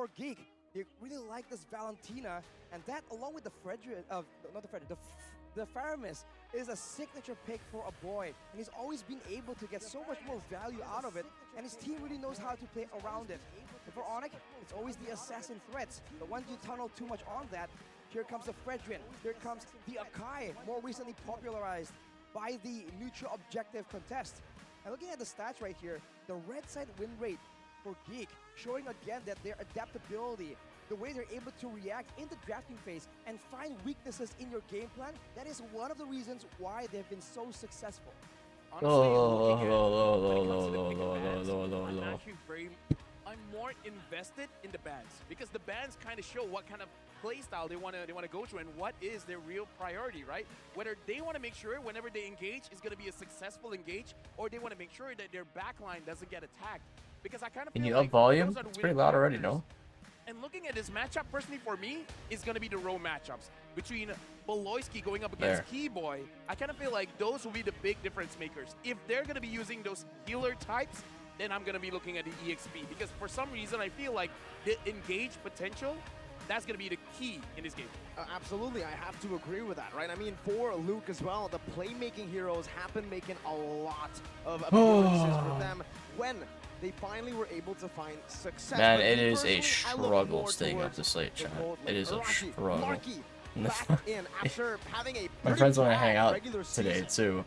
for Geek, they really like this Valentina, and that along with the the Faramis is a signature pick for a boy, and he's always been able to get so much more value out of it, and his team really knows how to play around it. And for Onic, it's always the assassin threats, but once you tunnel too much on that, here comes the Fredrin, here comes the Akai, more recently popularized by the neutral objective contest. And looking at the stats right here, the red side win rate for Geek, showing again that their adaptability, the way they're able to react in the drafting phase and find weaknesses in your game plan, that is one of the reasons why they've been so successful. I'm more invested in the bands because the bands kind of show what kind of play style they want to go through and what is their real priority, right? Whether they want to make sure whenever they engage is going to be a successful engage, or they want to make sure that their backline doesn't get attacked. Because I kind of Can feel you like up volume? those are the It's pretty winning loud already, factors. no? And looking at this matchup, personally for me, is going to be the row matchups between Boloyski going up against Keyboy. I kind of feel like those will be the big difference makers. If they're going to be using those healer types, then I'm going to be looking at the EXP. Because for some reason, I feel like the engage potential, that's going to be the key in this game. Absolutely, I have to agree with that, right? I mean, for Luke as well, the playmaking heroes have been making a lot of appearances for them when they finally were able to find success. Man, But it me is a personally, I look struggle more staying up towards this late, the chat. gold It is a Marky, struggle. Marky back in after having a My friends want to bad hang out regular today season. too,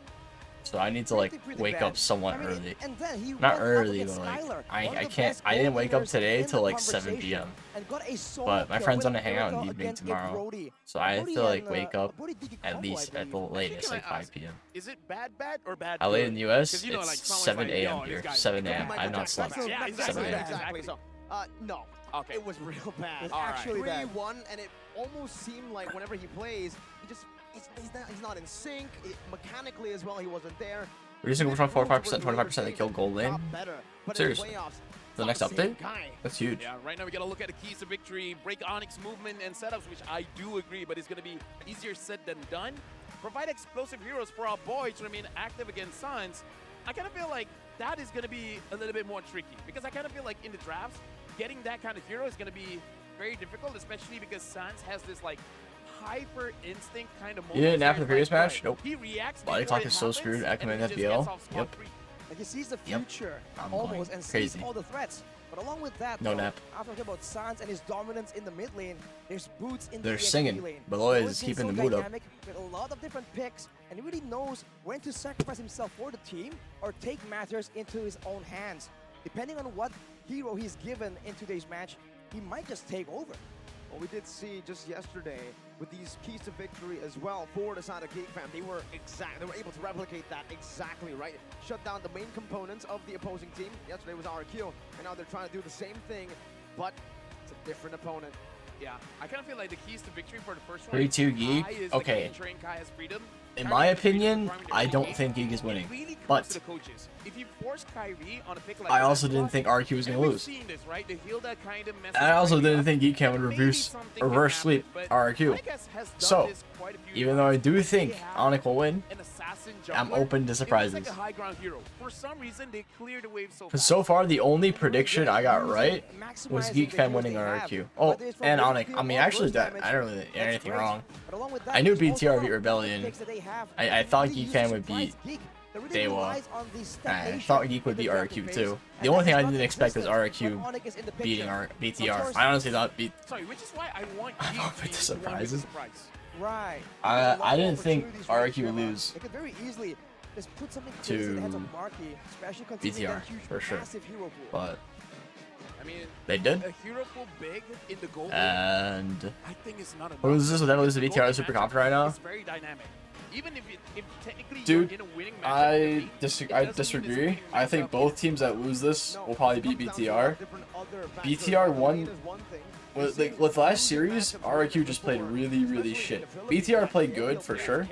so I need to like wake up somewhat early. And then he Not went up early, against but like Skylar, one I of the can't. best I didn't wake up goaltenders today in till the like 7 conversation, p.m. and got a solo But my kill friends with want to a hang out in the miracle evening against tomorrow, Brody. so I have Brody to like and, wake up Brody did at combo, least I at the believe. latest like Can I 5 ask, p.m. Is it bad or bad LA good? in the US, 'Cause you know, it's like, someone's 7 like, a.m. yo, here. this guy's 7 like, a.m. Michael I'm not Jackson. slept. Yeah, Exactly, 7 a.m. exactly. So, no. Okay. It was real bad. It's All right. actually bad. 3-1, and it almost seemed like whenever he plays, he's not in sync. Mechanically as well, he wasn't there. Reducing control 45%, 25% they kill gold lane. Seriously. The next update? That's huge. Yeah, right now we got to look at the keys to victory, break Onyx movement and setups, which I do agree, but it's going to be easier said than done. Provide explosive heroes for our boy to remain active against Suns. I kind of feel like that is going to be a little bit more tricky, because I kind of feel like in the drafts, getting that kind of hero is going to be very difficult, especially because Suns has this like hyper instinct kind of moment. You didn't nap in the previous match? Nope. He reacts Body before clock it is so happens, screwed. and Acumen he just FBL. gets off Yep. scot-free. Like he sees the Yep. future I'm almost going and crazy. sees all the threats. But along with that, No though, nap. after talking about Sans and his dominance in the mid lane, there's Boots in They're the EXP singing. lane. Below He's is been keeping so the mood up. dynamic with a lot of different picks, and he really knows when to sacrifice himself for the team or take matters into his own hands. Depending on what hero he's given in today's match, he might just take over. Well, we did see just yesterday with these keys to victory as well for the side of Geek Fam. They were able to replicate that exactly, right? Shut down the main components of the opposing team. Yesterday was RQ, and now they're trying to do the same thing, but it's a different opponent. Yeah, I kind of feel like the keys to victory for the first one. 3-2 Geek. Kai is Okay. like ensuring Kai has freedom. In Kyrie my has freedom opinion, from priming I the don't game. think Geek is It winning. really comes But to the coaches. If you force Kyrie on a pick like I also that, didn't think RQ was and going to we've lose. seen this, right? The Hilda kind of messes I also Kyrie didn't up. think Geek Fam would Maybe reverse something can sweep happen, but RQ. Onic has done So, this quite a few even though I times. do When think they have Onic will win, an assassin I'm jungler, open to it surprises. looks like a high ground hero. For some reason, they cleared the wave so Because fast. so far, the only prediction I got right was Maximizing Geek the Fam heroes winning they have, RQ. Oh, whether it's from and wave Onic. clear I mean, or actually, burst that damage, I don't really do that's anything great. wrong. But along with that, I knew there's also BTR a beat lot of Rebellion. picks that they have I that thought really Geek use Fam to would beat surprise Geek. That really Daewoo. relies on the I stagnation thought Geek would in the beat drafting RQ phase, too. and The only that thing is I not didn't expect was consistent RQ when Onic is in the beating picture. our Of BTR. course, I honestly thought Sorry, which is why I want I'm Geek open to be to the one with the surprises. surprise. Right. I There's a lot of didn't think opportunities for RQ would Sherma. lose They could very easily just put something to crazy in the hands of Marky, especially considering BTR, that huge, for sure. massive hero pool. but I mean, they did. a hero pool big in the gold. And I think it's not enough. what was this? That was the BTR Gold super matchup confident right now. is very dynamic. Even if technically Dude, you're in a winning matchup, I it doesn't mean it's a disagree. winning I think matchup. both teams that lose this No, will probably it beat comes down to BTR. different other factors. BTR won Is one thing. with last series. RQ just played really shit. BTR played good for sure,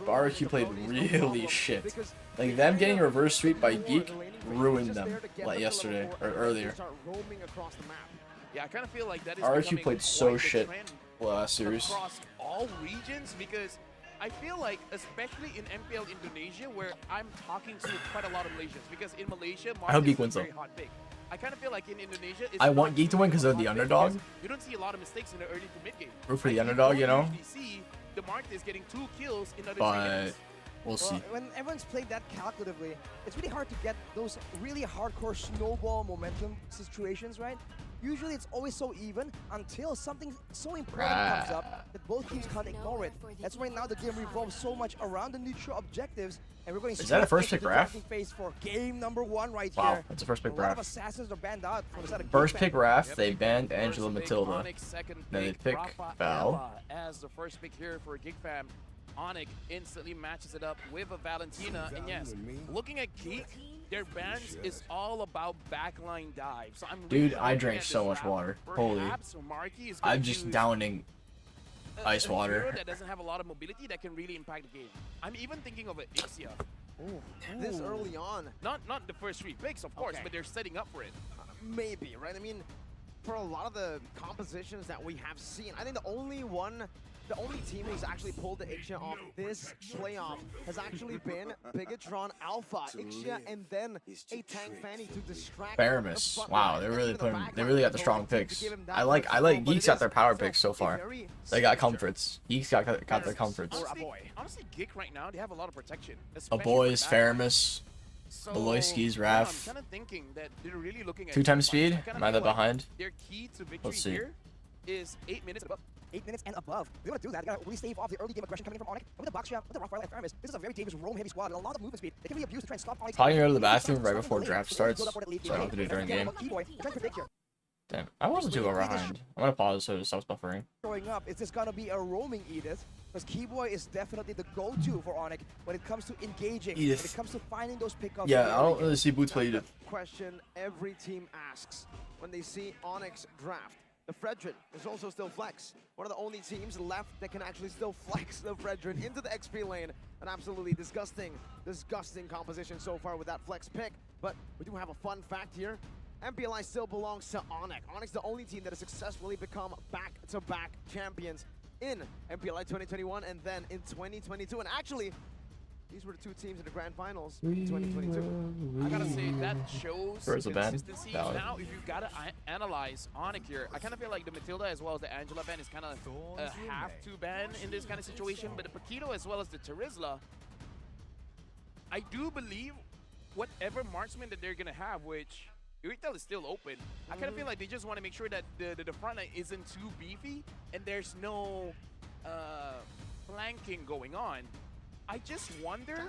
but RQ played really shit. Like them getting reverse sweep by Geek ruined them like yesterday or earlier. Yeah, I kind of feel like that is RQ becoming played so quite the shit trend last series. across all regions, because I feel like, especially in MPL Indonesia, where I'm talking to quite a lot of Malaysians, because in Malaysia, I hope Mark Geek is a wins, though. very hot pick. I kind of feel like in Indonesia, it's I not want Geek to win because they're the too underdog. because you don't see a lot of mistakes in the early to mid game. Root for Like, the underdog, you know. don't usually see the Martes getting 2 kills in under 3 But minutes. we'll see. When everyone's played that calculatively, it's really hard to get those really hardcore snowball momentum situations, right? Usually it's always so even until something so important comes up that both teams can't ignore it. That's why now the game revolves so much around the neutral objectives, and we're going Is that a first pick Raph? phase for game number 1 right Wow, here. that's a first pick A lot of Raph. assassins are banned out from the side of First Geek pick Fam. Raph, they banned First Angela pick Matilda. Onic, second Then they pick Rafaela Val. as the first pick here for Geek Fam. Onic instantly matches it up with a Valentina, and yes, looking at Geek, their bans is all about backline dive. So I'm Dude, really I looking drank at so this much route. water. Holy. Perhaps Marky is gonna I'm just use downing ice a hero water. that doesn't have a lot of mobility that can really impact the game. I'm even thinking of an Ixia. This early on, Not the first 3 picks, of course, Okay. but they're setting up for it. maybe, right? I mean, for a lot of the compositions that we have seen, I think the only team who's actually pulled the Ixia off this playoff has actually been Bigatron Alpha. Ixia and then a Tank Fanny to distract Faramis. the front Wow, line. they And really even put the him, back they line really got the is strong going to picks. give him that I like much control, but Geeks it got their is power still picks so a far. very They got secure comforts. Geeks got their comforts. Honestly, Geek right now, they have a lot of protection. A especially boys, for backline. Faramis, So, Beloyski's, yeah, I'm Raph. kind of thinking that they're really looking at 2 times team fights. speed. I kinda Am I feel that like behind? Their key to victory Let's see. here is 8 minutes and above. 8 minutes and above. They want to do that. They gotta really stave off the early game aggression coming in from Onic. And with the box shot, with the Rafaela and Faramis, this is a very dangerous roam-heavy squad and a lot of movement speed. They can really abuse to try and stop Onic's. Probably gonna go to the bathroom right before draft starts, so I don't have to do it during game. Damn, I wasn't too far behind. I'm gonna pause so it stops buffering. Showing up, it's just gonna be a roaming Edith, because Keyboy is definitely the go-to for Onic when it comes to engaging, when Edith. it comes to finding those pickups. Yeah, I don't really see Boots play Edith. question every team asks when they see Onyx draft. The Fredrin is also still flex. One of the only teams left that can actually still flex the Fredrin into the XP lane. An absolutely disgusting composition so far with that flex pick. But we do have a fun fact here. MPLI still belongs to Onic. Onic's the only team that has successfully become back-to-back champions in MPLI 2021 and then in 2022. And actually, these were the 2 teams in the grand finals in 2022. I gotta say, that shows Where's the ban? consistency. Valid. Now, if you gotta analyze Onic here, I kind of feel like the Matilda as well as the Angela ban is kind of a have-to ban in this kind of situation. But the Paquito as well as the Terizla, I do believe whatever marksman that they're gonna have, which Uritel is still open, I kind of feel like they just want to make sure that the front line isn't too beefy and there's no flanking going on. I just wonder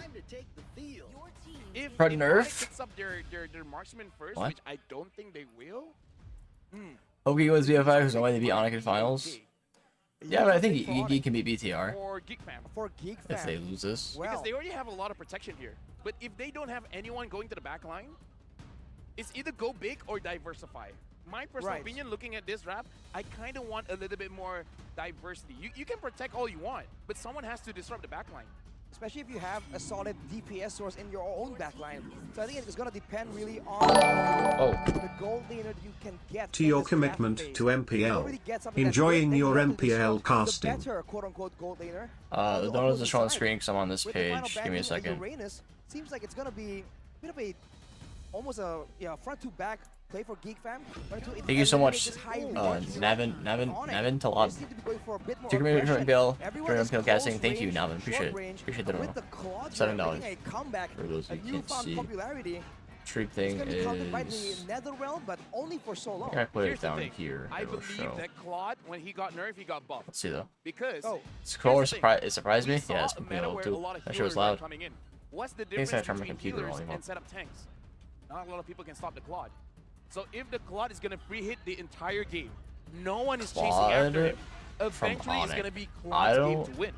if Fred Onic nerf? picks up their marksman first, What? which I don't think they will. Hoki was BFI who's going to beat Onic in finals. Yeah, but I think Geek can beat BTR Or Geek Fam. For Geek Fam. if they lose this. Well, Because they already have a lot of protection here. But if they don't have anyone going to the back line, it's either go big or diversify. My personal Right. opinion, looking at this rap, I kind of want a little bit more diversity. You can protect all you want, but someone has to disrupt the back line. especially if you have a solid DPS source in your own backline. So I think it's gonna depend really on the gold laner that you can get. To in your this draft commitment phase. to If you MPL. already get something that's Enjoying good, then your you have to MPL disrupt casting. The better quote-unquote gold laner. The donut is showing on the screen because I'm on this With the final page. Give me a banning of second. Uranus, seems like it's gonna be a bit of a almost a front to back play for Geek Fam. Thank you so much, Navin Talab. Took me from MPL during MPL casting. Thank you, Navin. Appreciate it. Appreciate the donut. $7 for those who can't see. Troop thing is. Nether realm, but only for so long. I put it Here's the down thing. here. I It will believe show. that Claude, when he got nerfed, he got buffed. Let's see though. Because It's cool. here's the thing. It surprised me. We saw Yeah, it's a meta completely where a too. lot of That shit was healers are loud. coming in. What's the Thanks difference for turning my between computer healers volume and up. setup tanks? Not a lot of people can stop the Claude. So if the Claude is gonna free hit the entire game, no one is chasing Claude after him. from Eventually, it's Onic. gonna be I Claude's game don't- to win.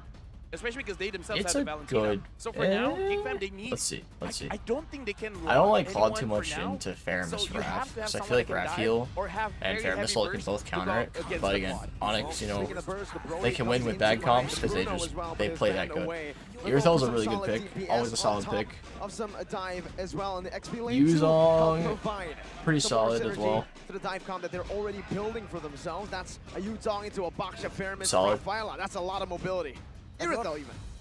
Especially because they themselves It's have a the Valentina. good. So for now, Geek Fam, they need. Let's see. Let's see. I don't think they can. I don't like lock Claude too anyone much for now. into Faramis So for you have Raph, to have because I someone feel like that can Raph dive heal or have and very Faramis heavy can burst both to counter go it. against But the again, Claude. Onyx, you know, Speaking of burst, the Broly they can win comes with into bad play. comps because Bruno as well they is play that banned good. away. Yurthel's a Some really good solid pick, DPS always a on solid top pick. Of some dive as well in the XP lane. Yuzong, to provide pretty some more solid as synergy well. To the dive comp that they're already building for themselves. That's a Yuzong into a Baksha Faramis Solid. Rafaela. That's a lot of mobility. Irithel even.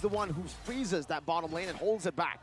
is the one who freezes that bottom lane and holds it back.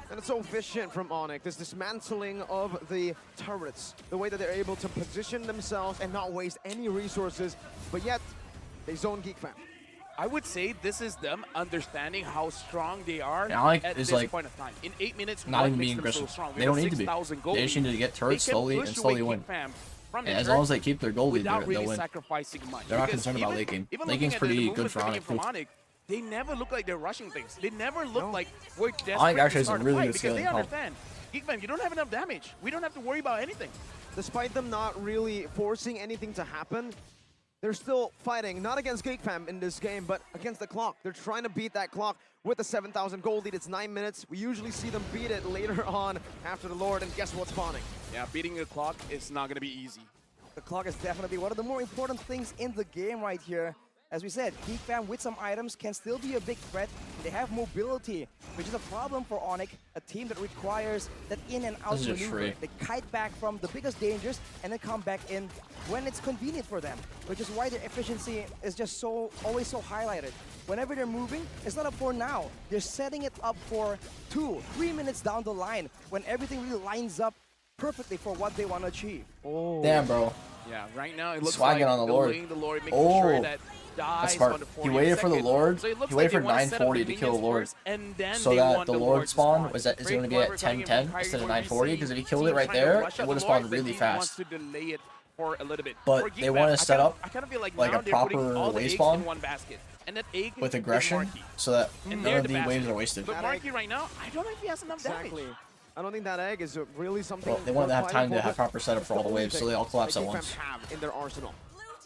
And it's so efficient from Onic, this dismantling of the turrets, the way that they're able to position themselves and not waste any resources, but yet they zone Geek Fam. I would say this is them understanding how strong they are Onic at is this like point of time. In 8 minutes, not what even makes being them so aggressive. strong? They don't need to be. 6,000 They just need to get turrets slowly and slowly win. And as long as they keep their goal lead, without they'll really win. sacrificing much. They're not Because concerned about even- late game. even Late looking game's at the pretty movement good for coming in Onic from too. Onic, they never look like they're rushing things. They never look like we're desperate Onic actually to has a start a really fight good because they scaling help. understand. Geek Fam, you don't have enough damage. We don't have to worry about anything. Despite them not really forcing anything to happen, they're still fighting, not against Geek Fam in this game, but against the clock. They're trying to beat that clock with the 7,000 gold lead. It's 9 minutes. We usually see them beat it later on after the Lord, and guess what's spawning? Yeah, beating the clock is not going to be easy. The clock is definitely one of the more important things in the game right here. As we said, Geek Fam with some items can still be a big threat. They have mobility, which is a problem for Onic, a team that requires that in and out This is just maneuver. free. They kite back from the biggest dangers and then come back in when it's convenient for them, which is why their efficiency is just always so highlighted. Whenever they're moving, it's not up for now. They're setting it up for 2-3 minutes down the line when everything really lines up perfectly for what they want to achieve. Oh. Damn, bro. Yeah, right now it looks Swagging like on the Lord. delaying the Lord, making Oh, sure that that's dies smart. on the He 40th waited for the second. Lord. So it looks He like waited they for wanna set up 940 the to kill the minions Lord. first, and then So they that want the Lord Lord to spawn is Great going to be clever at coming in 1010 from instead of Kyrie 940 Irving. because if he killed it Team right trying to there, rush it out would have the Lord, spawned but really he fast. wants to delay it for a little bit. But For Geek they Fam, wanna set up I kind of feel like like now a they're putting proper all the wave eggs spawn in one basket. And that egg with is aggression Marky. so that And none they're of the basket. waves are wasted. But That Marky egg- right now, I don't know if he has enough Exactly. damage. I don't think that egg is really something. Well, they want to have worth time to fighting have for, proper setup but for all it's the only waves so thing they all collapse that at Geek Fam once. have in their arsenal.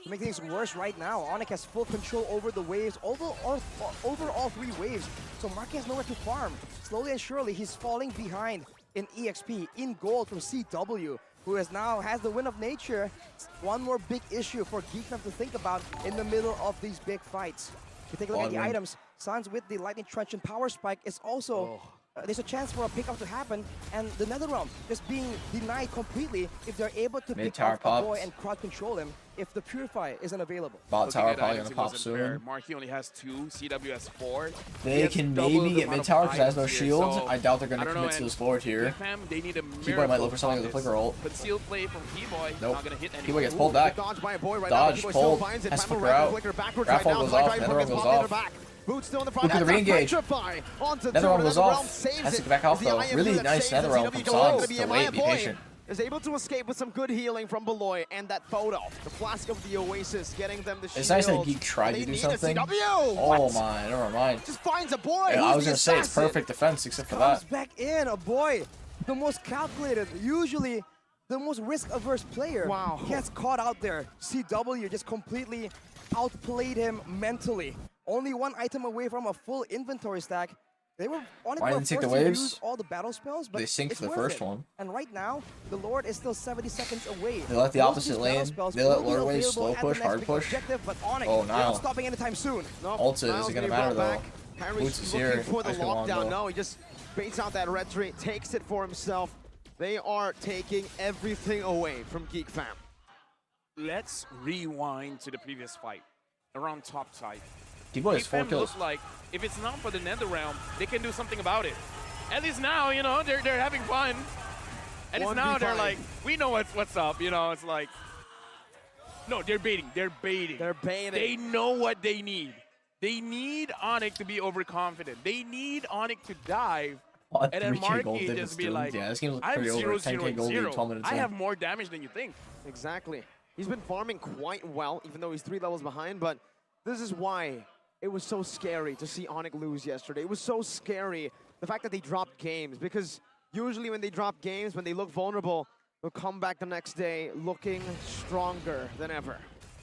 To make things worse right now, Onic has full control over the waves, over all 3 waves. So Marky has nowhere to farm. Slowly and surely, he's falling behind in EXP, in gold from CW, who now has the win of nature. It's one more big issue for Geek Fam to think about in the middle of these big fights. If you take a look at the Win. items, Suns with the Lightning Truncheon Power Spike is also... there's a chance for a pickup to happen, and the Nether Realm just being denied completely if they're able to Mid pick tower up a popped. boy and crowd control him if the Purify isn't available. Bot Looking tower at probably items, going to it pop wasn't fair. soon. Marky only has 2, CW has 4. He They has can double maybe the get amount mid of tower because it has no items here, shield. so I doubt they're going I to don't know, commit to and this forward here. Geek Fam, they need a P-Boy might look for something miracle with the on flicker ult. this. Concealed play from P-Boy, Nope. not gonna hit anyone. P-Boy gets pulled Ooh, back. good dodge by a boy right Dodge, now. pulled, Finds it. has Primal flicker Rifle out. flicker backwards Raffle right now. goes Slight off, Drive Nether gets goes bombed in off. the back. Boots still in the front. Look at the That's a re-engage. Petrify onto Nether two. Realm goes Nether Realm off. saves Has to it. get back off It's the though. IMU Really that nice saves Nether it. Realm CW from goes over Suns the to BMI wait, be boy patient. is able to escape with some good healing from Beloy, and that photo, the flask of the Oasis, getting them the shield. It's nice that Geek tried to They do need a something. CW. Oh What? my, never mind. Just finds a boy. Yeah, I Who's was the going to say it's assassin? perfect defense except for Comes that. back in, a boy, the most calculated, usually the most risk-averse player. Wow. Gets caught out there. CW just completely outplayed him mentally. Only 1 item away from a full inventory stack. They were on it Why for didn't they take the forced to waves? use all the battle spells, but They synced it's the worth first it. one. And right now, the Lord is still 70 seconds away. They let the Most of opposite these battle lane. spells They let will be Lord Wave available slow at the push, next hard big push. objective, but Onic, Oh, they're Nile. not stopping anytime soon. No, Ult isn't Niles gonna be matter, brought though. back. Kyrie's Boots is looking here. for the Nice one, lockdown. though. No, he just baits out that red tree, takes it for himself. They are taking everything away from Geek Fam. Let's rewind to the previous fight around top side. P-Boy has Geek 4 Fam kills. looks like if it's not for the Nether Realm, they can do something about it. At least now, you know, they're having fun. At least now they're 1v5. like, we know what's up, you know. It's like, no, they're baiting. They're baiting. They're baiting. They know what they need. They need Onic to be overconfident. They need Onic to dive. On And then 3K gold Marky did just this be doomed. like, Yeah, this game looks I'm pretty over. 0-0 10K gold lead, 12 0. minutes I in. have more damage than you think. Exactly. He's been farming quite well, even though he's 3 levels behind, but this is why it was so scary to see Onic lose yesterday. It was so scary, the fact that they dropped games, because usually when they drop games, when they look vulnerable, they'll come back the next day looking stronger than ever.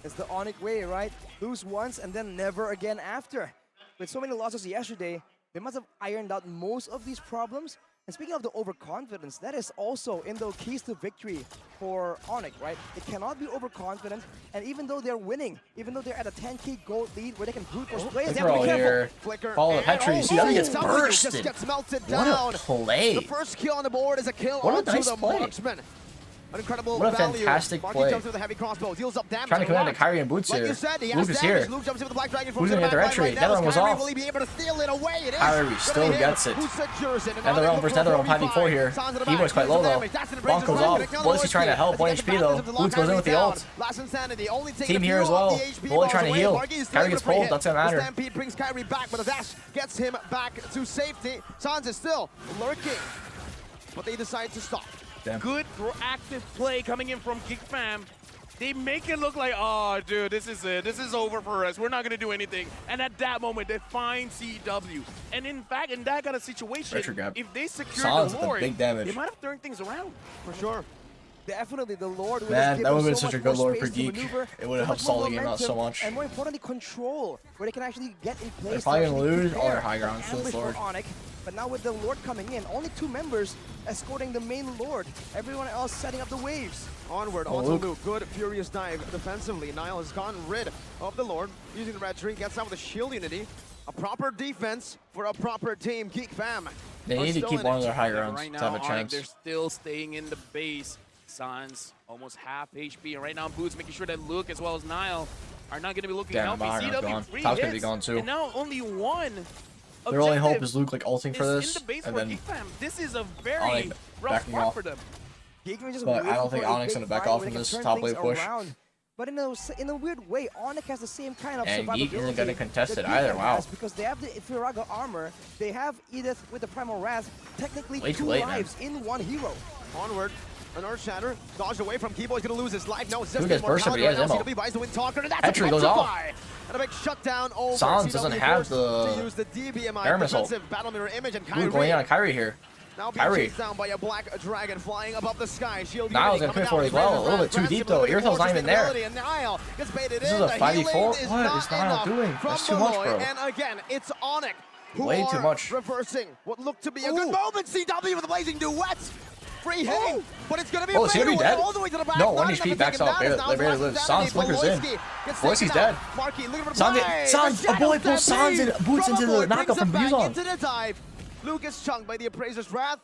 It's the Onic way, right? Lose once and then never again after. With so many losses yesterday, they must have ironed out most of these problems. And speaking of the overconfidence, that is also in the keys to victory for Onic, right? They cannot be overconfident, and even though they're winning, even though they're at a 10K gold lead where they can brute force players, they have to be Flicker careful. here. Flicker. Follow the and- Petri. oh, See how he gets W bursted. Just gets melted What down. a play. The first kill on the board is a kill What a onto nice the play. marksman. An incredible What a value. fantastic Marky play. jumps with a heavy crossbow, deals up damage. Trying to come into Mark. Kyrie and Boots Like here. you said, he Luke has is damage. here. Luke jumps in with the Black Dragon from Who's gonna get the red trade? Netherrealm Netherrealm was Will he be able to steal it away? It is. Kyrie still gets it. Netherrealm versus Netherrealm 5v4 here. Demo's quite low though. Bonk goes off. Boyski trying to help. 1 HP though. Boots goes in with the ult. Team here as well. Bully trying to heal. Kyrie gets pulled. That's gonna matter. Stampede brings Kyrie back, but a dash gets him back to safety. Sans is still lurking, but they decide to stop. Damn. Good proactive play coming in from Geek Fam. They make it look like, oh, dude, this is it. This is over for us. We're not going to do anything. And at that moment, they find CW. And in fact, in that kind of situation, if they secure Sans the with Lord, the big damage. they might have turned things around. For sure. Definitely, the Lord would Man, have that given would have been so such a much good more Lord for space to Geek. maneuver, It would have helped much stall more the game out so momentum, much. And more importantly, control, where they can actually get in place. They're probably to gonna actually lose all prepare their high grounds to an this ambush Lord. for Onic. But now with the Lord coming in, only 2 members escorting the main Lord. Everyone else setting up the waves. Onward, Oh, onto Luke. Luke. Good, furious dive defensively. Niall has gotten rid of the Lord, using the red tree, gets out with a shield unity. A proper defense for a proper team. Geek Fam. They need to still keep in one it. of their high Yeah, grounds right to now, have a Onic, chance. they're still staying in the base. Sans almost half HP. And right now, Boots making sure that Luke as well as Niall are not going to be looking Damn, healthy. Magnum's CW gone. 3 Top's gonna be hits, gone too. And now only one Their only hope objective is Luke like ulting for is this, in the base and for then Geek Fam. This is a very Onic rough backing part off. for them. Geekman just But I waiting don't think for a Onic's big gonna back fight off where from they can this turn top things lane push. around. But in a weird way, Onic has the same kind of And Geek isn't survivability gonna contest that it either, Geekman wow. has, because they have the Firaga armor, they have Edith with the Primal Wrath, technically Way too 2 late, man. lives in 1 hero. Onward. An Earth Shatter. Dodged away from Keyboy. He's going to lose his life. No, it's Who just gets bursted, but he has right now. ammo. CW buys the wind talker, and that's Petri a goes off. petrify. And a big shutdown over. Sans CW doesn't have forced the to use the DBMI air missile. defensive battle mirror image, and Kyrie Luke going in on Kyrie here. now being Kyrie. chased down by a black dragon flying above the sky. Shield Niall's unity gonna coming pay for it down. as well. A little bit too Grabs deep him though. with the Irthel's not even there. ability, and Niall gets baited This in. is a The 5v4? healing is What not is Niall enough doing? from That's too much, Malloy. bro. And again, it's Onic who Way are too much. reversing what looked to be a good moment. CW with a blazing duet. Free hitting, but it's going to be Oh, a is fadeaway CW dead? all the way to the back. No, Not 1 enough HP to backs take him out. down. They barely live. Sans flickers in. Boyski's dead. Marky looking for the Sans, play. Sans, The a boy shadow pulls Sans stampede and Boots from into a boy the knockout brings from him back Buzon. into the dive. Lucas chunked by the Appraiser's Wrath.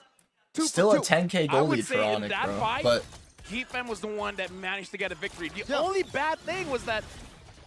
Still a 2 for 2. 10k I goal would lead for say in Onic, that bro. fight, But Geek Fam was the one that managed to get a victory. The Yeah. only bad thing was that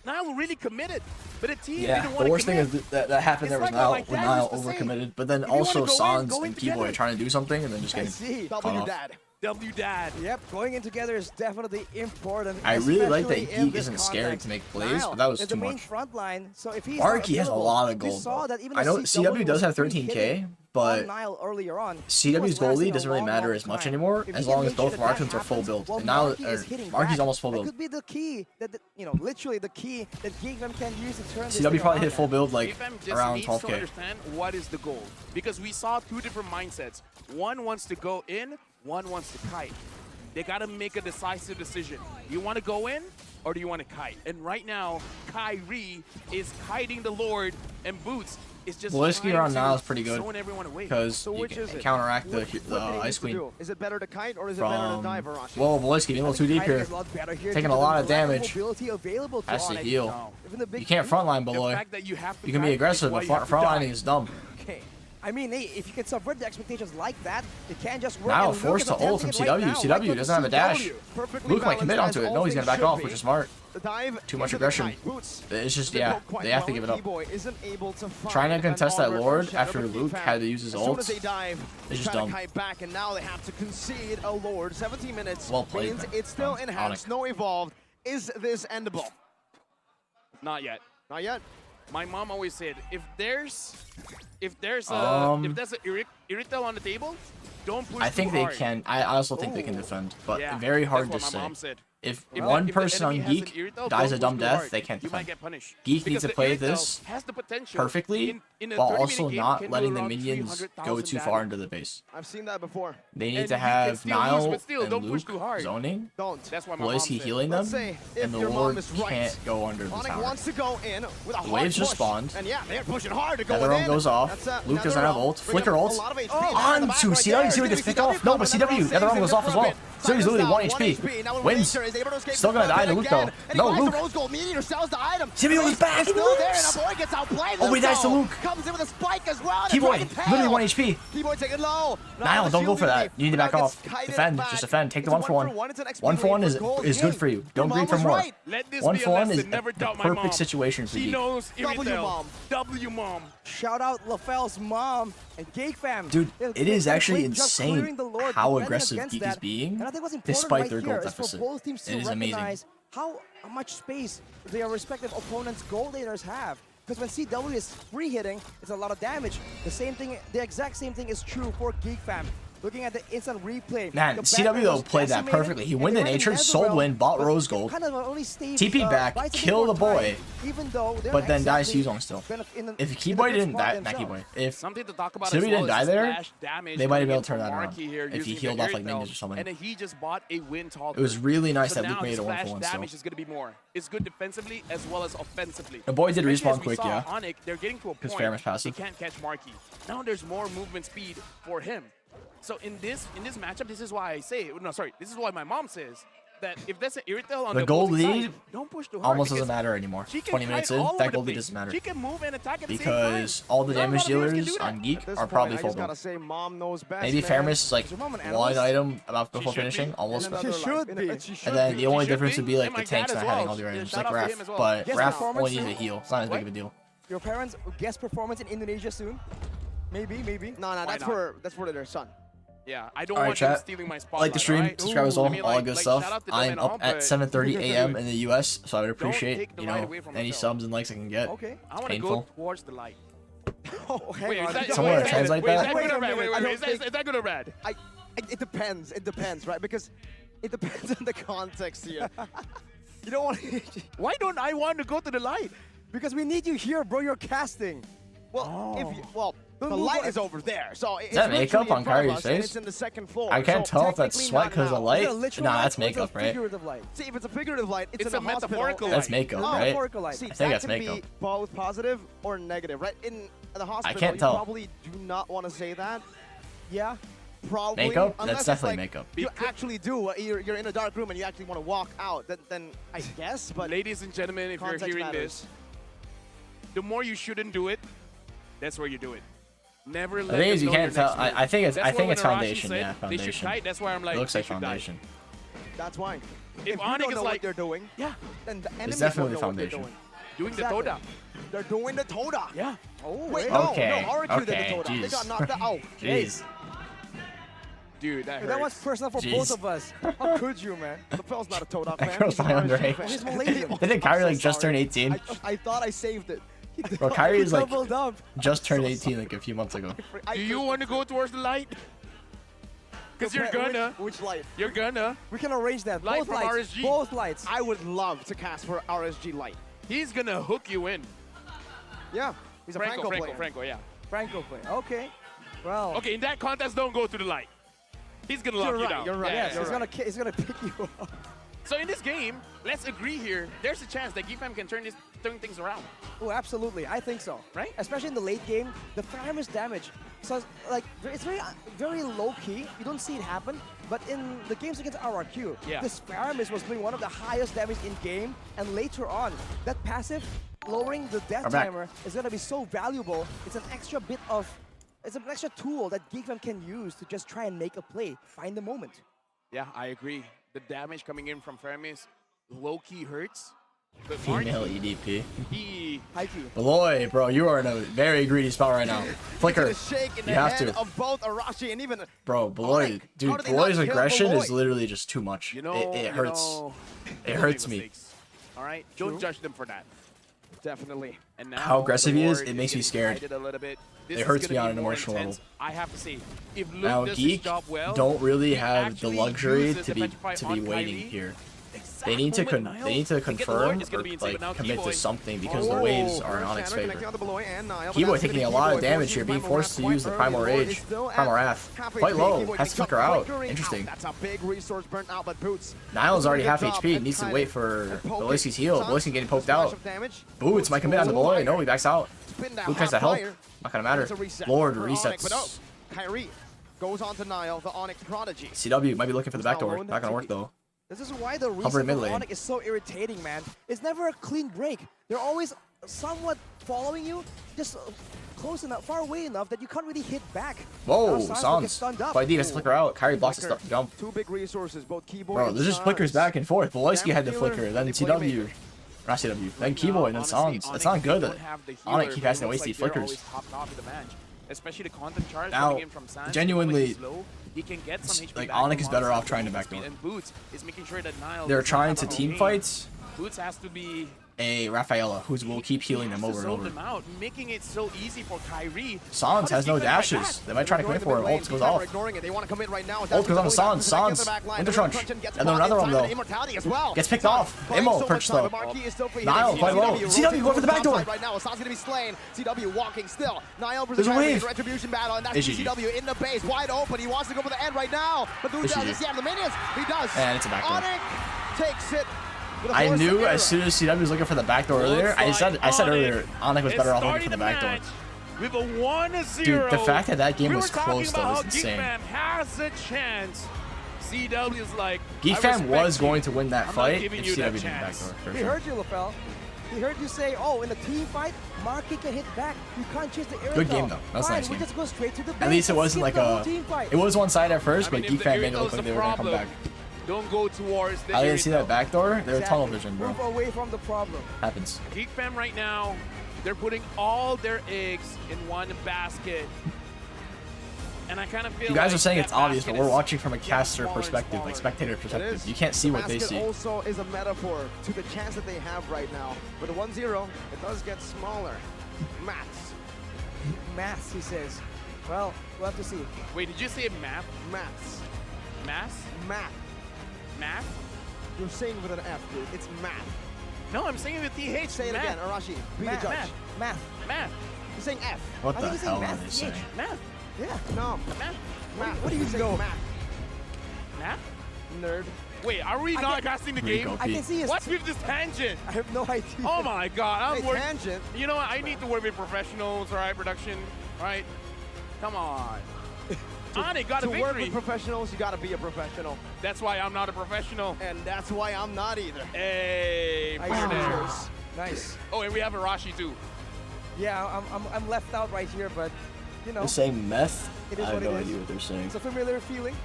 Niall really committed, but the team yeah, didn't the want to worst thing commit. is that happened there It's was like Niall, my when dad Niall used to say, overcommitted, but then if you wanna also go in, Sans go in and together. Keyboy trying to do something and then just I getting see. cut W off. dad. W Dad. Yep, going in together is definitely important. I really like that especially in Geek this isn't scared context. to make plays, Niall but that was is too the main much. front line, so if he's Marky not has a available, lot of we gold. saw though. that even I know though CW does was have free 13k, hitting but on Niall earlier on, he CW's was goal lead lasting a doesn't really long, matter long as much time. anymore, If we as can long as make sure both that marksmen are happens full build. while And now Marky is hitting Marky's back, almost full that build. could be the key that literally the key that Geek Fam can use to turn this CW thing probably around hit full now. build like Geek Fam just around needs to 12k. understand what is the goal, because we saw 2 different mindsets. One wants to go in, one wants to kite. They got to make a decisive decision. You want to go in, or do you want to kite? And right now, Kyrie is kiting the Lord, and Boots is just Boyski trying around to now is pretty good zone everyone away. because So you which can is it? counteract the What do they Ice need to Queen do? Is it better to kite or is it better to from... dive, Arashi? Whoa, Boyski getting a little too deep Kiting here. is a lot better here Taking due a to lot the of lack damage. mobility available to Has to Onic. heal. No. Even the big You can't three- frontline, The boy. fact that you have to You can be kite aggressive, is why but you have to frontlining die. is dumb. Okay. I mean, hey, if you can subvert the expectations like that, it can't just work. Now and Luke forced is to ult attempting from it right CW. now. CW Right doesn't have a dash. Perfectly Luke might commit balanced onto as it. No, all he's gonna things back off, should which be. is smart. The dive Too much into the aggression. kite. Boots. It's just, Didn't yeah, go quite they have to well. give it up. Keyboy isn't able to find Trying to an contest that onward Lord shadow after for Geek Luke Fam. had to use his As soon ult. as they dive, It's they just try to dumb. kite back, and now they have to concede a Lord. 17 minutes Well played, means man. it's still Onic. enhanced, no evolved. Is this endable? Not yet. Not yet. My mom always said, if there's a Irritel on the table, don't push I think too they hard. can. I also think they can Ooh. defend, but Yeah, very hard to that's what say. my mom said. If If one the person on enemy has an Geek Irritel, dies don't a dumb push too death, hard. they can't You might defend. get punished. Geek Because needs to the play Irritel this has the potential perfectly, in a while 30-minute also game not can do letting the around minions go 300,000 too far damage. into the base. I've seen that before. They need And to you can have still lose, Niall but still, and don't push Luke too hard. zoning, Don't. That's why my mom Boyski said. healing them, Let's say if and the your mom Lord is right. can't go under the Onic tower. wants to go in with a hard waves just push. spawned. And yeah, they're pushing hard to go Netherrealm in. goes off. That's, Luke doesn't have Netherrealm ult. bringing Flicker up ult. a lot of HP. Oh, There in the on back to right CW. there. CW gets picked off. No, but CW. Netherrealm goes off as well. Series literally 1 HP. Now Wins. Ranger is able to escape Still gonna die to Luke though. No, Luke. Rose gold. Meteor sells the item. Timmy back. It's still there, and our boy gets outplayed. Oh, wait, that's to Luke. Comes in with a spike as well. Keyboy, literally 1 HP. Keyboy taking low. Niall, don't go for that. You need to back off. Defend, just defend. Take the 1-for-1. 1-for-1 is good for you. Don't greed for more. 1-for-1 is a perfect situation for She you. knows W mom. W mom. Shout out LaFell's mom and Geek Fam. Dude, it is actually Great job insane clearing the Lord, how defending aggressive against Geek is that. being And I think what's important despite right their here goal is for deficit. both teams to It is amazing. recognize how much space their respective opponents' gold laters have. Because when CW is free hitting, it's a lot of damage. The exact same thing is true for Geek Fam. Looking at the instant replay. Man, the CW background though was played that decimated, perfectly. He and win they the went in nature, sold Netherrealm, win, bought but rose gold. kind of only stayed, TP back, buys a bit kill more the boy, time, even though they're but then dies exactly Huzong still. in the- If in the Keyboy good didn't spot die, not themselves. Keyboy, if Something to talk about City as well didn't die is there, splash damage they might have been coming able to turn in that from around Marky here if he using healed the off like Aerial minions or something. And then he just bought a win toggle. It was really nice So that now Luke made his a splash 1-for-1 still. damage is going to be more. It's good defensively as well as offensively. The boy did Especially respawn as we quick, saw yeah. Onic, they're getting to a Because point Fairness they passive. can't catch Marky. Now there's more movement speed for him. So in this matchup, this is why I say, no, sorry, this is why my mom says that if that's an Irritel on The the gold opposing lead side, don't push too hard almost because doesn't matter anymore. she can 20 minutes kite in, all over that the gold lead place. doesn't matter. She can move and attack at the same Because time. all the Not a lot damage of heroes can dealers do that. on Geek At this are point, probably I full just gotta gold. say, mom knows best. Maybe man. Fairness like Is your mom an one analyst? item about before should be. finishing, almost. In She another should life. be. And then the only She should difference be. would be like And the my tanks dad not as having well. all the range, Shout like out to Raph. him as well. But Guest Raph performance only needs too? a heal. It's not as big What? of a deal. Your parents' guest performance in Indonesia soon? Maybe. No, Why that's not? for their son. Yeah, I don't Alright, want them chat. stealing my spotlight. Like the stream, alright? subscribe as well, I mean, all like- good like, stuff. shout out to them I'm and up all, at but 7:30 a.m. in the US, so I would Don't appreciate, take the you light know, away from any themselves. subs and likes I can get. Okay. I want to go Painful. towards the light. Oh, hang Wait, on. is that, Someone wait, wanna translate wait, that? Is that good or bad? Wait, Wait, I don't is that good or bad? It depends. It depends, right? Because it depends on the context here. You don't want to. Why don't I want to go to the light? Because we need you here, bro. You're casting. Well, if you, the Don't move light on. is over there, so it's that makeup literally on in front of Kyrie's us, and face? It's in the second floor. I can't so tell if that's technically sweat not because of now. light. Is it a literal Nah, light that's or is it a makeup, right? figurative light? See, if it's a figurative light, it's It's in a the hospital. metaphorical That's light. makeup, Oh, right? metaphorical light. See, I think that that's can makeup. be both positive or negative, right? In the hospital, can't you tell. probably do not want to say that. Yeah. Probably. Makeup? Unless That's it's definitely like makeup. You actually do. You're in a dark room and you actually want to walk out. Then I guess. But Ladies and gentlemen, if you're context hearing matters. this, the more you shouldn't do it, that's where you do it. Never let The thing them is, you know can't your tell. next move. I think it's That's why when Arashi foundation. said Yeah, They should foundation. kite. That's why I'm like, It looks they like should kite. foundation. that's why. If you Onic don't is know like, what they're doing, yeah, then the enemy definitely won't know what they're foundation. doing Exactly. the Toda. They're doing the Toda. Yeah. Oh, Wait, wait. no, Okay, no, RQ did the okay, Toda. They jeez. got knocked out. Oh, Jeez. Dude, that hurts. That was personal for Jeez. both of us. How could you, man? LaFell's not a Toda That fan. girl's He's not an RSG underage. fan. She's Malaysian. Didn't Kyrie I'm like so just turn sorry. 18? I thought I saved it. Bro, Kyrie is like Doubled up. just turned 18 like a few months ago. Do you want to go towards the light? Because you're gonna. Which light? You're gonna. We can arrange that. Light Both from lights. RSG. Both lights. I would love to cast for RSG light. He's gonna hook you in. Yeah, he's a Franco player. Franco, yeah. Franco play. Okay. Well. Okay, in that contest, don't go to the light. He's gonna lock You're you right, down. you're right. Yeah, Yes, yeah. he's gonna pick you up. So in this game, let's agree here. There's a chance that Geek Fam can turn things around. Oh, absolutely. I think so. Right? Especially in the late game, the farmer's damage. So like it's very low key. You don't see it happen. But in the games against RRQ, Yeah. this Paramis was doing one of the highest damage in game, and later on, that passive lowering the death I'm back. timer is gonna be so valuable. It's an extra bit of, it's an extra tool that Geek Fam can use to just try and make a play, find the moment. Yeah, I agree. The damage coming in from Fermis low-key hurts. But Female Marky, EDP. he High key. Beloy, bro, you are in a very greedy spot right now. Flicker. It's a shake in the You have head to. of both Arashi and even Bro, Beloy, Onic. dude, How did they Beloy's not kill aggression Beloy? is literally just too much. You know, it hurts. It hurts me. All right, don't judge them for that. definitely. And now How aggressive he is, the it makes me Lord scared. getting guided a little bit. This It is hurts gonna me on be an more emotional intense, level. I have to say, if Luke Now, does Geek his job well, don't really he have the actually luxury uses to the be petrify on waiting Kyrie. here. Exact They need to moment, Niall. they need to get the Lord confirm is gonna or be insane, but now like commit to Keyboy- something because the waves are in Onic's favor. Keyboy Keyboy taking a lot of damage here, being forced to use the Primal Rage. Primal Wrath. Quite low. Has to flicker out. Interesting. That's a big resource burnt out, but Boots. Niall's already half Good job HP. and Needs to kinda- wait for and poke Beloyski's it. heal. Sun, Beloyski getting poked splash out. of damage. Boots might commit on the Beloy. No, he backs out. Spin that Luke tries hot to help. fire. Not gonna matter. It's a reset Lord for Onic, but oh, resets. Kyrie Goes on to Niall, the Onyx prodigy. CW might be looking for the back door. Alone. Not gonna work though. This is why the Hover reason mid for lane. Onic is so irritating, man. It's never a clean break. They're always somewhat following you, just close enough, far away enough that you can't really hit back. Whoa, Now Sans will get Sans. stunned up. By D has to flicker out. Kyrie blocks the Flicker. jump. Two big resources, both Keyboy Bro, and there's just Sans. flickers back and forth. Beloyski had the Damn flicker, then the CW. Not CW. Then Keyboy, and then Sans. It's not good that Onic keep passing away these flickers. Especially the content charge Now, coming in from Sans. genuinely, Slow, he can get some HP like, back Onic from is better Sans off trying to with backdoor. speed, and Boots is making sure that Niall They're does not trying have to a team game. fights Boots has to be a Rafaela, who will keep healing them has over to and zone over. them out, making it so easy for Kyrie. Sans has no How does he fight dashes. back? They might try to commit for it. Ult goes off. Ignoring it. They want to commit right now. Ult goes on to Sans. Sans. Winter Crunch. And then another one though. Immortality as well. Gets picked off. Immo perched though. Niall quite low. CW going for the back door. Right now, Sans gonna be slain. CW walking still. Niall There's a wave. retribution battle, and that's It's GG. CW in the base, wide open. He wants to go for the end right now, but who It's does GG. this? Yeah, the minions. He does. And it's a backdoor. Onic takes it. with a I force knew of as soon as CW was looking for the back door earlier, I said earlier, Onic was better off looking for the back door. With a 1-0. Dude, the fact that that game we was were talking close about though is how Geek insane. Fam has a chance. CW is like, Geek I Fam respect was you. going to win that I'm not fight giving if you CW that didn't chance. backdoor. For He sure. heard you, LaFell. He heard you say, oh, in a team fight, Marky can hit back. You can't chase the air. Good game though. That was a Fine, nice we game. just go straight to the base. At least it Let's wasn't skip like the whole a. team fight. It was one side at first, I mean, but if Geek the Fam air made it look goes like the they were gonna come problem, back. Don't go towards the I air didn't see that though. back door. They were tunnel Exactly. vision, bro. Move away from the problem. Happens. Geek Fam right now, they're putting all their eggs in one basket. And I kind of feel You guys like are saying that it's obvious, but basket we're is watching from a getting caster smaller and perspective, smaller. like spectator It perspective. is. You can't see The what they basket see. also is a metaphor to the chance that they have right now. With a 1-0, it does get smaller. Maths. Maths, he says. Well, we'll have to see. Wait, did you say math? Maths. Math? Math. Math? You're saying with an F, dude. It's math. No, I'm saying with TH. Say it math. again, Arashi. Be Math, the judge. math, math. Math. You're saying F. What I the think he's hell saying are math, they saying? TH. Math. Yeah. No. Math. Math. What do you You're saying know? Math. Math? Nerd. Wait, are we I not can- casting the Here you game? go. I can see his. What's with this tangent? I have no idea. Oh my god, I'm Hey, working. tangent. You know what? I need to work with professionals, right? Production, right? Come on. Onic got a To work victory. with professionals, you gotta be a professional. That's why I'm not a professional. And that's why I'm not either. Hey, Nice. fair there. Cheers. Nice. Oh, and we have Arashi too. Yeah, I'm left out right here, but you know, They're saying meth? It is I have what it no is. idea what they're saying. it's a familiar feeling.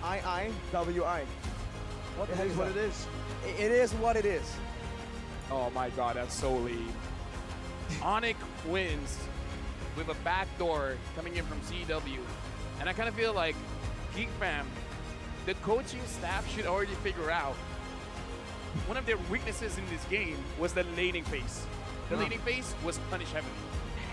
I-I-W-I. What the heck is what it is? It is what it is. Oh my god, that's so lean. Onic wins with a backdoor coming in from CW. And I kind of feel like Geek Fam, the coaching staff should already figure out one of their weaknesses in this game was the laning phase. The laning phase was punished heavily.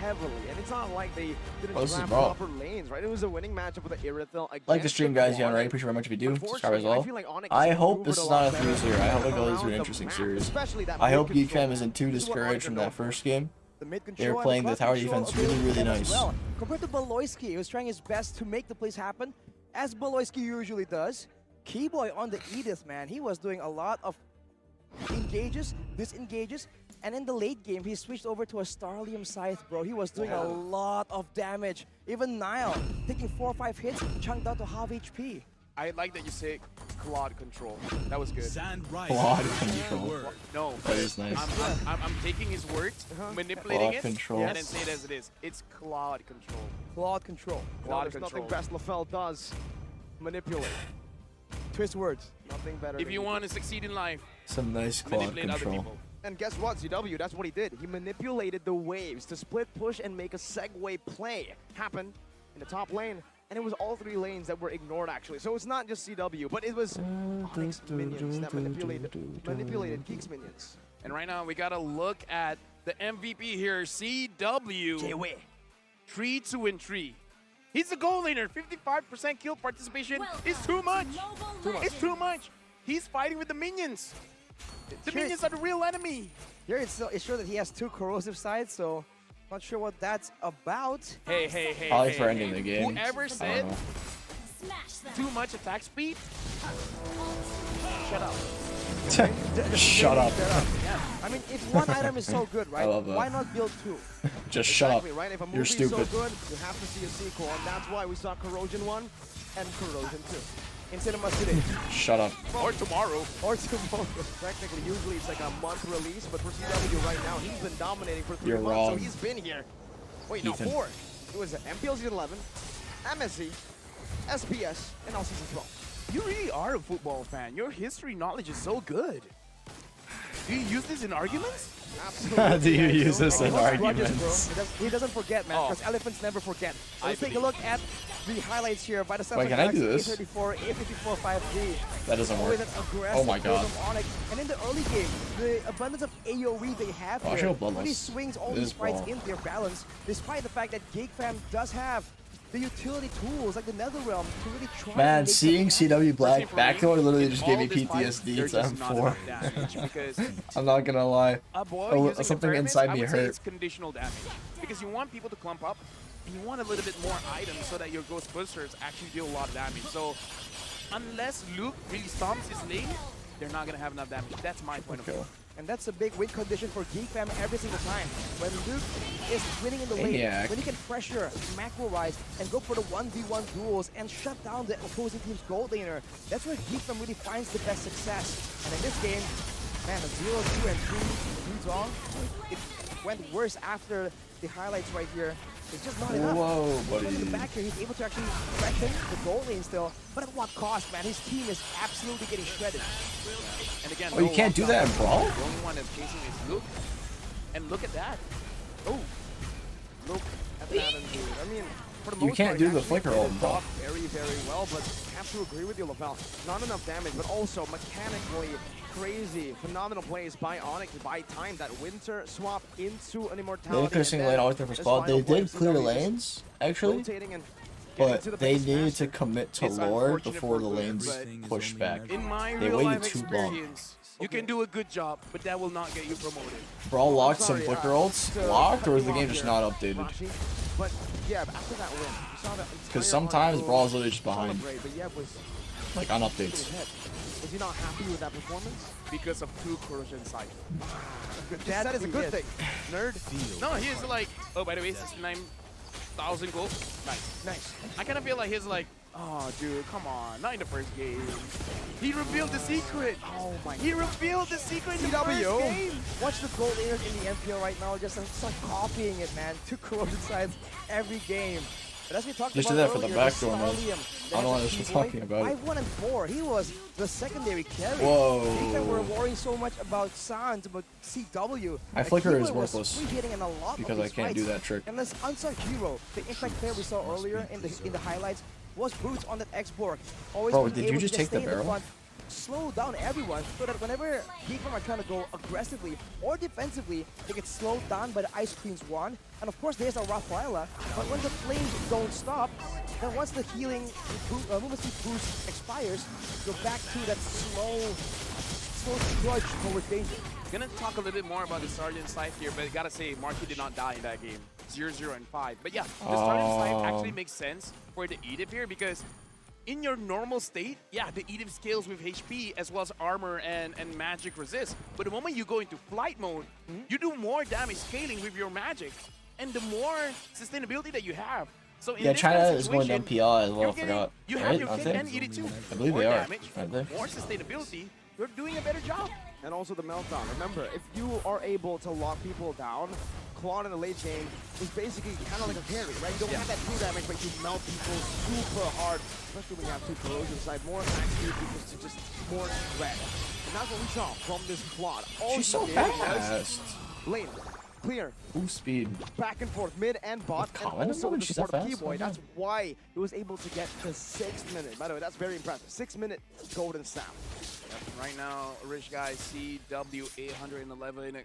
Heavily. And it's not like they didn't Oh, this is grab raw. proper lanes, right? It was a winning matchup with the Irithel against Like the stream, guys. Yeah, Onic. right. Appreciate very much if you do. Subscribe as Unfortunately, I well. feel like Onic I has hope improved this a is lot not a better 3-0. I hope it goes around to an the interesting map, series. especially that I mid hope Geek control. Fam isn't too This is what Onic discouraged from are known that first game. The mid They control were and playing the clutch tower control defense really, ability really as nice. well. Compared to Beloyski, he was trying his best to make the plays happen, as Beloyski usually does. Keyboy on the Edith, man, he was doing a lot of engages, disengages, and in the late game, he switched over to a Starlium Scythe, bro. He was doing a lot of damage. Even Niall, taking 4 or 5 hits, chunked out to half HP. I like that you say Claude control. That was good. Claude control. No, That is nice. I'm taking his words, manipulating Claude it, control. and then say it as it is. It's Claude control. Claude control. Claude There's control. nothing best LaFell does. Manipulate. Twist words. Nothing better. If than you want to succeed in life, Some nice Claude manipulate other control. people. And guess what, CW? That's what he did. He manipulated the waves to split push and make a segue play happen in the top lane. And it was all 3 lanes that were ignored, actually. So it's not just CW, but it was Onyx minions that manipulated Geek's minions. And right now, we got to look at the MVP here, CW. 3-2-3. He's the goal laner. 55% kill participation is too much. It's too much. He's fighting with the minions. The Sure. minions are the real enemy. Here it's sure that he has 2 corrosive sides, so not sure what that's about. Hey. Probably for ending the game. Whoever I don't said know. too much attack speed, shut up. Shut up. Yeah. I mean, if one item is so good, right? I love that. Why not build two? Just shut up. Right? If a You're movie's stupid. so good, you have to see a sequel, and that's why we saw Corrosion 1 and Corrosion 2. In cinema today. Shut up. Or tomorrow. Or tomorrow. Technically, usually it's like a month release, but for CW right now, he's been dominating for 3 You're months, wrong. so he's been here. Wait, no, Ethan. 4. It was MPL Season 11, MSC, SPS, and now Season 12. You really are a football fan. Your history knowledge is so good. Do you use this in arguments? Absolutely. Do you use this in Grudges, bro. arguments? He doesn't forget, man, Oh. because elephants never forget. I Let's take a believe. look at the highlights here by the Samsung Wait, can I do Galaxy this? A34, A54 5G. That doesn't work. Always an aggressive Oh my play god. from Onic. And in the early game, the abundance of AoE they have Oh, I here should have really bloodless. swings all It these is fights brawl. in their balance, despite the fact that Geek Fam does have the utility tools like the Netherrealm to really try Man, and make seeing something happen. CW Black For backdoor me, literally in just gave me all this fight, PTSD there's to just not M4. enough damage because I'm not gonna lie. a boy Oh, using something the pyramid, inside I me would say hurt. it's conditional damage because you want people to clump up and you want a little bit more items so that your Ghost Boosters actually deal a lot of damage. So unless Luke really stomps his lane, they're not gonna have enough damage. That's my point of view. And that's a big win condition for Geek Fam every single time. When Luke is winning in the lane, Maniac. when he can pressure, macro-rise, and go for the 1v1 duels and shut down the opposing team's gold laner, that's where Geek Fam really finds the best success. And in this game, man, a 0-2 and 3 wrong. It went worse after the highlights right here. It's just not enough. Whoa, Because in buddy. the back here, he's able to actually threaten the gold lane still. But at what cost, man? His team is absolutely getting shredded. And again, Oh, you can't do that in Brawl? The only one that's chasing is Luke. And look at that. Oh, Look at that indeed. I mean, for the You most can't part, do he the actually flicker played ult, it bro. off very, very well, but have to agree with you, Lavelle. Not enough damage, but also mechanically crazy, phenomenal plays by Onic to buy time. That winter swap into an They immortality. did clear and lane then all for this squad. They final play did of clear CW just lanes, actually, rotating and getting to but the they base needed master. to commit to It's Lord unfortunate before for the Luke, lanes but pushed back. in my They real life waited too long. experience, you can do a good job, but that will not get you promoted. Brawl locked some Sorry, flicker ults to locked, cut or is you the game off just here, not updated? Rashi. But yeah, after that win, you saw that Because sometimes Brawl's literally just behind, Celebrate, but yeah, was like on in updates. his head. Was he not happy with that performance? Because of 2 corrosion sight. That is a good thing. Nerd. No, he's like, oh, by the way, it's 9,000 gold. Nice. Nice. I kind of feel like he's like, oh, dude, come on, not in the first game. He revealed the secret. Oh my He revealed the secret in the CW. first game. Watch the gold laners in the MPL right now, just start copying it, man. 2 corrosion sides every game. But as we talked Just about did that for the earlier, backdoor, man. Starlium, I don't know the what you're T-Boy, talking about. 5-1 and 4. He was the secondary carry. Whoa. They were worrying so much about Sans, about CW. My that flicker is T-Boy was worthless free-hitting in a lot because of I these can't do fights. that trick. And this unsung hero, the impact player we saw earlier in the highlights, was Boots on that X-Borg. Always Bro, being did you able just to take the stay in barrel? front, slow down everyone so that whenever Geek Fam are trying to go aggressively or defensively, they get slowed down by the Ice Queen's one. And of course, there's a Rafaela. But when the flames don't stop, then once the healing movement speed boost expires, you're back to that slow trudge towards danger. Gonna talk a little bit more about the Sergeant Scythe here, but I gotta say, Marky did not die in that game. 0-0 and 5. But yeah, the Sergeant Scythe actually makes sense for the Edip here because in your normal state, yeah, the Edip scales with HP as well as armor and magic resist. But the moment you go into flight mode, you do more damage scaling with your magic and the more sustainability that you have. So in Yeah, this China kind of is going to situation, MPL as well, I you're getting- forgot. You have Right? your Aren't Fit they? and ED2. I believe More they are, damage, aren't they? more sustainability. You're doing a better job. And also the meltdown. Remember, if you are able to lock people down, Claude in the late game is basically kind of like a carry, right? You don't have that true damage, but you melt people super hard, especially when you have 2 corrosion side. More attack speed equals to just more threat. And that's what we saw from this Claude. All She's so he did was fast. lane, clear, Ooh, speed. back and forth, mid and bot, With and Colin? also with the She's that support of fast? Keyboy. Okay. That's why he was able to get the 6th minute. By the way, that's very impressive. 6-minute golden snap. Right now, rich guy CW 811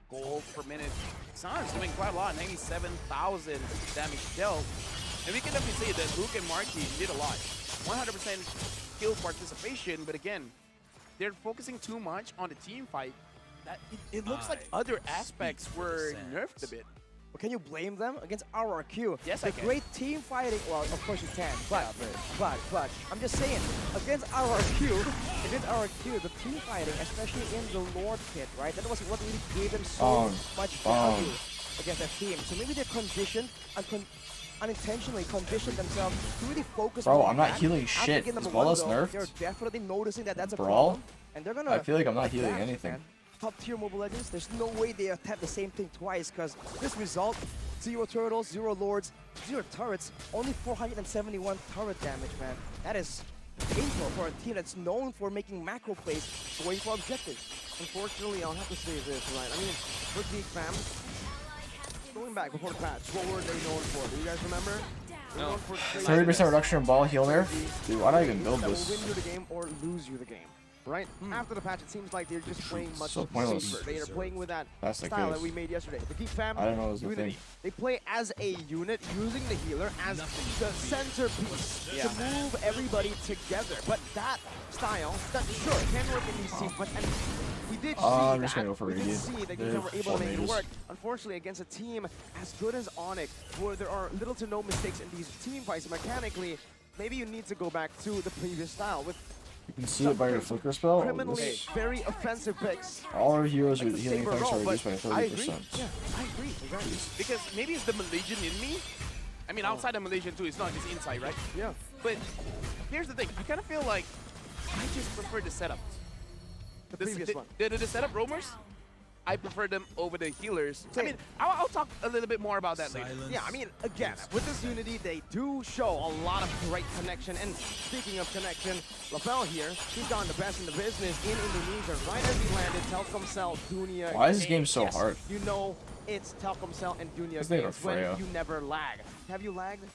gold per minute. Sans doing quite a lot, 97,000 damage dealt. And we can definitely say that Luke and Marky did a lot. 100% kill participation, but again, they're focusing too much on the team fight. That it looks like other aspects were nerfed a bit. But can you blame them against RRQ? Yes, the I can. great team fighting. Well, of course you can. But I'm just saying, against RRQ, the team fighting, especially in the Lord pit, right? That was what really gave them so much value against that team. So maybe they're conditioned and unintentionally conditioned themselves to really focus. Bro, on I'm not that. healing After shit. game Is number Wallace one, though, nerfed? they're definitely noticing that that's a Brawl? problem, and they're gonna. I feel like I'm not healing adapt, anything. man. Top tier Mobile Legends, there's no way they attempt the same thing twice, because this result, 0 turtles, 0 lords, 0 turrets, only 471 turret damage, man. That is painful for a team that's known for making macro plays going for objectives. Unfortunately, I'll have to say this, right? I mean, for Geek Fam, going back before the patch, what were they known for? Do you guys remember? They're known for 30% reduction in ball heal nerf? Dude, why not even build that will this? win you the game or lose you the game. Right? After the patch, it seems like they're just playing much So pointless. safer. They are playing with that That's the style that case. we made yesterday. The Geek Fam, I don't know is the Unity. thing. They play as a unit, using the healer as the centerpiece to move everybody together. But that style, that sure can work in these teams, but and we did see I'm just that. gonna go for We did Radiant. see that Geek They're Fam were able four to make it mages. work. Unfortunately, against a team as good as Onic, where there are little to no mistakes in these team fights mechanically, maybe you need to go back to the previous style with You can see it by your flicker spell. criminally This- very offensive picks. all our heroes Like with the healing saber effects are roll, reduced by but I agree. 30%. Yeah, I agree. Exactly. Because maybe it's the Malaysian in me. I mean, outside of Malaysian too, it's not just inside, right? Yeah. But here's the thing, I kind of feel like I just prefer the setups. The previous one. The setup roamers, I prefer them over the healers. I Same. mean, I'll talk a little bit more about that later. Yeah, I mean, again, with this Unity, they do show a lot of great connection. And speaking of connection, LaFell here, he's gotten the best in the business in Indonesia. Right as he landed, Telkomsel, Dunia. Why is this game games. so Yes, hard? You know it's Telkomsel and Dunia His name games is when Freya. you never lag. Have you lagged?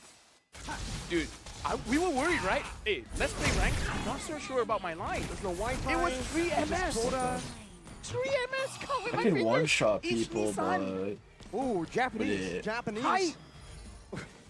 Dude, we were worried, right? Hey, let's play ranked. I'm not so sure about my line. There's no Wi-Fi. It was 3 there's just MS. quota. 3 MS, count with I my can fingers. one-shot Each people, Nissan. but Ooh, Japanese. Yeah. Japanese. Hi.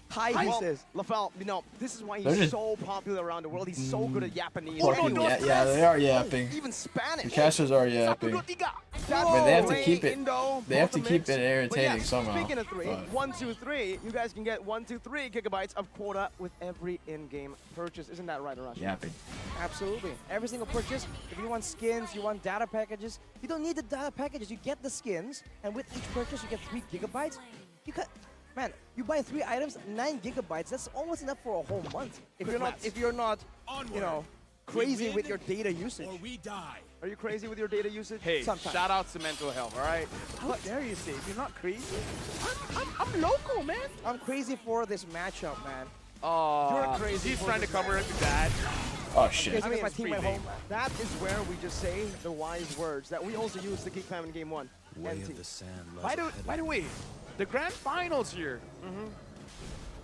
Hi, he Well, says. LaFell, you know, this is why They're he's just- so popular around the world. He's so good at Japanese. fucking no, yeah, they are yapping. Even Spanish. The casters are yapping. 1, 2, 3. But they have to Ray, keep it- Indo, they have both to a keep mix. it entertaining But yes, somehow. Speaking of 3, But- 1, 2, 3, you guys can get 1, 2, 3 gigabytes of quota with every in-game purchase. Isn't that right, Arashi? Yapping. Absolutely. Every single purchase, if you want skins, you want data packages, you don't need the data packages. You get the skins, and with each purchase, you get 3 gigabytes. You cut, man, you buy 3 items, 9 gigabytes. That's almost enough for a whole month. If you're not, you know, crazy with your data usage. Or we die. Are you crazy with your data usage? Hey, Sometimes. shout out to mental health, all right? How dare you say if you're not crazy? I'm local, man. I'm crazy for this matchup, man. Oh, You're crazy He's for trying to this cover up with that. Oh shit. Crazy I mean, with my it's team at free home. That is where we just say the wise words that we also use to Geek Fam in Game 1. Way Empty. of the sand By the way, the grand finals here.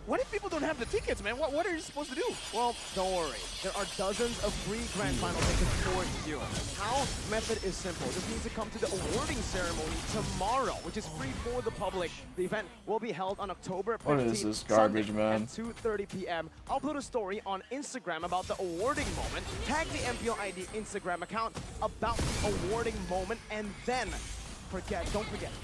What if people don't have the tickets, man? What are you supposed to do? Well, don't worry. There are dozens of free Grand Final tickets for you. How? Method is simple. Just need to come to the awarding ceremony tomorrow, which is free for the public. The event will be held on October 15th. What is this garbage, Sunday man? At 2:30 p.m. I'll upload a story on Instagram about the awarding moment. Tag the MPL ID Instagram account about the awarding moment, and then don't forget.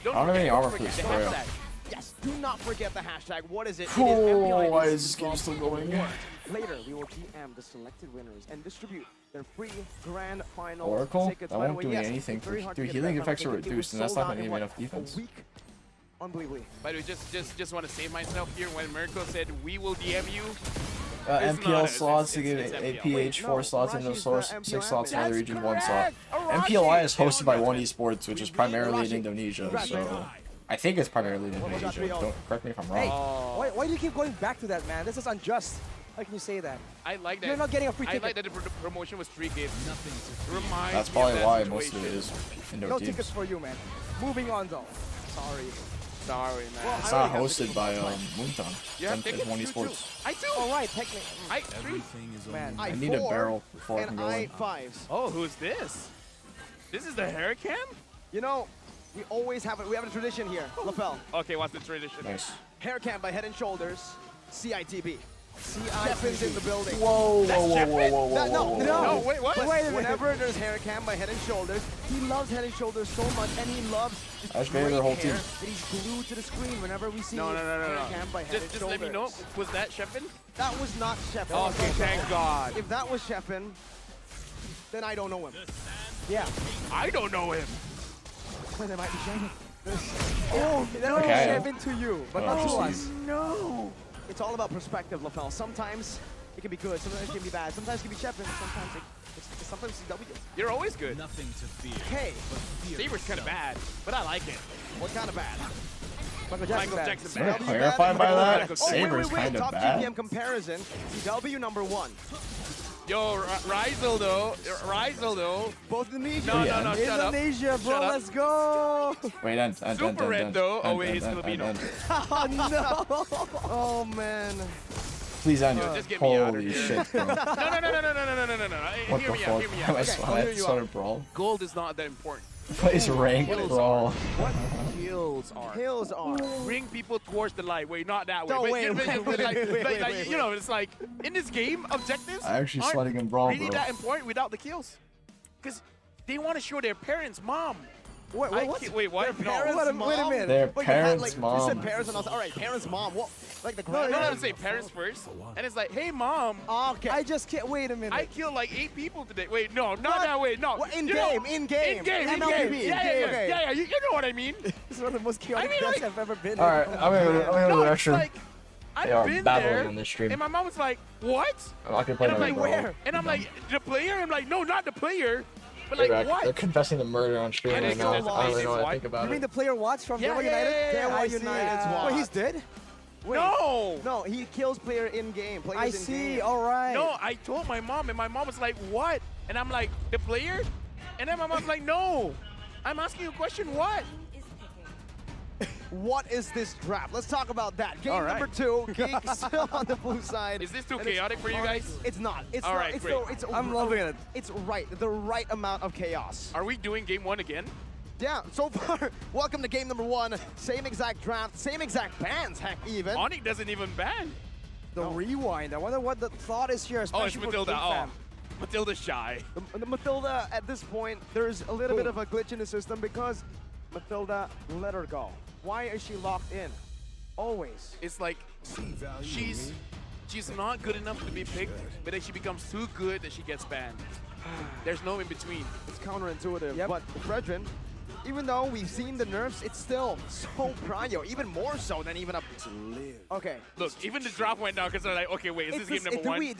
Don't I don't have any forget, armor don't for this forget story. the hashtag. Yes, do not forget the hashtag. What is it? Cool. It is MPL Why ID is this game still going? award. Later, we will DM the selected winners and distribute their free grand final Oracle? tickets. That By the won't way, do yes, anything it's very for- hard to dude, get healing grand final effects are tickets. It reduced, was and that's sold not out gonna in, give what, enough defense. A week? Unbelievably. By the way, just want to save myself here. When Mirko said we will DM you, It's MPL not, slots to it's give MPL. APH Wait, 4 no, slots in the Rashi's source, the MPL 6 slots in other That's regions, 1 slot. correct. MPLI is hosted by Arashi. One Esports, which is primarily in Arashi. Indonesia, Arashi. so I think it's primarily in What was that Indonesia. 3-0? Don't correct me if I'm Hey, wrong. why do you keep going back to that, man? This is unjust. How can you say that? I like that. You're not getting a free I ticket. like that the promotion was 3 gigs. Nothing to Reminds That's me probably of that why most of situation. it is Indo No teams. tickets for you, man. Moving on, though. Sorry. Sorry, man. Well, It's I not already have hosted tickets by for my Moonton. You have It's tickets? One You Esports. I do. All right, technically. I 3. Everything is Man, only I need a I4 barrel before I can and go in. I5s. Oh, who's this? This is the hair cam? You know, we always have it. We have a tradition here. LaFell. Okay, what's the tradition? Nice. Hair cam by Head and Shoulders. CITB. Cheffin's in the building. Whoa, whoa, whoa, whoa, whoa, whoa, No, whoa, no, whoa. No, wait, what? But Wait a minute. whenever there's hair cam by Head and Shoulders, he loves Head and Shoulders so much, and he loves just I just made their great whole hair team. that he's glued to the screen whenever we see No. hair cam by Head and Just let me know. Shoulders. Was that Sheffin? That was not Sheffin. Okay, thank God. If that was Sheffin, then I don't know him. Yeah. I don't know him. Then it might be Sheffin. Oh, that was Okay. Chevin to you, but not to Oh, us. No. It's all about perspective, LaFell. Sometimes it can be good, sometimes it can be bad, sometimes it can be Sheffin, sometimes CW. You're always good. Nothing to fear. Hey, Saber's kind of bad, but I like it. what kind of bad? Michael Michael bad. Jackson Can I bad. clarify by that? Oh, Saber's kind of Top bad. GPM comparison, CW #1. Yo, Rizel though. Both Indonesia. No, Yeah. no, shut up. Indonesia, bro, Shut up. let's go! Wait, end. Super red, though. Oh, wait, he's Filipino. Oh no! Oh man. Please end. Just get me out of Holy here. shit, bro. No. What Hear the me fuck? out. Hear me out. I swear to brawl. Gold is not that important. Plays rank Kills brawl. What kills are? Hills are. Bring people towards the light. Wait, not that way. No, But- wait, but- wait, but wait, like- wait, but wait, like, wait, you know, it's like in this game, objectives I actually aren't sweating in brawl, really bro. that important without the kills, because they want to show their parents, mom. Wait, I what? can't- Wait, what? Their No. parents' Wait a mom? minute. Their But you had, parents' like, You mom. said parents and I was all right. Parents' mom. What? Like the No, grand. no, say parents first, and it's like, hey, mom. Okay. I just can't. Wait a minute. I killed like 8 people today. Wait, no, not What? that way. No. What, in You know- game, in game. In game. MLB, Yeah, okay. yeah. You know what I mean. This is one of the most chaotic I mean, deaths like- I've ever been Alright, in. I'm gonna No, do it's extra. like, They are I've been battling there, in this stream. and my mom was like, what? I'm not gonna play And I'm no like, brawl. where? And I'm like, the player? I'm like, no, not the player. But They're like, They're what? confessing the murder on stream I right didn't now. know I that's don't really know what I why. think about You mean it. the player Watts from Yeah, Devil yeah, United? yeah, yeah, I yeah. see. United's Wait, Watts. he's dead? Wait. No. No, he kills player in game. Players I in see. game. All right. No, I told my mom, and my mom was like, what? And I'm like, the player? And then my mom's like, no. I'm asking you a question, what? What is this draft? Let's talk about that. Game All right. number 2. Geek still on the blue side. Is this too And it's chaotic for you guys? It's not. It's All not. right, It's great. the, it's I'm loving it. It's the right amount of chaos. Are we doing game 1 again? Yeah, so far, welcome to game number 1. Same exact draft, same exact bans, heck, even. Onic doesn't even ban. The rewind. I wonder what the thought is here, Oh, especially it's for Matilda. Geek Oh, Fam. Matilda's shy. The Matilda, at this point, there's a little bit of a glitch in the system because Matilda let her go. Why is she locked in? Always. It's like she's not good enough to be picked, but then she becomes too good that she gets banned. There's no in between. It's counterintuitive, Yep. but Fredrin, even though we've seen the nerfs, it's still so prio, even more so than even a... Okay. Look, even the drop went down because they're like, okay, wait, is this game number 1?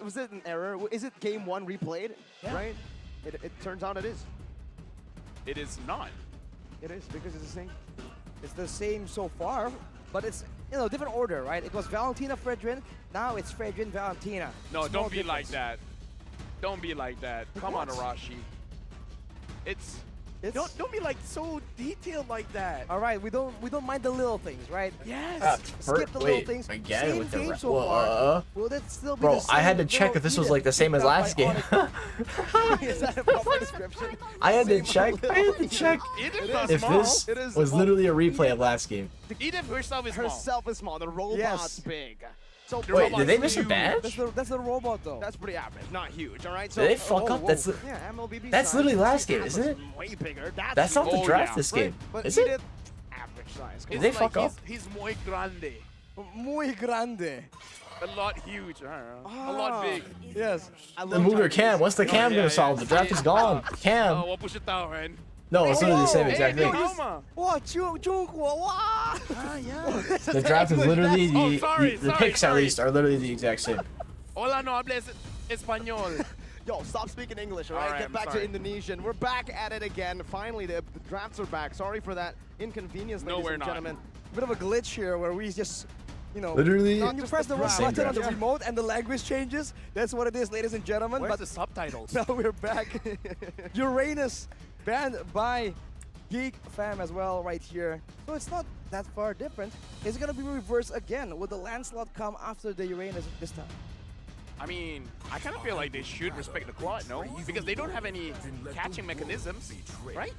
Was it an error? Is it game 1 replayed? Yeah. Right? It turns out it is. It is not. It is, because it's the same. It's the same so far, but it's, different order, right? It was Valentina Fredrin, now it's Fredrin Valentina. No, Small don't be like difference. that. Don't be like that. Come on, What? Arashi. It's It's- don't be like so detailed like that. All right, we don't mind the little things, right? Yes. Skip the little Wait, things. again Same with the game ra- so Whoa, far. Will that still be Bro, the same I had to check little if this was Edith like the same as picked up last by game. Onic? Is that a proper description? I had to Same check. little- I had to check Edith It is is if small. this It is was small. literally a replay of last game. Edith herself is small. Herself is small. The robot's Yes. big. So The Wait, robot's did they miss a huge. badge? That's the robot though. that's pretty average, not huge. All right. So Did they fuck whoa, up? whoa. That's the, yeah, MLBB. That's size. literally last game, That isn't was it? Way bigger. That's not the Oh, draft yeah. this game, But is it? Edith, average size. Did they It's fuck like up? He's muy grande. Muy grande. A lot huge. I don't know. A lot big. Yes. I The love mover Chinese. Cam. What's the Cam yeah, gonna yeah. solve? The draft is gone. Cam. Oh, what push it down, man? No, it's literally the same Whoa. exact Hey, thing. Alma. Wow, 中国, wow. Ah, yeah. The draft is literally Oh, the sorry, the sorry, picks at sorry. least are literally the exact same. Hola, no hables español. Yo, stop speaking English, all right? All right, Get I'm back sorry. to Indonesian. We're back at it again. Finally, the drafts are back. Sorry for that inconvenience, No, ladies we're and not. gentlemen. Bit of a glitch here where we just, Literally. when you just press the the wrong draft. button on the Same remote and the language changes. That's what it is, ladies and gentlemen. Where's But the subtitles? now we're back. Uranus banned by Geek Fam as well right here. So it's not that far different. It's gonna be reversed again. Will the Lancelot come after the Uranus this time? I mean, I kind of feel like they should respect the quad, no? Because they don't have any catching mechanisms, right?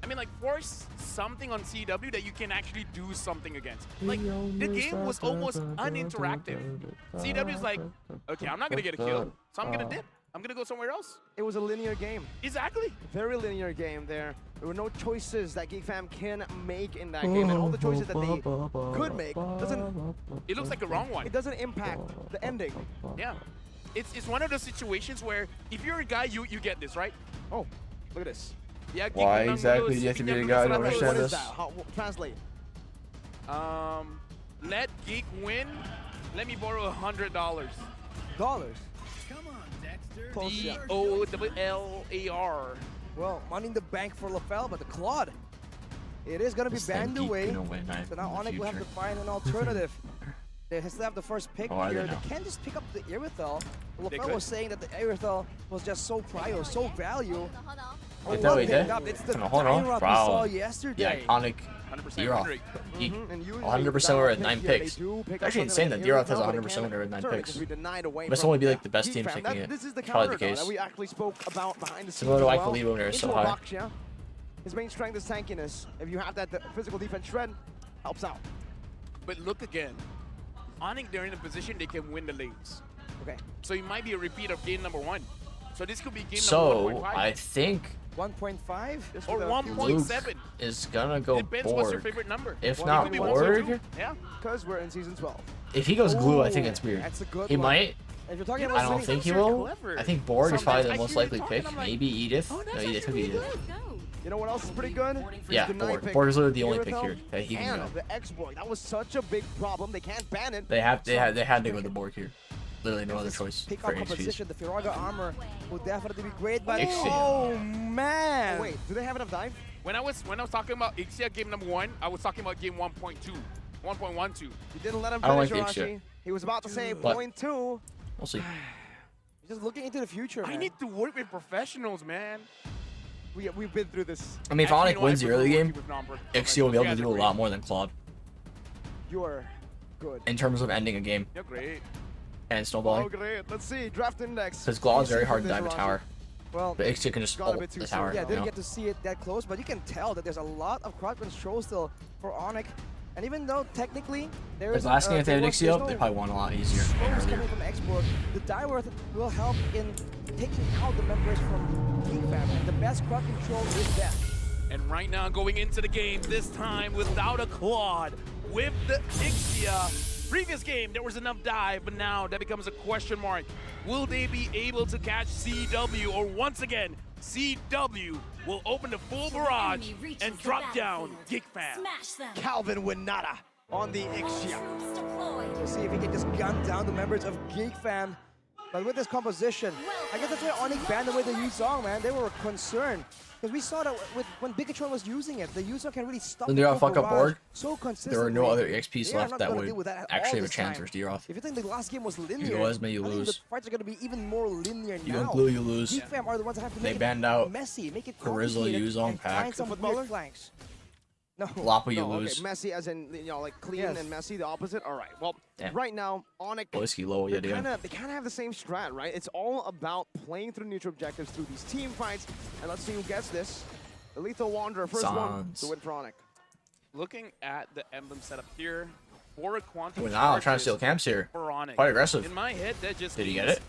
I mean, like, force something on CW that you can actually do something against. Like, the game was almost uninteractive. CW is like, okay, I'm not going to get a kill, so I'm going to dip. I'm going to go somewhere else. It was a linear game. Exactly. Very linear game there. There were no choices that Geek Fam can make in that game, and all the choices that they could make doesn't. It looks like the wrong one. It doesn't impact the ending. Yeah. It's one of those situations where if you're a guy, you get this, right? Oh, look at this. Yeah. Why exactly do you have to be a guy to understand What is this? that? How, translate. Let Geek win. Let me borrow $100. Dollars. Come on, Dexter. DOLLAR. Well, money in the bank for LaFell, but the Claude, it is going to be banned away. So now Onic will have to find an alternative. They still have the first pick here. They can't just pick up the Irithel. LaFell was saying that the Irithel was just so prio, so value. Wait, that way, It's the hold on. Dyrok we saw yesterday. The iconic 100% Dyrok. Hendrik. 100% winner at 9 picks. It's actually insane that Dyrok has 100% winner at 9 picks. Must only be like the best team picking it. This is the Probably the counter case. that we actually spoke about behind the scenes. Similar to as why Khalid winner is so Into a high. box, yeah. His main strength is tankiness. If you have that physical defense shred, helps out. But look again. Onic, they're in a position they can win the lanes. Okay. So it might be a repeat of game number 1. So this could be game So, number 1.5. I think 1.5? Or Luke 1.7. is gonna go Depends what's your Borg. favorite number. If It not could be Borg, 1.2. Yeah. Because we're in season 12. if he goes glue, I think Ooh, it's weird. That's a good He one. might. If you're talking You know, I about don't winning- think he You're will. clever. I think Borg is probably the Sometimes most I hear likely you pick. talking, I'm like, Maybe Edith. oh, No, that's Edith could be actually Edith. You know what else is pretty good? Yeah, The Borg. pick. Borg is literally the only pick Irithel here that he can and go. the exploit. That was such a big problem. They can't ban it. They had to go with the Borg here. Literally no other choice Pick for up HPs. composition. The Firaga armor will definitely be great, but Ixia. oh man! Oh, wait, do they have enough dive? When I was talking about Ixia game number 1, I was talking about game 1.2. 1.12. You didn't let him I don't finish, like Arashi. Ixia. He was about to say But- point 2. We'll see. Just looking into the future. I man. need to work with professionals, man. We've been through this. I mean, if Actually, Onic no, I wins the prefer early working game, with non-pro- Ixia will be able You to guys do are a lot great. more than Claude You're good. in terms of ending a game You're great. and Oh, snowballing. great. Let's see. Draft index. Because Claude's What do very you hard see to from dive a this, tower, Well, but Ixia can just Got a ult bit too the soon. tower. yeah, you didn't know? get to see it that close, but you can tell that there's a lot of crowd control still for Onic. And even though technically there Like is last game if they had there's Ixia, no they probably won a lot easier than smokes earlier. coming from Export, the Direworth will help in taking out the members from Geek Fam. And the best crowd control is death. And right now, going into the game, this time without a Claude, with the Ixia. Previous game, there was enough dive, but now that becomes a question mark. Will they be able to catch CW, or once again, CW will open the full barrage and drop down Geek Fam? Smash them. Calvin Winata on the Ixia. Troops deployed. We'll see if he can just gun down the members of Geek Fam. But with this composition, I guess that's why Onic banned away the Yuzong, man. They were concerned. Because we saw that when Bigatron was using it, the Yuzong can really stop Then the they're full gonna fuck up barrage Borg. so consistently. There were no other EXPs They are left not that gonna would deal with that at all actually have a this chance time. versus Diroth. If you think the last game was linear, You lose, man, you I think lose. the fights are going to be even more linear You now. don't glue, you lose. Geek Fam are the ones that have to They make banned it out messy, make it Garizzle, complicated, Yuzong, and Pack. find some Footballer? weird flanks. No. Lapa, you No, lose. Okay, messy as in, you know, like clean Yes. and messy, the opposite? All right. Well, Damn. right now, Onic, Whiskey low, yeah, they dude. kind of have the same strat, right? It's all about playing through neutral objectives through these team fights. And let's see who gets this. The Lethal Wanderer, first one Sans. to win for Onic. Looking at the emblem setup here, for a quantum Well, now I'm trying to charges steal camps here. for Onic. Quite aggressive. In my head, that just Did he get means it?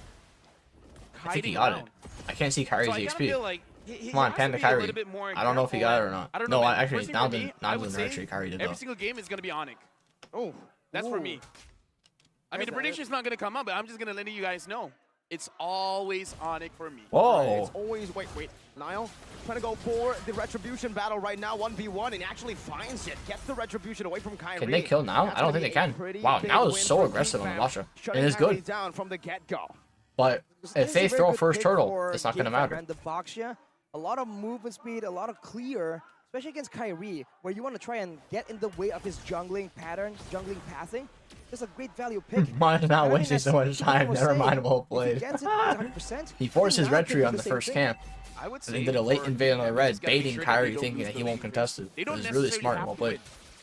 I think he kiting got around. it. I can't see Kyrie's So I kinda EXP. feel like he Come on, has to Panda be a Kyrie. little bit more I don't know if he careful got it or at- not. I don't No, know, man. actually, First thing now for the- me, now I the would nursery say Kyrie did every though. single game is going to be Onic. Oh, That's for ooh. me. I mean, the prediction's not going to come up, but I'm just going to let you guys know. It's always Onic for me. Whoa. It's always, wait. Niall trying to go for the Retribution battle right now, 1v1, and actually finds it. Gets the Retribution away from Kyrie. Can they kill now? That's I don't gonna think be they a can. pretty Wow, big now is win so for aggressive Geek on Fam, Lasha. shutting And it's Kyrie good. down from the get-go. But This if is they a very throw good first pick turtle, for it's not Geek going to Fam, matter. man. The Boxia, a lot of movement speed, a lot of clear, especially against Kyrie, where you want to try and get in the way of his jungling pattern, jungling pathing. It's a great value pick. Might And not I think wasting that's so much what time. was Never saying. mind, well If he played. gets it 100%, He forced his now red can tree do on the the same first thing. camp. I would say And then did a late for invade on the them, red, just gotta be baiting sure that Kyrie they don't thinking lose that the he won't lead. contest it. They It don't was really necessarily smart and have well to played. win.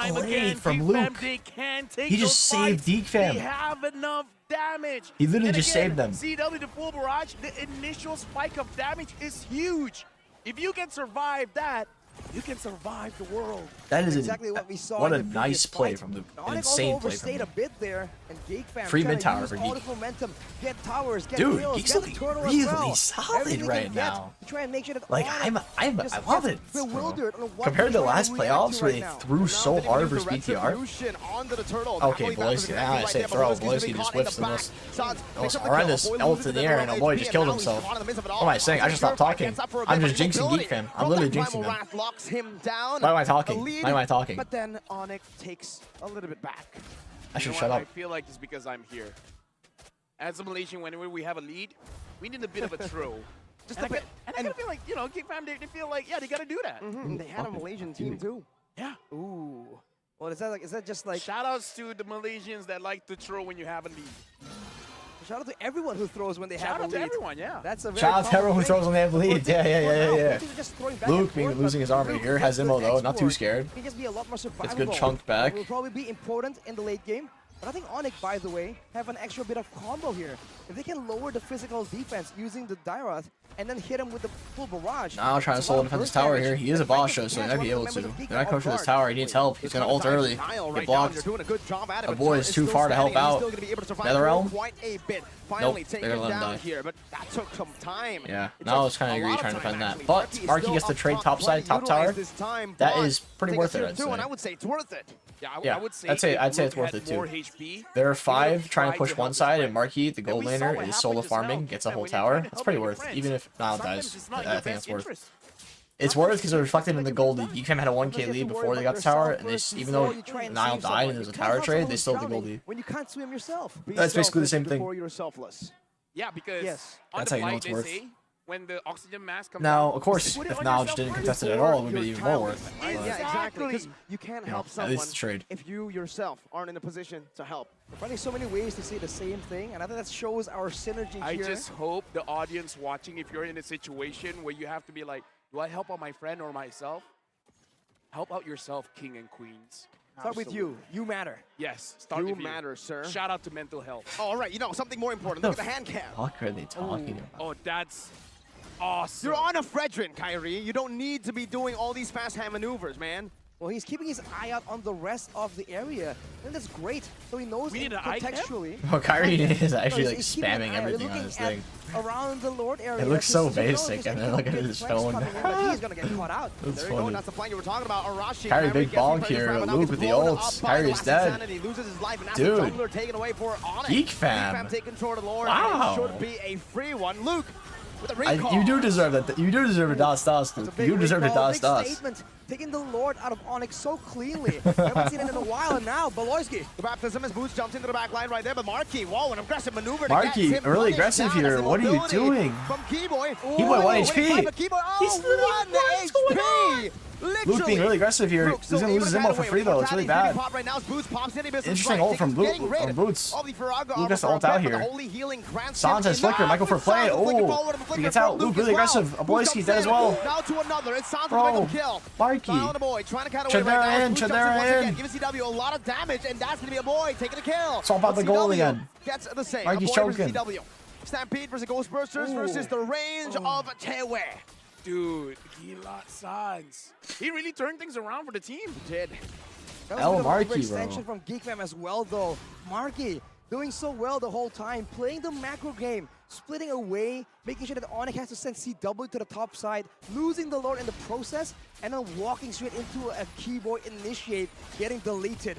time great again, from Geek Luke. Fam, they can take He just those saved fights. Geek Fam. They have enough damage. He literally And just again, saved them. CW to full barrage, the initial spike of damage is huge. If you can survive that, you can survive the world. That is exactly what we saw. What in a the nice previous play fight. from the Onic insane also play from overstayed him. a bit there, and Geek Fam Free trying mid to tower use for all Geek. this momentum, get towers, get Dude, kills, Geek's get the looking turtle really as well. solid Everything he right can get now. to try and make sure that Like Onic I just love gets it. bewildered on what Compared to he's trying last react playoffs to where right they now. threw so hard versus BTR. Onto the turtle. Okay, Boyski, now I say throw. Boyski just whiffs the most horrendous ult in the air, and boy just killed himself. What am I saying? I should stop talking. I'm just jinxing Geek Fam. I'm literally jinxing them. Locks him down. Why am I talking? Why am I talking? But then Onic takes a little bit back. I should You know shut what? up. I feel like it's because I'm here. As a Malaysian, whenever we have a lead, we need a bit of a throw. Just and a bit. I kind of feel like, you know, Geek Fam, they feel like, yeah, they got to do that. And they had a Malaysian team too. Yeah. Ooh. Well, is that just like Shout outs to the Malaysians that like to throw when you have a lead. shout out to everyone who throws when they Shout have a out lead. to everyone, yeah. That's a very Shout out to common everyone who thing. throws on the half lead. Yeah. Luke being losing his armor Luke here gets has the Immo though, not too export. scared. He can just be a lot more survivable. good chunk back. It will probably be important in the late game. But I think Onic, by the way, have an extra bit of combo here. If they can lower the physical defense using the Dairoth and then hit him with the full barrage. Now trying to it's a solo lot of defend his burst tower damage. here. He is a If I boss can show, so he catch might be one able of to. the members of Geek They're not off coming for this guard. tower. He needs help. He's gonna ult early. Get blocked. A boy is too far to help out. NetherRealm? Finally Nope, taken they're gonna let him down die. here, but that took some time. Yeah, It now took it's kind a of agree lot trying to time, defend that. actually. But Marky is Marky still gets to up trade top, top side, top utilize tower. this time, That but is pretty take worth a it, tier I'd two, and say. I would say it's worth it. Yeah, I would say I'd say if it's Luke worth had it too. more HP, There are he five would've trying to tried push help one his side, friend. and Marky, the And gold we saw laner, what is happened solo just farming, now. gets a And whole when you're trying tower. to That's help pretty your worth, friends, even if Niall sometimes dies. it's not I your think best it's worth. interest. It's worth because it reflected in the gold. Geek Fam had a 1k lead before they got the tower, and even though Niall died and there was a tower trade, they still had the gold lead. When you can't swim yourself. That's basically the same thing. Before you're selfless. Yeah, because Yes. on That's the how you know flight, it's they worth. say when the oxygen mask comes Now, out, of course, put it if on Knowledge yourself didn't first. contest it at all, it would be even more worth. Right? Yeah, exactly. Because Exactly. you can't You know, help at someone least the trade. if you yourself aren't in a position to help. We're finding so many ways to say the same thing, and I think that shows our synergy I here. just hope the audience watching, if you're in a situation where you have to be like, do I help out my friend or myself? Help out yourself, king and queens. Start with you. You matter. Yes, start You with you. matter, sir. Shout out to mental health. Oh, all right, you know, something more important. Look at the hand cam. What are they talking about? Oh, that's awesome. You're on a Fredrin, Kyrie. You don't need to be doing all these fast hand maneuvers, man. Well, he's keeping his eye out on the rest of the area, and that's great. So he knows We need an eye cam? contextually. Well, Kyrie is actually No, like he's keeping an spamming eye out. everything Looking on his at thing. Around the Lord area. looks to so see, you know, basic, if and there's then look at any his threats phone. coming in, but he's gonna get caught out. That's There you go, funny. that's the plan you were talking about. Arashi. Kyrie, big gets bonk the here. pressure, now Luke gets with the blown ults. up by the Kyrie's last dead. insanity, loses his life, and that's Dude. the jungler taken away for Onic. Geek Fam. Geek Fam taking control of the Lord. Wow. It should be a free one. Luke with a recall. You do deserve that. You do deserve a DOS, It's a Luke. big You deserve a recall, DOS, big statement. Taking the Lord out of Onyx so cleanly. Haven't seen it in a while, and now Beloyski. The baptism as Boots jumps into the back line right there, but Marky, whoa, an aggressive maneuver to Marky, get him really punished aggressive down. here. His What are you mobility doing? From Keyboy. Keyboy, 1 HP. He's literally 1 what's going HP. Luke being really aggressive here. Luke He's still gonna lose his able to ammo get for away free with though. It's really Mortality's bad. pop right now as Boots pops in, he misses Interesting right. ult from Getting rid from Boots. of the Firaga Luke has to armor ult for a out bit, but here. the holy healing grants Sans him has flicker. enough. Michael for play. Sans flicking Oh, forward with a he flicker gets from out. Luke really as well. aggressive. Boots Aboyski's jumps dead as in. well. Now to another. It's Sans with Bro, Michael kill. Marky. Found the boy, trying to cut away right now. Chadera in, Boots jumps Chadera once in. again, giving CW a lot of damage, and that's gonna be a boy taking a kill. Swap out the But goal CW again. Gets the same. Marky's A boy versus choking. CW. Stampede versus Ghostbusters versus the range of Tewe. Dude, Gila Sans. He really turned things around for the team. Did. That was El a bit of Marky, overextension from Geek Fam as well, though. Marky doing so well the whole time, playing the macro game, splitting away, making sure that Onic has to send CW to the top side, losing the Lord in the process, and then walking straight into a Keyboy initiate, getting deleted.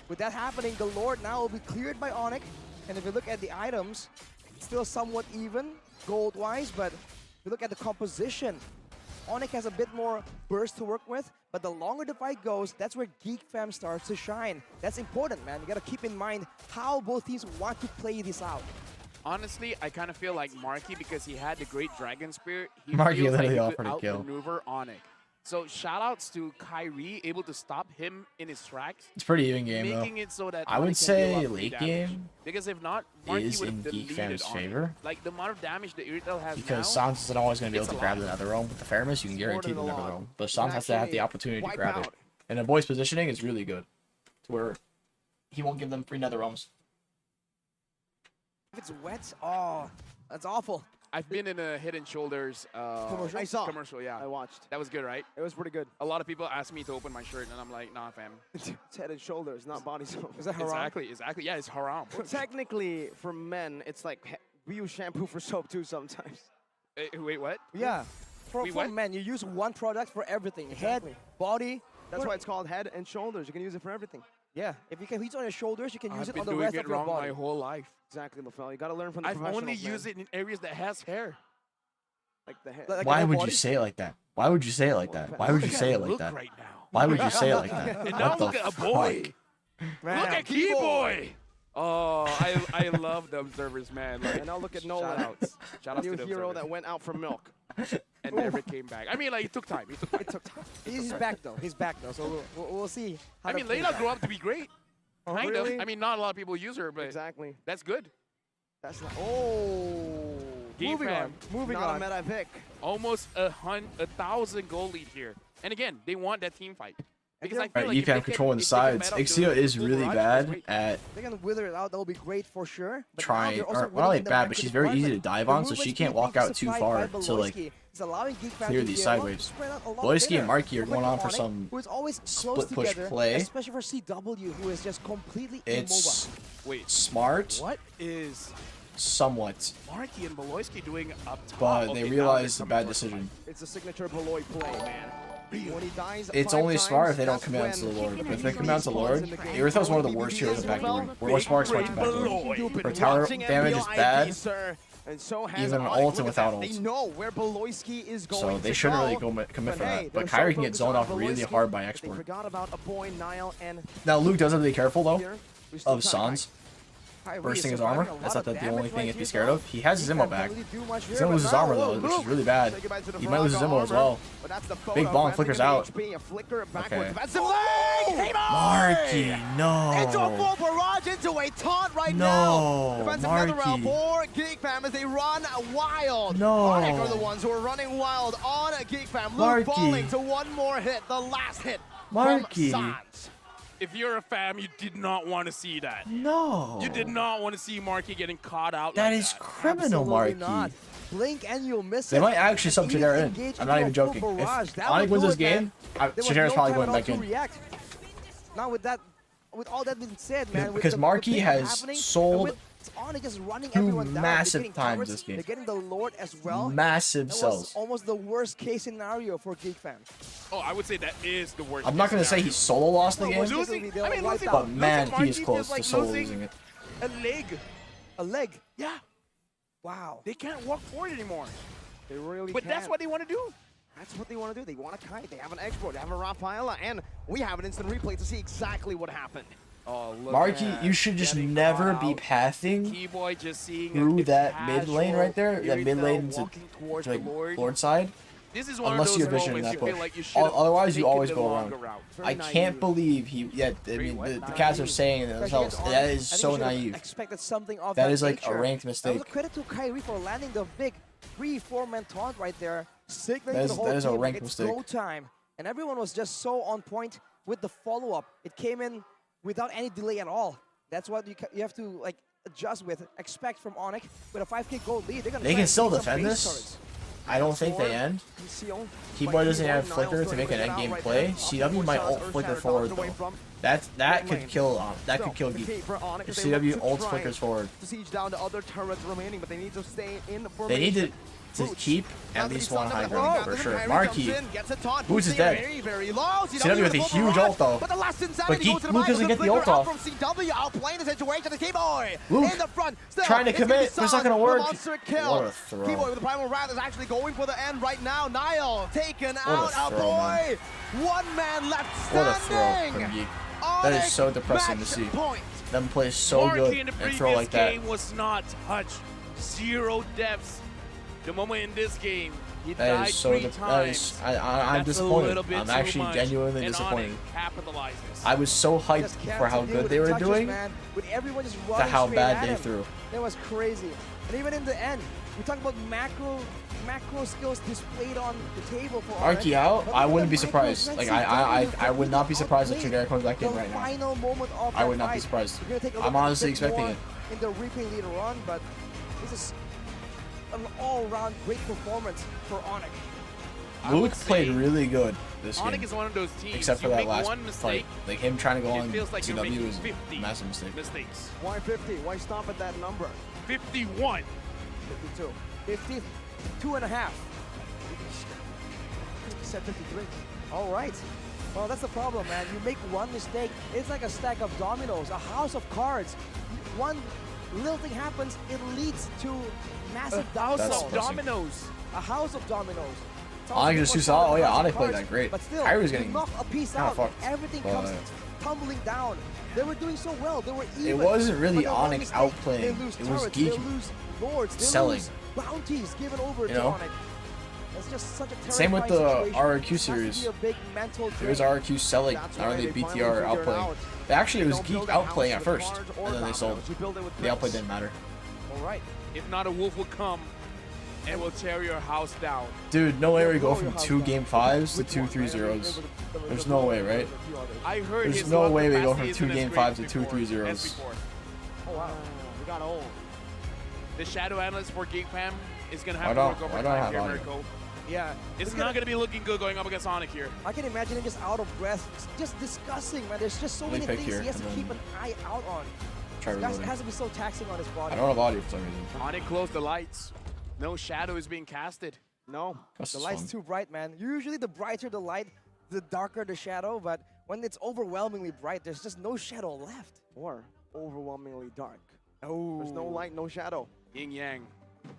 With that happening, the Lord now will be cleared by Onic, and if you look at the items, still somewhat even gold-wise, but if you look at the composition, Onic has a bit more burst to work with, but the longer the fight goes, that's where Geek Fam starts to shine. That's important, man. You gotta keep in mind how both teams want to play this out. Honestly, I kind of feel like Marky, because he had the great Dragon Spirit, he Marky feels like literally he offered could a kill. outmaneuver Onic. So shout-outs to Kyrie, able to stop him in his tracks, It's pretty even game though. making it so that I would Onic can say deal up free late damage. game Because if not, Marky is would in have Geek deleted Fam's Onic. favor. Like the amount of damage that Irritel has Because now, Sans isn't always going to be able It's to a grab lot. the Nether Realm. With the Faramis, you can guarantee the than a Nether lot. Realm. But Can Sans has to have the actually opportunity to wipe grab out. it. And the boy's positioning is really good. To where he won't give them free Nether Realms. If it's wet, oh, that's awful. I've been in a Head and Shoulders Commercial? I saw. commercial. Yeah, I watched. that was good, right? It was pretty good. A lot of people ask me to open my shirt, and I'm like, nah, fam. It's Head and Shoulders, not body soap. Is that haram? Exactly. Yeah, it's haram. Well, technically, for men, it's like we use shampoo for soap too sometimes. Wait, what? Yeah. For Wait, what? men, you use one product for everything. Exactly. Head, body. That's why it's called Head and Shoulders. You can use it for everything. Yeah. If you can use it on your shoulders, you can use I've it been on the doing rest it of your wrong body. my whole life. Exactly, LaFell. You got to learn from the I've professionals. only used man. it in areas that has hair. Like the head. Like Why your would you body? say it like that? Why would you say it like that? Why would you say it like Look that? right now. Why would you say it like that? And now What the look at a boy. fuck? Man, Look at Key Boy. Oh, I love the observers, man. Like, And now look at Nolan. shout outs. Shout outs New to the hero observers. that went out for milk. And never came back. I mean, like, it took time. It took time. It took time. He's back though. He's back though. So we'll see. How I mean, that plays Layla out. grew up to be great. Kind really? of. I mean, not a lot of people use her, but Exactly. that's good. That's not. Oh. Geek Moving Fam. on. Moving Not on. a meta pick. Almost 1,000 goal lead here. And again, they want that team fight. Because I feel Alright, like you if they can control if they sides. battle Ixio the is full really barrage, bad great. at They're gonna wither it out. That'll be great for sure. But now trying, they're also or not winning only in the bad, back but to she's the very front, easy but to dive the on, so movement she speed can't walk being out too supplied far by to like Beloyski is allowing Geek Fam clear to these be side able to waves. spread out a lot Beloyski better. and Marky are going on for Onic, some who is always close split push together, play. especially for CW, who is just completely It's immobile. Wait, smart, what is somewhat, Marky and Beloyski doing up top? but Okay, they now realize they're the coming bad towards decision. It's a signature Beloy play, man. When he dies It's 5 only times, smart if they don't that's commit onto the when Lord. But if they he commit onto the Lord, respawns in the game. Earth's one of the When worst he heroes in begins backboard. to We're more smart Big in brain backboard. Beloy. Her tower Watching damage is MBLIP, bad, sir. And so has even Onic. ult Look and at without that. ult. They know where Beloyski is going So they to shouldn't really go. commit for hey, that. But they're so Kyrie can get focused zoned on off really Beloyski hard by that They export. forgot about a boy, Niall, and Now Luke does have to be careful though here. we still of try. Sans Kyrie bursting is his armor. surviving a That's lot not of the only damage thing right he has to be here, scared though. of. He has his Geek ammo Fam back. can't really do much He's here, gonna but lose his now, armor whoa, though, which is Luke. really bad. Say goodbye to the He might lose his Frog ammo as armor, well. But that's the Big photo, ball grabbing flickers an out. HP, a flicker backwards. Okay. Defensive leg! Hey, Marky, Into a no. full barrage, into a taunt right No, now. Defensive nether round Marky. for Geek Fam as they run wild. No. Onic are the ones who are running wild on Geek Fam. Luke Marky. falling to one more hit, the last hit Marky. from Sans. If you're a fam, you did not want to see that. No. You did not want to see Marky getting caught out That like is that. criminal, Absolutely Marky. not. Blink and you'll miss They it. might actually sub Even Shadera in. engage I'm not into even a full joking. If barrage, that Onic would wins do this it, man. game, There was Shadera's no probably time going at back all in. to react. Now with all that being said, man, with Because the Marky thing has happening, and sold with Onic just running 2 everyone down, massive they're getting times towers, this game. They're getting the Lord as well. Massive That was cells. almost the worst case scenario for Geek Fam. Oh, I would say that is the worst. I'm not going to say he solo lost the No, game, worst case Losing, would be I mean, they'll losing, wipe but out. man, Marky he is close feels like to solo losing losing it. a leg. A leg. Yeah, Wow. they can't walk forward anymore. They really But can. that's what they want to do. That's what they want to do. They want a kite. They have an export. They have a Rafaela. And we have an instant replay to see exactly what happened. Oh, look Marky, at you should just getting never caught be out. pathing Keyboy just seeing through a that mid lane right there, casual that mid lane Irithel to walking towards like the Lord. Lord side. This is one Unless of you those have vision in moments that you feel push. like you should have Otherwise, you taken always the go longer around. route. I can't believe he. Yeah, I Very mean, what? the cats are saying themselves. Especially That against is Onic. I so think we should have naive. Expected something of That is like a nature. ranked That was mistake. a credit to Kyrie for landing the big 3-4 man taunt right there, signaling That to is- the whole that is a team, ranked it's mistake. go time. And everyone was just so on point with the follow-up. It came in without any delay at all. That's what you have to like adjust with, expect from Onic. With a 5k gold lead, they're gonna They try can and still take some defend base this. turrets. I don't think they end. Keyboy doesn't have flicker to make an endgame play. CW might ult flicker forward though. That could kill Geek. If CW ults flickers forward, To siege down the other turrets remaining, but they need to stay in they formation. need to keep at least one high ground for sure. Marky, Boots is dead. CW with a huge ult though. But the last But insanity Geek- goes to the Luke minus, doesn't the get the flicker ult out off. From CW outplaying the situation. The Keyboy Luke in the front. Still, trying to it's gonna be commit, but it's not gonna Sans, work. the monster kill. What a throw. Keyboy with the Primal Wrath is actually going for the end right now. Niall taken out. a throw, boy. One man left what a throw standing. from Geek. That is so depressing to Match see. Point. Them play so Marky good in the and previous throw like that. game was not touched. 0 deaths. The moment in this game, he That died is so. 3 That times. is. I'm That's a disappointed. little bit I'm too actually much, genuinely and disappointed. Onic capitalizes. I was so hyped Just can't for how deal good with they the were touches, doing man. With everyone just to running how straight bad at they him. threw. That was crazy. And even in the end, we talk about macro skills displayed on the table for Arky Onic, out, but I look at wouldn't the be surprised. macros. Like Let's see I would not be surprised if outplayed Chidera comes back in the right now. final moment of I that would not be fight. surprised. We're gonna take a I'm look honestly bit expecting more it. in the replay later on, but this is an all-round great performance for Onic. I would Luke played say really good this Onic game. is one of those teams. Except for you that make last one fight. mistake, Like him trying to go it on feels like you're CW making was 50 a massive mistake. mistakes. Why 50? Why stop at that number? 51. 52. 52 and a half. Set 53. All right. Well, that's the problem, man. You make one mistake, it's like a stack of dominoes, a house of cards. One little thing happens, it leads to massive House That's of depressing. dominoes. a house of dominoes. It's Onic also just too more solid. Oh than a yeah, house of Onic played cards, that great. But still, Kyrie was you getting knock a piece kinda out, fucked, everything but- comes tumbling down. They were doing so well. They were even. It wasn't really but then one Onic mistake, outplaying. They lose It was turrets, Geek they lose lords, they selling. lose bounties given over You to know? Onic. That's just such a terrifying Same with the situation. RRQ Has to series. be a big mental It was drain. RRQ selling, That's not why only they finally BTR figured outplaying. out. Actually, it was Don't Geek build a house outplaying at with first, cards or and then they sold. dominoes. You build it with The outplay bricks. didn't matter. All right. If not, a wolf will come and will tear your house down. Dude, no way we go Blow from your house 2 down. game 5s to Which 2 one, 3 right? I mean, 0s. there was There's a no few way, others, right? a few others. I heard There's his no love way we go capacity from 2 isn't as game great 5s to before 2 3 as 0s. before. Oh, wow. We got old. The shadow analyst for Geek Fam is going to have Why to don't- work why overtime don't I have here, audio? Mirko. Yeah. It's Look not at going to be looking good going up against Onic here. I can imagine him just out of breath, just discussing, man. There's just so Let me many pick things here, he has to and keep then an eye out on. Try This guy reloading. has to be so taxing on his body. I don't have audio for some reason. Onic closed the lights. No shadow is being casted. No. That's The just light's fun. too bright, man. Usually the brighter the light, the darker the shadow, but when it's overwhelmingly bright, there's just no shadow left. Or overwhelmingly dark. Oh. There's no light, no shadow. Yin Yang.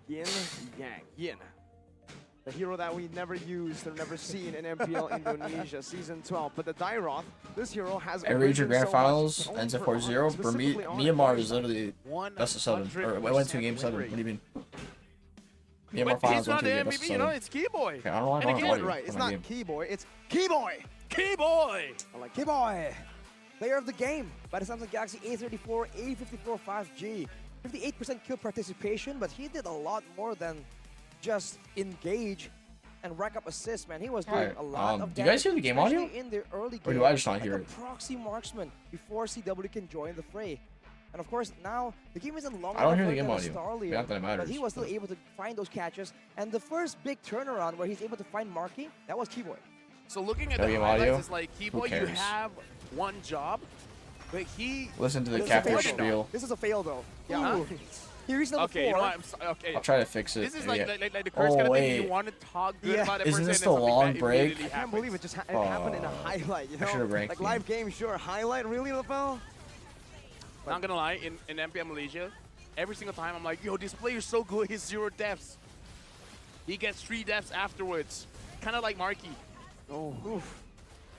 Yin, yang. Yin. The hero that we never used or never seen in MPL Indonesia Season 12. But the Dairoth, this hero has Every region arisen grand so finals much, ends at only 4-0. for For me, specifically on Myanmar it. is literally best of 7. Or I went to game 7. What do you mean? Myanmar But finals he's went not to the game best of MVP, you know, 7. it's Keyboy. Okay, I don't know why I And don't have again, audio Right, it's for my not game. Keyboy, it's Keyboy. Keyboy! I like K-Boy, player of the game by the Samsung Galaxy A34, A54 5G. 58% kill participation, but he did a lot more than just engage and rack up assists, man. He was doing Alright, a lot of do you guys damage, hear the game especially audio? in the early game. Or do I just not like hear a it? proxy marksman before CW can join the fray. And of course, now the game isn't long I don't enough hear for the him game to audio. Starlier, Not that it but matters, he was still but- able to find those catches. And the first big turnaround where he's able to find marking, that was Keyboy. So looking at No the game highlights, audio? it's like, Who Keyboy, you cares? have one job, but he... Listen to the This is a fail, catfish though. spiel. This is a fail, though. Yeah. Ooh. He reached number Okay, you 4. know what? I'm sorry. Okay. I'll try to fix it. This is Yeah. like the curse kind of thing. wait. You want to talk good Yeah. about a Isn't person, this and the something long bad break? immediately I can't believe it happens. just it happened in a highlight, you I should've know? ranked Like him. live game, sure. Highlight, really, LaFell? Not gonna lie, in MPM Malaysia, every single time I'm like, yo, this player's so good, he's 0 deaths. He gets 3 deaths afterwards. Kind of like Marky. Oh. Oof.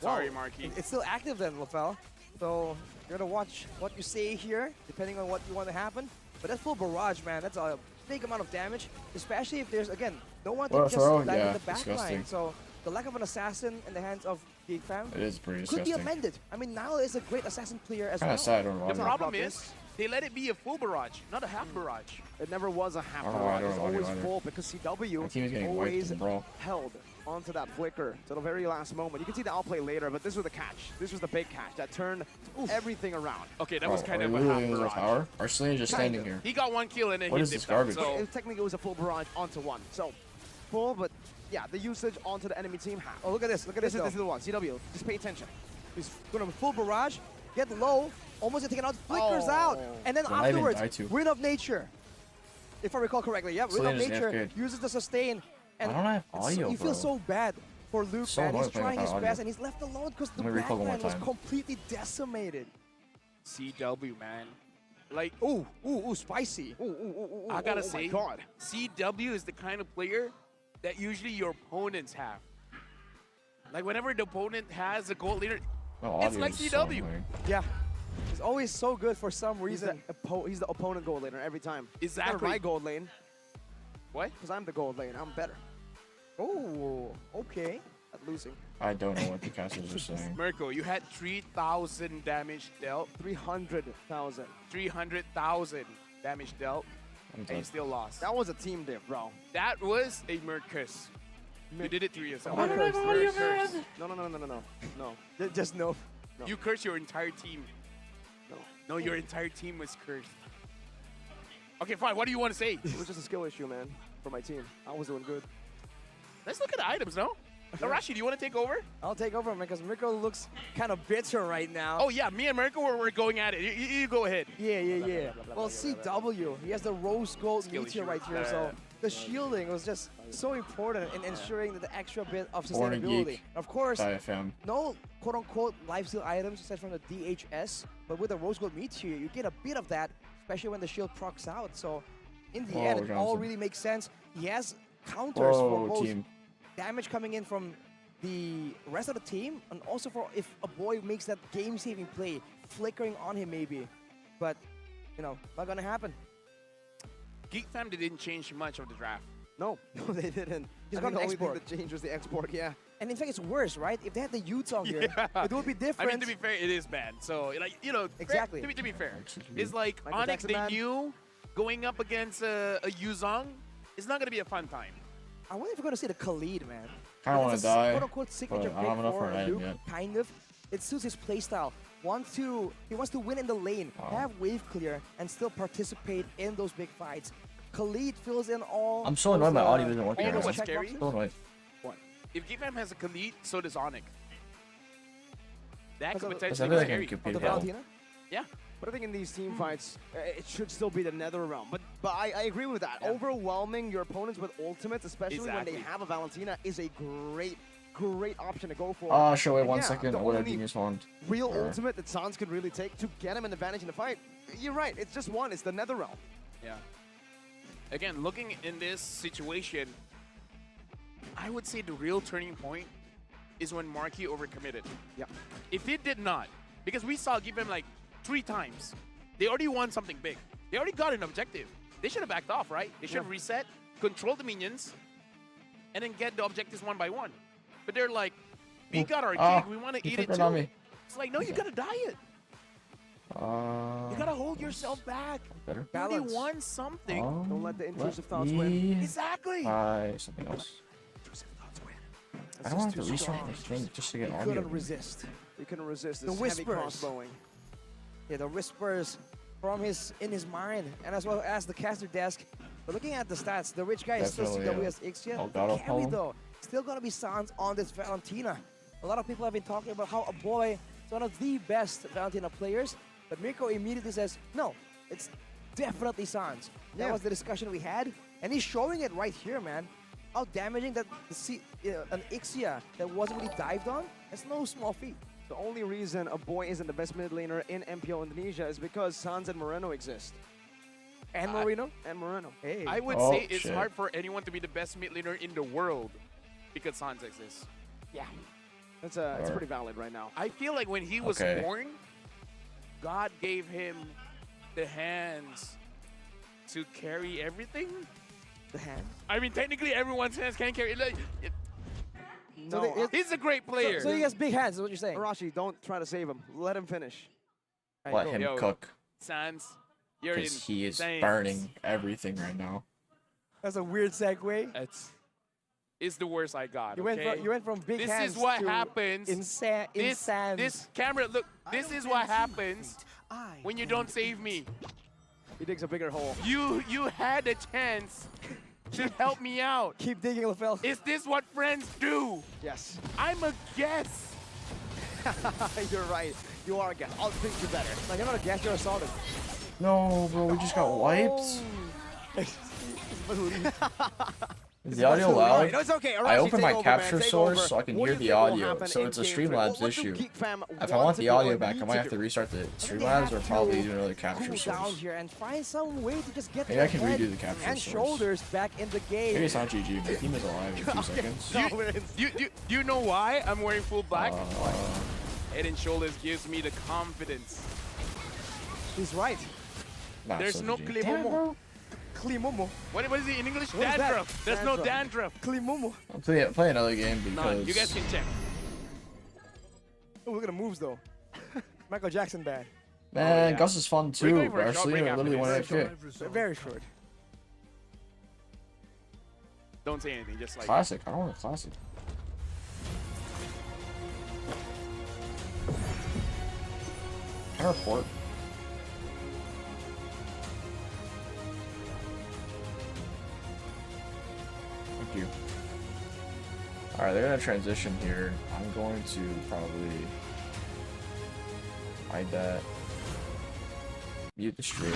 Sorry, Whoa. Marky. It's still active then, LaFell. So you're gonna watch what you say here, depending on what you want to happen. But that's full barrage, man. That's a big amount of damage, especially if there's, again, no one What to a just throw? dive Yeah, in the back disgusting. line. So the lack of an assassin in the hands of Geek Fam It is pretty could be disgusting. amended. I mean, Nile is a great assassin player as Kind well. of sad. I don't know The why. problem about is, this. they let it be a full barrage, not a half barrage. It never was a half Oh, I barrage. don't It's know, always I don't know. full because CW My team is getting wiped always in the brawl. held onto that flicker to the very last moment. You can see the outplay later, but this was the catch. This was the big catch that turned everything around. Okay, that was Oh, kind are of we a half losing the barrage. tower? Arsenal just Kind standing of. here. He got 1 kill and then What he is this dipped out. garbage? So Technically, it was a full barrage onto 1. So, full, but yeah, the usage onto the enemy team half. Oh, look at this. Look at this. This is though. the one. CW, just pay attention. He's going to full barrage, get low, almost get taken out, flickers Oh. out, and then Well, I didn't afterwards, die to. Wind of Nature. If I recall correctly, yeah, Wind of Selena's Nature AFK. uses the sustain. And I don't have it's- audio, you feel bro. so bad for Luke, So man. annoying He's playing trying his without best, audio. and he's left alone because the Let me back recall one more line was time. completely decimated. CW, man. Like, Ooh, spicy. I gotta oh say, my God. CW is the kind of player that usually your opponents have. Like, whenever the opponent has a gold leader, Oh, it's audio like is so CW. annoying. Yeah. He's always so good for some He's reason. the opponent gold laner every time. Exactly. Never my gold lane, what? because I'm the gold lane. I'm better Oh, okay. at losing. I don't know what the casters are saying. Mirko, you had 3,000 damage dealt, 300,000. 300,000 damage dealt, I'm and you done. still lost. That was a team diff, bro. That was a Mercus. You did it to yourself. I don't have audio, Mercus. No. Just no. No. You cursed your entire team. No. No, your entire team was cursed. Okay, fine. What do you want to say? It was just a skill issue, man, for my team. I was doing good. Let's look at the items, no? Arashi, do you want to take over? I'll take over because Mirko looks kind of bitter right now. Oh, yeah. Me and Mirko, we're going at it. You go ahead. Yeah. Well, CW, he has the rose gold Skill meteor issue. right here, so the shielding was just so important in ensuring that the extra bit of Born a sustainability. geek. Of course, Diafam. no quote-unquote lifesteal items aside from the DHS, but with the rose gold meteor, you get a bit of that, especially when the shield procs out. So in the end, it all Johnson. really makes sense. He has counters for Whoa, both team. damage coming in from the rest of the team, and also for if a boy makes that game-saving play, flickering on him maybe. But, you know, not gonna happen. Geek Fam didn't change much of the draft. No, they didn't. He's I got think the an only thing export. that changed was the export, yeah. And in fact, it's worse, right? If they had the Utes on here, Yeah. it would be I different. mean, to be fair, it is bad. So, like, you know, Exactly. To be fair, it's like Michael Onyx, Jackson, they man. knew going up against a Yuzong is not going to be a fun time. I wonder if we're gonna see the Khalid, man. I don't want It's to a die. quote-unquote signature but I pick don't have enough for for an item Luke, yet. kind of. It suits his playstyle. He wants to win in the lane, Wow. have wave clear, and still participate in those big fights. Khalid fills in all. I'm so those, annoyed my audio doesn't work You know right what's now. scary? So annoyed. If Geek Fam has a Khalid, so does Onic. That Because could of- Because potentially I feel be like I scary. can Of compete the well. Valentina? Yeah. But I think in these team fights, it should still be the Nether Realm. But I agree with that. Yeah. Overwhelming your opponents with ultimates, especially when Exactly. they have a Valentina, is a great option to go for. Oh, sure, wait And one yeah, second. the What did I only genius wand? real Sure. ultimate that Sans could really take to get him an advantage in the fight. You're right. It's just one. It's the Nether Realm. Yeah. Again, looking in this situation, I would say the real turning point is when Marquis overcommitted. Yeah. If he did not, because we saw give him like 3 times, they already won something big. They already got an objective. They should have backed off, right? They should have reset, control the minions, and then get the objectives one by one. But they're like, we got our Ah, gig, we want to he eat it flickered on too. me. It's like, no, you gotta diet. You gotta hold yourself back. Better. You already Balance. won something. Don't let the intrusive let thoughts win. me Exactly. Try something else. I don't want to too restart strong. my thing just to get He audio. couldn't resist. You couldn't resist The this heavy whispers. crossbowing. Yeah, the whispers from in his mind, and as well as the caster desk. But looking at the stats, the rich guy is still Definitely, CWS Ixia. Elgato Carry Palm. though, still gonna be Sans on this Valentina. A lot of people have been talking about how a boy is one of the best Valentina players, but Mirko immediately says, no, it's definitely Sans. That Yeah. was the discussion we had, and he's showing it right here, man. How damaging that an Ixia that wasn't really dived on, that's no small feat. The only reason a boy isn't the best mid laner in MPL Indonesia is because Sans and Moreno exist. And Marino? And Moreno. Hey. I would Oh, say it's shit. hard for anyone to be the best mid laner in the world because Sans exists. yeah. It's Alright. pretty valid right now. I feel like when he was Okay. born, God gave him the hands to carry everything. The hand. I mean, technically, everyone's hands can carry. Like, So No, they- he's a great player. So he has big hands, is what you're saying. Arashi, don't try to save him. Let him finish. Let go. him Yo. cook. Sans, you're Because he is insane. burning everything right now. That's a weird segue. It's the worst I got. You okay? went from big This hands is what to happens. insane. This camera, look. This is what happens when you don't save me. He digs a bigger hole. You had a chance to help me out. Keep digging, LaFell. Is this what friends do? Yes. I'm a guest. You're right. You are a guest. I'll treat you better. Like, you're not a gas, you're a solid. No, bro, we just got wiped. Is the audio No, loud? it's okay. I Arashi, opened take my over, capture man. Take source over. so I can What hear do the you think will audio, happen so in it's a Game 3? Streamlabs What do issue. Geek Fam If I want want to the do or audio back, need I might to have to do? restart the They Streamlabs have or to probably do another capture cool down source. here and find some way to just get Maybe I their can head redo the capture and source. shoulders back in the game. Maybe it's not GG. My team is alive in 2 seconds. No, we're in. You know why I'm wearing full black? Uh, Head and shoulders gives me the confidence. He's right. not There's so no GG. klimomo. Klimomo. What is it in English? What is that? Dandruff. There's no dandruff. Klimomo. I'll play another game because None. You guys can check. Oh, look at the moves, though. Michael Jackson bad. man, yeah. Gus is fun We're too. going for But a our short Sleeper break after literally this. won AFK. Very short. Don't say anything. Just like Classic. I don't want a classic. Can I report? you. Alright, they're gonna transition here. I'm going to probably hide that. Mute the stream.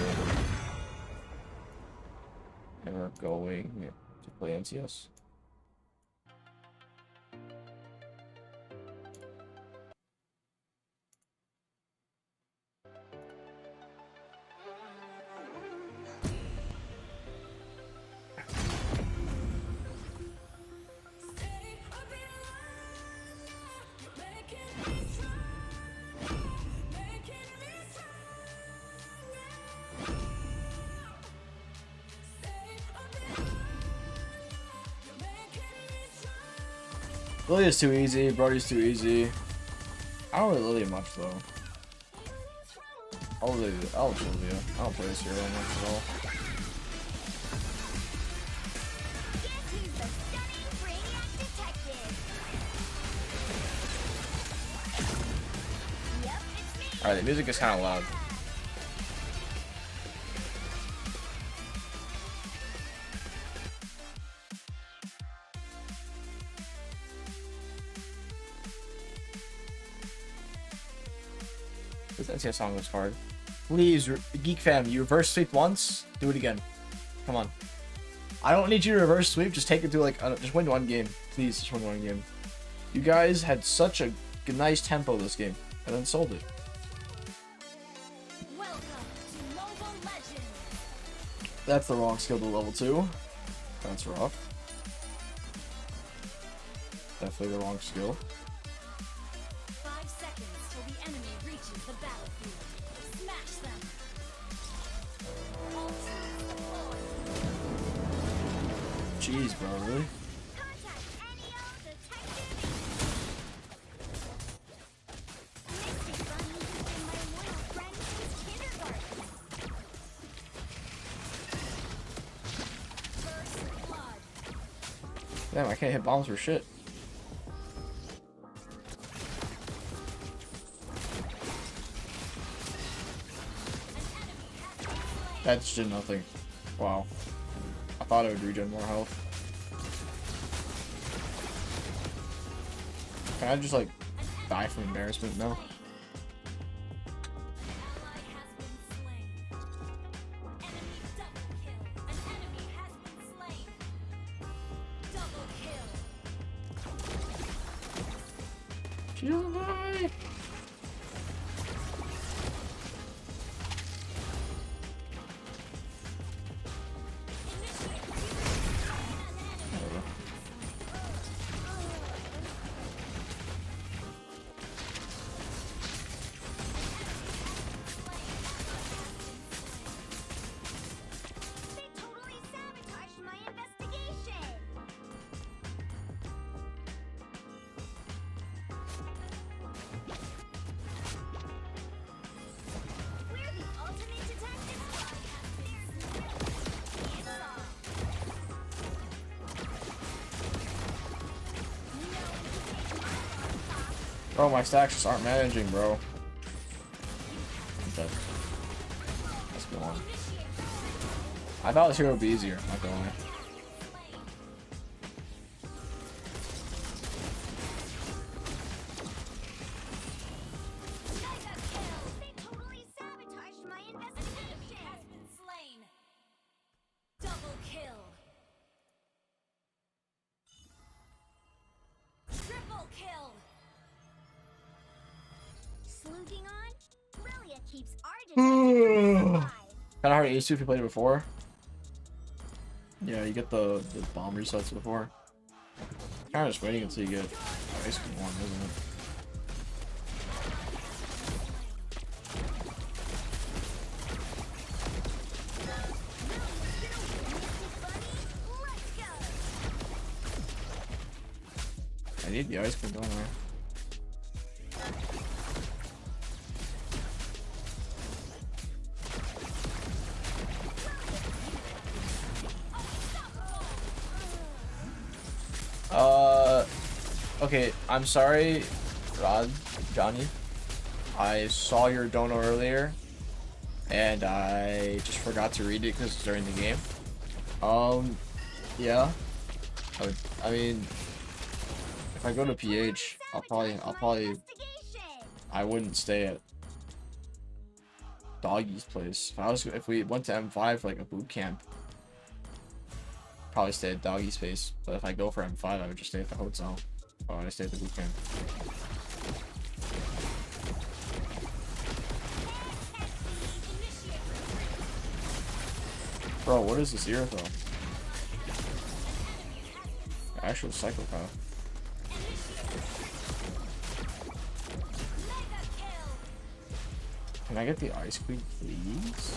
And we're going to play NCS. Lily is too easy, Brody's too easy. I don't really Lily much though. I'll Lily, I'll Lily. I don't play this hero much at all. Alright, the music is kind of loud. This NCS song was hard. Please, Geek Fam, you reverse sweep once, do it again. Come on. I don't need you to reverse sweep, just take it to like, just win one game. Please, just win one game. You guys had such a nice tempo this game, and then sold it. That's the wrong skill to level 2. That's rough. Definitely the wrong skill. 5 seconds till the enemy reaches the battlefield. Smash them. Jeez, bro, really? Damn, I can't hit bombs for shit. That just did nothing. Wow. I thought it would regen more health. Can I just like die from embarrassment? No. Bro, my stacks just aren't managing, bro. Okay. Let's go on. I thought this hero would be easier, not gonna lie. Kind of hard to H2 if you played it before. Yeah, you get the bomb resets before. Kind of just waiting until you get ice cream one, isn't it? I need the ice cream, don't I? Okay, I'm sorry, Johnny. I saw your dono earlier, and I just forgot to read it because it's during the game. Yeah. I mean, if I go to PH, I wouldn't stay at Doggy's place. If we went to M5 for like a boot camp, probably stay at Doggy's place. But if I go for M5, I would just stay at the hotel. Oh, I stay at the boot camp. Bro, what is this ear though? Actual psychopath. Can I get the ice queen, please?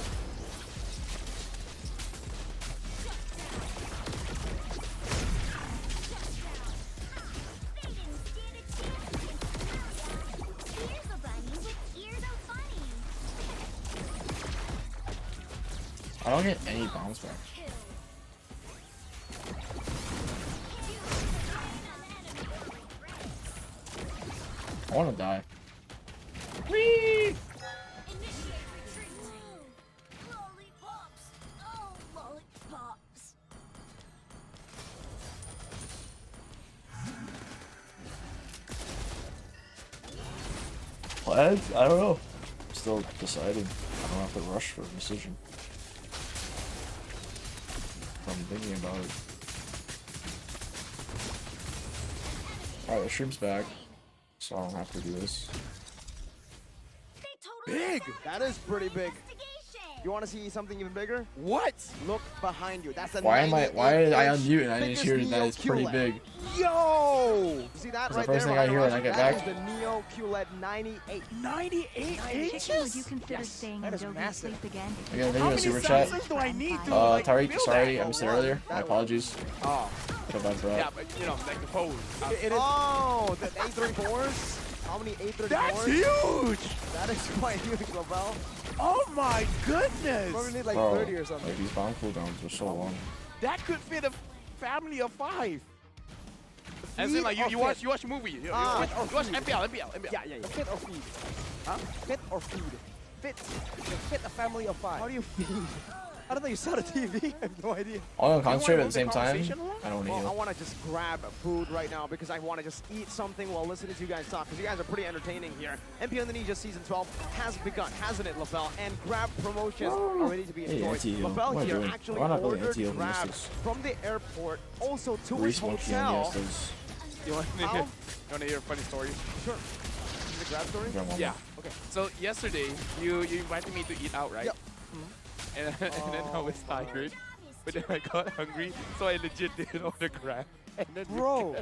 I don't get any bounce back. I want to die. Whee! Plans? I don't know. I'm still deciding. I don't have to rush for a decision. I'm thinking about it. Alright, the stream's back, so I don't have to do this. Big! That is pretty big. You want to see something even bigger? What? Look behind you. That's a Why did I 98-inch unmute and I didn't biggest hear that Neo it's pretty QLED. big? Yo! You see that That's the right first there? thing I hear when I behind get That back. is the Neo QLED 98. 98 Would inches? you consider staying that in is Doge's massive. sleep again? I got a video How in many super chat. sensors do I need to Tariq, feel sorry, that? I missed it earlier. My apologies. Oh. Feel bad for Yeah, that. but you know, like the pose. Oh, the A34s? How many A34s? That's huge! That is quite huge, Lavelle. Oh my goodness! Probably need like Bro, 30 or something. like these bomb cooldowns are so long. That could fit a family of 5. As Feed in, like, or you watch a movie. You watch MPL. Yeah. Fit or feed? Huh? Fit or feed? Fit. Fit a family of 5. How do you feed? I don't know, you saw the TV? I have no idea. All on wanna concentrate at move the same the time. conversation along? I don't need Well, I it. want to just grab food right now because I want to just eat something while listening to you guys talk because you guys are pretty entertaining here. MP Indonesia Season 12 has begun, hasn't it, Lavelle? And Grab promotions are ready to be Hey, enjoyed. anti-heal. Lavelle What am I here doing? actually Why not really ordered anti-heal Grab misses? from the airport, also to his Reese won't be on hotel. the Estes. You want How? to hear a funny story? Sure. Is it a Grab story? Grab one Yeah. more. Okay. So yesterday, you invited me to eat out, right? Yep. And then I was tired, but then I got hungry, so I legit did order Grab. And then Bro,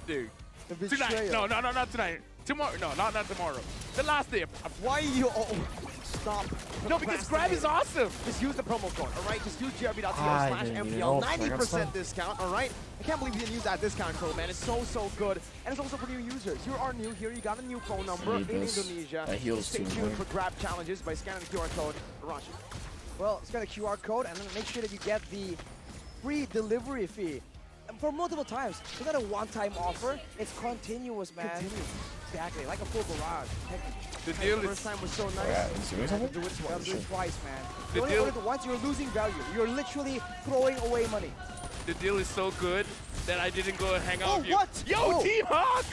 dude, the tonight. betrayal. No, not tonight. Tomorrow. No, not tomorrow. The last day. Why you all stop? No, because Grab is awesome. Just use the promo code, all right? Just use I didn't even know. grb.co/MPL. I got 90% some. discount, all right? I can't believe you didn't use that discount code, man. It's so good. And it's also for new users. You are new here. You got a new phone number in need this. Indonesia. That heals Stay too, tuned boy. for Grab challenges by scanning the QR code. Rashi. Well, it's got a QR code, and then make sure that you get the free delivery fee. And for multiple times. It's not a one-time offer. It's continuous, man. Exactly, like a full barrage. The deal First is time was so nice. Yeah, is doing You have to something? do it You have to twice. do it twice, man. The You only deal- order it once, you're losing value. You're literally throwing away money. the deal is so good that I didn't go and hang out Oh, with you. what? Yo, Oh. Team Hawk!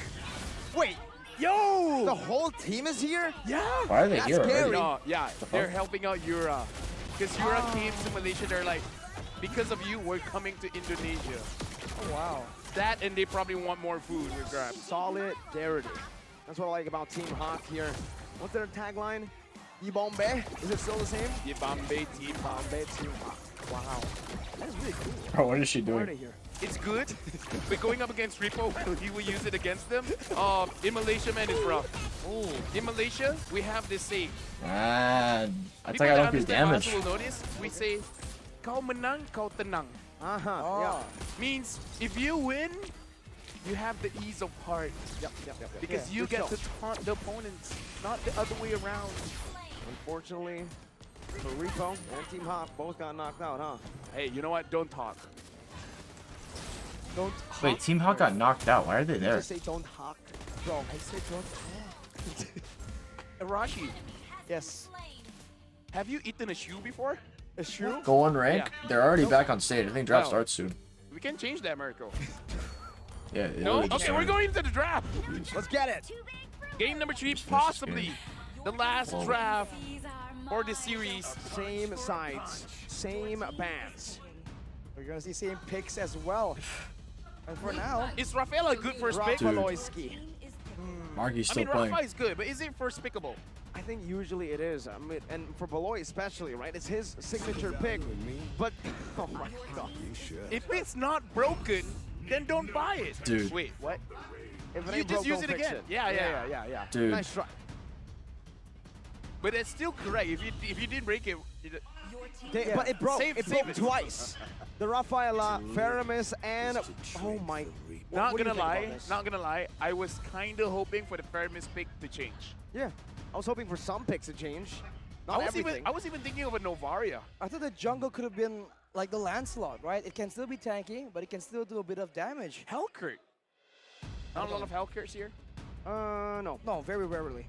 Wait, Yo! the whole team is here? Yeah. Why are they That's here already? scary. No, yeah, The they're fuck? helping out Yura. Because Yura came to Malaysia, they're like, because of you, we're coming to Indonesia. Oh, wow. That and they probably want more food with Grab. Solidarity. That's what I like about Team Hawk here. What's their tagline? Yibombe? Is it still the same? Yibambe Team Hawk. Yibombe Team Hawk. Wow. That is really cool. Bro, what is she Why are they doing? here? It's good, but going up against Ripo, he will use it against them. In Malaysia, man, it's rough. Oh. In Malaysia, we have this saying. Man, I People think I that don't do understand damage. Bahasa will notice, we say, kau menang, kau tenang. Uh-huh. Oh. Means, if you win, you have the ease of heart. Yep. Because Yeah, you good get show. to taunt the opponents, not the other way around. Unfortunately, for Rico and Team Hawk both got knocked out, huh? Hey, you know what? Don't talk. Don't Wait, Team Hawk got knocked out. Why are they there? Just say don't hawk. Bro, I said don't talk. Arashi, Yes. have you eaten a shoe before? A shoe? Go on rank. Yeah. They're already back on stage. I think draft No. starts soon. We can change that, Mirko. Yeah. No? Okay, we're going into the draft. Let's get it. Game number 3, possibly the last draft for the series. Same sides, same bands. We're gonna see same picks as well. And for now, Is Rafael a good first pick? Rafaloyski. Marky's I still mean, playing. Rafa is good, but is it first pickable? I think usually it is. I mean, and for Beloy especially, right? It's his signature pick. But, oh my god. If it's not broken, then don't buy it. Dude. Wait, what? If it You ain't just broke, use don't it fix again. Yeah. Dude. Nice try. But it's still correct. If you did break it, But it broke. Save it broke it. twice. The Rafaela, Faramis, and oh my. not what do you gonna think about lie, this? I was kind of hoping for the Faramis pick to change. Yeah, I was hoping for some picks to change. Not everything. I was even thinking of a Novaria. I thought the jungle could have been like the Lancelot, right? It can still be tanky, but it can still do a bit of damage. Hellkurt. Not a lot of Hellkurts here. No. No, very rarely.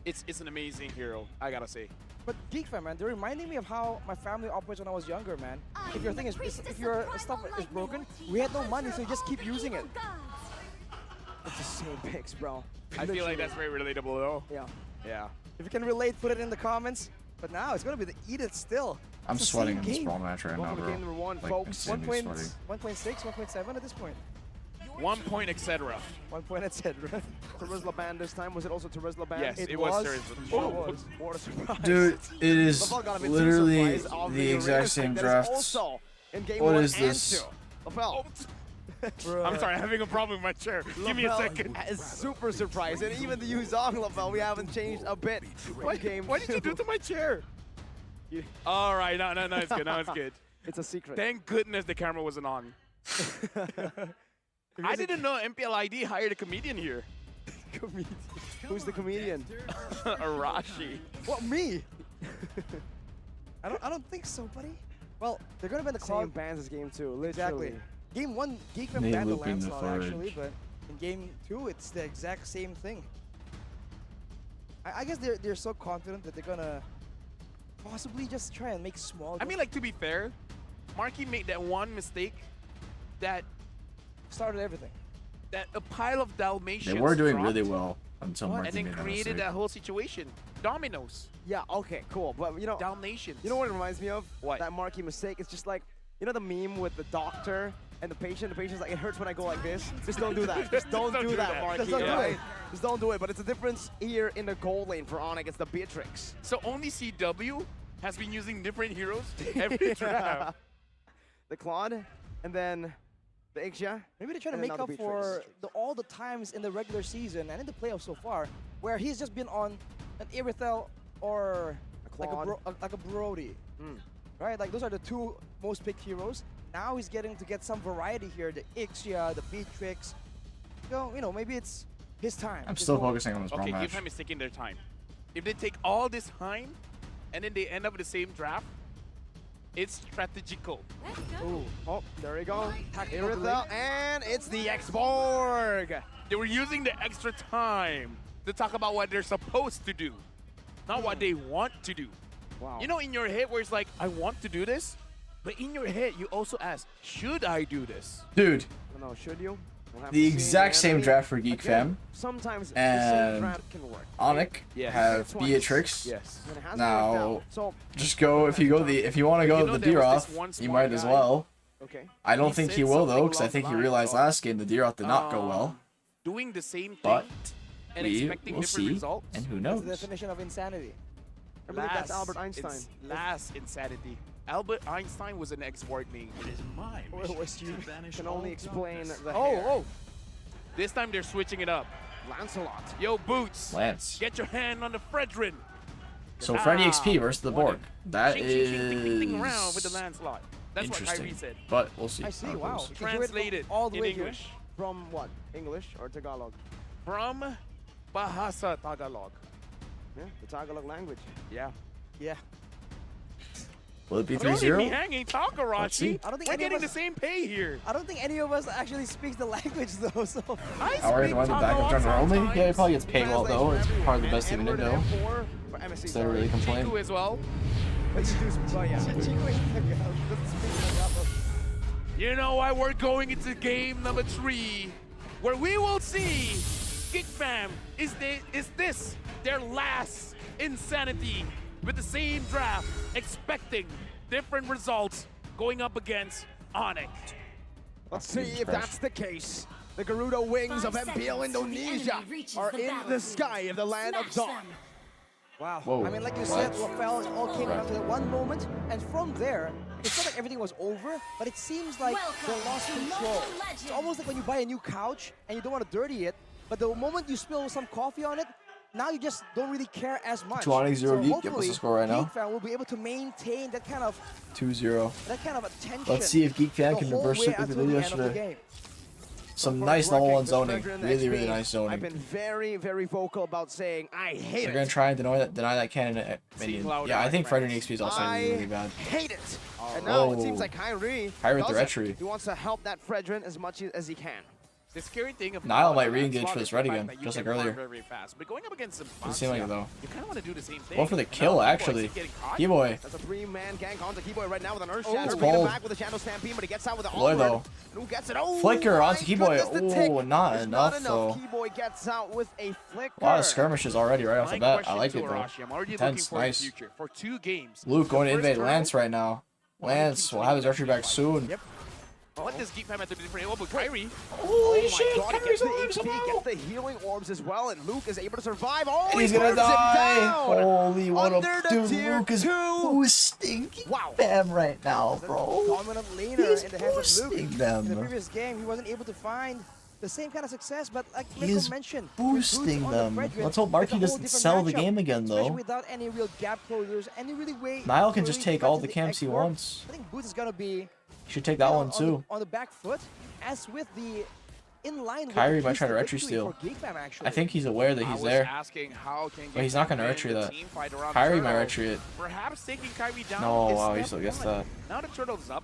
It's an amazing hero, I gotta say. But Geek Fam, man, they're reminding me of how my family operates when I was younger, man. If your thing is, if your stuff is broken, we had no money, so you just keep using it. It's the same picks, bro. I feel like that's very relatable though. Yeah. Yeah. If you can relate, put it in the comments. But now it's gonna be the eat it still. I'm It's the sweating same in this game. brawl match right now, Welcome to bro. game number 1, Like, folks. insanely 1.6, sweaty. 1.7 at this point. 1 point, etc. 1 point at Cedra. Terizla Band this time. Was it also Terizla Band? Yes, It it was. was. Terizla. Sure Oh, was. What a surprise. Dude, it is Lafel got a bit too literally surprised of the arena exact pick same that is draft. Also in game What 1 is and this? 2. Lafel. I'm sorry, I'm having a problem with my chair. Give me a second. Is super surprised, and even the Yuzong Lafel, we haven't changed a bit. What game did you do to my chair? All right, no, it's good. Now it's good. It's a secret. Thank goodness the camera wasn't on. I didn't know MPLID hired a comedian here. Who's the comedian? Arashi. What, me? I don't think so, buddy. Well, they're gonna ban the Same cloud. bands as game 2, literally. Exactly. Game 1, Geek Fam They banned the looping the Lancelot actually, fudge. but in game 2, it's the exact same thing. I guess they're so confident that they're gonna possibly just try and make small. I mean, like, to be fair, Marky made that one mistake that started everything. a pile of Dalmatians They were doing dropped, really well until Marky and then made that created mistake. that whole situation. Dominoes. Yeah, okay, cool. But you know, Dalmatians. you know what it reminds me of? What? That marquee mistake. It's just like, you know the meme with the doctor and the patient? The patient's like, it hurts when I go like this. Just don't do that. Just don't do that, Marky. Just don't do right? it. Just don't do it. But it's a difference here in the goal lane for Onic. It's the Beatrix. So only CW has been using different heroes every draft. The Claude, and then the Ixia. Maybe they're trying to And make another up for Beatrix. all the times in the regular season and in the playoffs so far where he's just been on an Irithel or like a Brody. Right? Like those are the two most picked heroes. Now he's getting to get some variety here. The Ixia, the Beatrix. So, you know, maybe it's his time. I'm His still moment. focusing on this brawl Okay, match. Geek Fam is taking their time. If they take all this time and then they end up with the same draft, it's strategical. Ooh. Oh, there we go. Tactical Irithel, and it's the X-Borg. They were using the extra time to talk about what they're supposed to do, not what they want to do. Wow. You know, in your head where it's like, I want to do this, but in your head you also ask, should I do this? Dude, I don't know, should you? We'll have the to see. exact same And draft for Geek again, Fam. Sometimes the And same draft can work. Onic Yes. have Twice. Beatrix. Yes. And it hasn't Now, worked out. So, Just go if you want to go You know the there was this Deeroth, one you smart might as guy. well. okay. I don't He think said he will though, something because I along think the he lines realized of, last game the Deeroth did not go well. Doing the same thing But and we expecting will different see, results. and who That's the knows? definition of insanity. I believe that's Albert Einstein. Last insanity. Albert Einstein was an ex-Borg name. It is my Where mission was you? to banish Can all only explain darkness. the Oh, hair. oh. This time they're switching it up. Lancelot. Yo, Boots, Lance. get your hand on the Fredrin. So Freddy XP versus the What Borg. That Shing, shing, shing, ding, ding, ding, is around with the Lancelot. That's what Kyrie interesting. said. But we'll see. I see, how it wow. goes. You can hear it from Translated all the in way here. English From what? English or Tagalog? from Bahasa Tagalog. Yeah, the Tagalog language. Yeah. Yeah. Will it be Don't leave me 3-0? hanging, Takarashi. Let's see. I don't think We're any of getting the us- same pay here. I don't think any of us actually speaks the language though, so I Alright, speak the one the backup Tagalog drummer only? sometimes. Yeah, he probably gets paid well though. It's part of the best team in N-word Indo. and M4 for MSC, Instead of really complain. Chiku as well. But you do, oh, yeah. Chico is Tagalog. Doesn't speak Tagalog. You know why we're going into game number 3, where we will see Geek Fam, is this their last insanity with the same draft, expecting different results going up against Onic. Let's see if that's the case. The Garuda wings of 5 MPL seconds till the Indonesia enemy reaches are the in the battlefield. sky of the land of Smash dawn. them. Wow. Whoa, I mean, like you what? said, Rafael, it all came down to that one moment, and from there, it felt like everything was over, but it seems like they Welcome lost to control. Mobile It's Legends. almost like when you buy a new couch and you don't want to dirty it, but the moment you spill some coffee on it, now you just don't really care as much. 2-0 So Geek. Give us hopefully, the score right now. Geek Fam will be able to maintain that kind of 2-0. attention. Let's see if Geek Fam the can whole reverse way it like they until did the end of the yesterday. game. Some For nice level working 1 this zoning. Treasure and Really, XP, really nice zoning. I've been very, very vocal about saying I hate They're it. gonna try and deny that cannon minion. louder, Yeah, I think my FwydChickn friends. XP is also I really bad. hate it. And now it seems Oh. like Kyrie Kyrie with the does it. retry. He wants to help that FwydChickn as much as he can. The scary thing of Niall might Valorant re-engage is for this the red fact again, that you just can like farm earlier. Very, very fast. But going up against some Doesn't seem like it though. you kind of want to do the same thing. Going for the And now kill, Keyboy is actually. getting caught. Keyboy. That's a 3-man gank onto Keyboy right now with an Earth Oh. Shatter. It's Bringing him bold. back with a Shadow Stampede, but he gets out with the Boy, onward. though. And who gets it? Oh, Flicker my onto Keyboy. goodness, the tick Ooh, not is enough, not though. Keyboy gets out with a flicker. A lot of skirmishes already right off the My bat. I question like to it though. Arashi, I'm already Intense, looking for nice. the future. For 2 games. Luke going to The first invade turtle, Lance right now. Lance will have his archery back soon. Yep. What does Geek Fam have to be different? Oh, but Kyrie. Holy Oh my god, he gets the HP, gets the healing orbs as well, and Luke is able to survive. Oh, And he he's gonna burns him die. down. Holy, what Under a the dude. tier Luke is 2. boosting Wow. Fam right now, The bro. dominant laner He's in the hands of boosting Luke. them. In the previous game, he wasn't able to find the same kind of success, but like He's Miko mentioned, with boosting boots on the them. Fredrin, Let's hope it's Marky a whole doesn't different sell the matchup, game again, especially though. without any real gap closers, any really way. Niall can to just really take all threaten the camps he X4. wants. I think Boots is gonna be He should take that one too. on the back foot, as with the in line. with Kyrie the might keys try to to retry victory steal. for Geek Fam, actually. I think he's aware that I he's was there. asking how can But he's not Geek gonna Fam retry win the that. team fight around Kyrie the might turtle. retry it. Perhaps taking Kyrie down. No, is wow, he step still gets one. that. Now the turtle's up.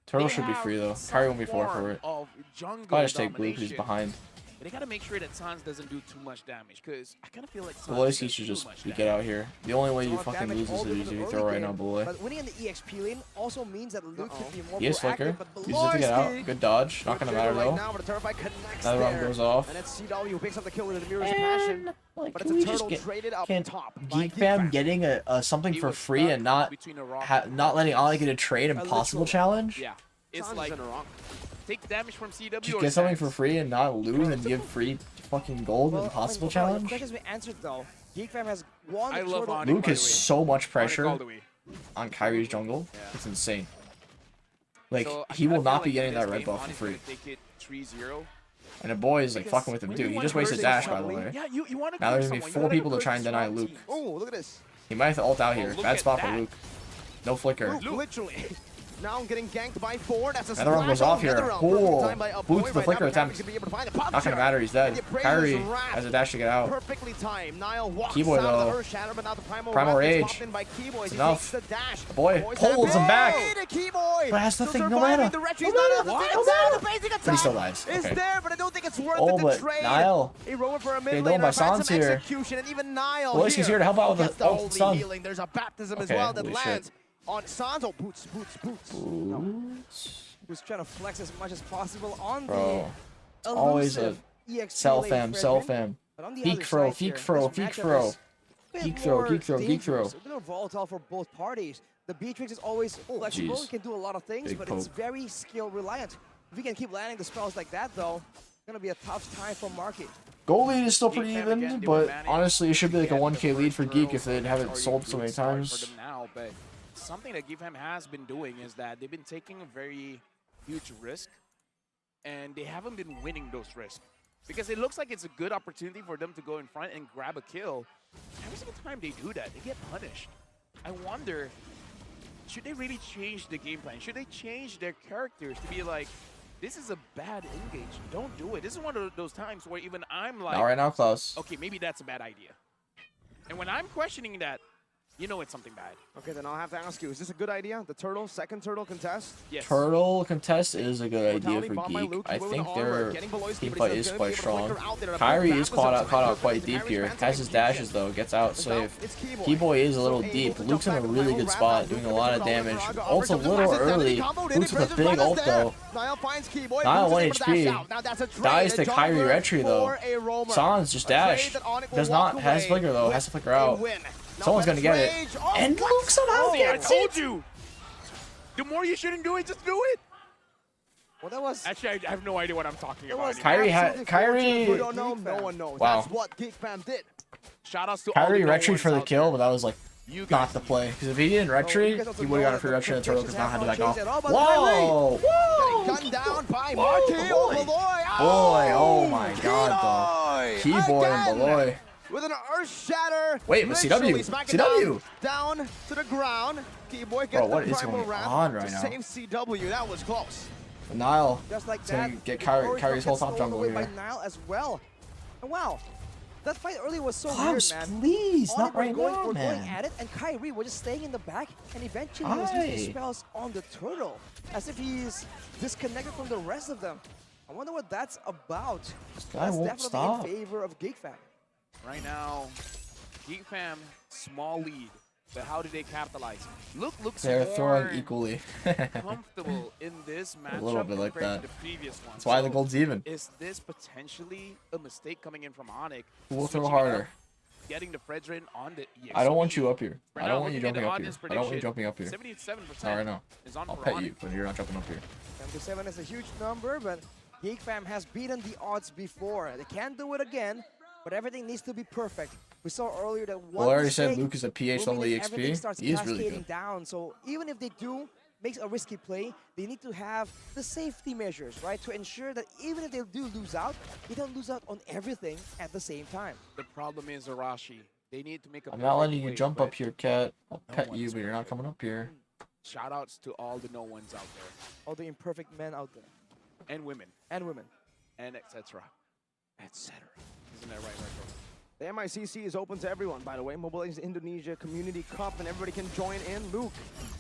Turtle They should be have free though. some Kyrie won't be 4 for form it. of jungle Probably just take Blue because he's domination. behind. But they gotta make sure that Sans doesn't do too much damage, because I kind of feel like Sans Beloyski does should too just much get damage. out here. The only way A you lot of fucking damage lose all is the way if to you the throw early right now, game. Beloy. But winning in the EXP lane also means that Luke could be more He is Flicker. proactive, but Uses it to get out. Beloyski- Good dodge. Not gonna matter Right though. now, but the Terrify connects Another round there. goes off. And it's CW who picks up the kill with the Mirror's Passion. Like, But can it's we a just turtle get traded up can top by Geek Fam getting a something He for was free stuck and not between a rock and a not rock. letting Onic get a trade A impossible literal- challenge? Yeah, it's Sans like in a rock. take damage from CW Just or get something Sans. for free and not lose and give free fucking gold Well, impossible The challenge? question's been answered though. Geek Fam has won I the love turtle. Onic, Luke by has the way. so much Onic all pressure the way. on Kyrie's jungle. Yeah. It's insane. Like, So I he kinda will feel not be like getting in that this red game, buff for Onic's free. gonna take it 3-0. And the boy is like Because fucking with him when too. you He want just to wasted hurt dash, someone, by the way. Yeah, you want to Now there's gonna be 4 people to try and deny Luke. Oh, look at this. He might have to ult out here. look Bad at spot for that. Luke. No flicker. Luke, literally. Now I'm getting ganked by 4. That's a Another one splash goes off on the here. other round. Perfect Oh, time by a boots boy the right flicker now. attempt. He's gonna be able to find the pop Not gonna shot. matter, he's dead. And the Appraiser's Kyrie wrath. has a dash to get out. Perfectly timed. Niall walks Keyboy, out of though. the Earth Shatter, but now the Primal Primal Wrath gets Rage. popped in by Keyboy. It's He enough. takes the dash. Boy Boy's pulls him back. Hey, to Keyboy. But that's the Still thing, no surviving. mana. The retry's No not mana. enough. No It's down. mana. The basic But he still attack dies. is Okay. there, but I don't think it's worth Oh, it but to trade. Niall. A rover for a mid Okay, laner. going by Finds some Sans here. execution, and even Niall Beloyski's here to help out with gets the the ult holy stun. healing. There's a baptism as Okay, well that holy shit. lands on Sans. Oh, boots. Who's trying to flex as much as possible on Bro, the always a elusive EXP sell lane fam, Fredrin. sell fam. But on the Geek other throw, side here, geek throw, this geek matchup throw. is a bit Geek throw, more geek throw, geek dangerous, throw. A bit more volatile for both parties. The Beatrix is always flexible, jeez. it can do a lot of things, Big but it's poke. very skill reliant. If we can keep landing the spells like that though, it's gonna be a tough time for Marky. Goal lead is still Geek pretty Fam even, again, they but were managed honestly, it should be like a to get 1K the lead for first Geek turtle, if they so haven't it's sold already a so many good start times. for them now, but something that Geek Fam has been doing is that they've been taking a very huge risk, and they haven't been winning those risks. Because it looks like it's a good opportunity for them to go in front and grab a kill. Every single time they do that, they get punished. I wonder, should they really change the game plan? Should they change their characters to be like, this is a bad engage, don't do it. This is one of those times where even I'm like, Not right now, Klaus. okay, maybe that's a bad idea. And when I'm questioning that, You know it's something bad. Okay, then I'll have to ask you, is this a good idea? The turtle, second turtle contest? Yes. Turtle contest is a good idea Mortality for bomb by Geek. Luke, I with an think armor, their getting below his team speed, fight but he's is gonna quite be able to strong. flicker out there. A Kyrie big is baptism caught of out perfect quite for deep Kyrie's here. fantasy Has his execution. dashes though, gets out And now safe. it's Keyboy. Keyboy is a little So deep. able to Luke's in jump a back really with good Niall spot, Rafa. doing a Luke lot of gonna damage. Raga. Ult's a Armor little comes to early. the combo. Boots with a Precious big Run is ult there. though. Niall finds Keyboy. Niall Boots is 1 able to dash HP. out. Now that's a trade. Dies A to Kyrie jungler Retry though. for a roamer. Sans just A trade dash. that Onic will Does walk not, has away flicker though, with has to flicker a out. win. Now Someone's gonna get it. Rage. Oh, And what? Luke somehow See, I gets told it. you. The more you shouldn't do it, just do it. Well, that was Actually, I have no idea what I'm talking about. was anymore. Kyrie We don't know. Geek No Fam. one knows. Wow. That's what Geek Fam did. Shoutouts to all Kyrie the no retreat ones for the out kill, there. but that was like You guys not the play. Because if he didn't retreat, he would have got a free retreat and the turtle because now had to back off. Whoa! Whoa! Gunned down by Whoa, Marquis. boy. Oh, Beloy. Boy, oh my god, though. Keyboy and Beloy. With an earth shatter. Wait, but CW. Literally smack it CW. Down to the ground. Keyboy gets Bro, what the is primal going wrath on right to now? save CW. That was close. Niall. just like So that. you get the Kyrie- Orange Kyrie's whole gets top stolen jungle away by here. Niall as well. And wow, that fight earlier was so Klaus, weird, man. please, Onic not were right going, now, were going man. at it, and Kyrie was just staying in the back, and eventually he was using Aye. spells on the turtle, as if he's disconnected from the rest of them. I wonder what that's about. This guy That's won't definitely stop. in favor of Geek Fam. Right now, Geek Fam, small lead. But how did they capitalize? Luke looks They're more throwing equally. comfortable in this matchup little bit like compared that. to the previous one. That's why the So gold's even. is this potentially a mistake coming in from Onic? Who will throw switching it harder? up, getting the Fredrin on the EXP. I don't want you up here. Right I now, don't want you looking at jumping the up here. audience I don't want you prediction, jumping up here. 77% Alright, no. is on I'll for pet Onic. you, but you're not jumping up here. 77 is a huge number, but Geek Fam has beaten the odds before. They can't do it again, but everything needs to be perfect. We saw earlier that one Well, I already said mistake Luke is a will PH mean only that everything XP. starts He is really cascading good. down. So even if they do make a risky play, they need to have the safety measures, right, to ensure that even if they do lose out, they don't lose out on everything at the same time. The problem is Arashi. They need to make a I'm not letting you play, jump but up here, Cat. I'll no pet one you, is but you're not coming up here. Shoutouts to all the no ones out there. All the imperfect men out there, And women. and women. And etc. Etc. Isn't that right, Retro? The MICC is open to everyone, by the way. Mobile Legends Indonesia Community Cup, and everybody can join in. Luke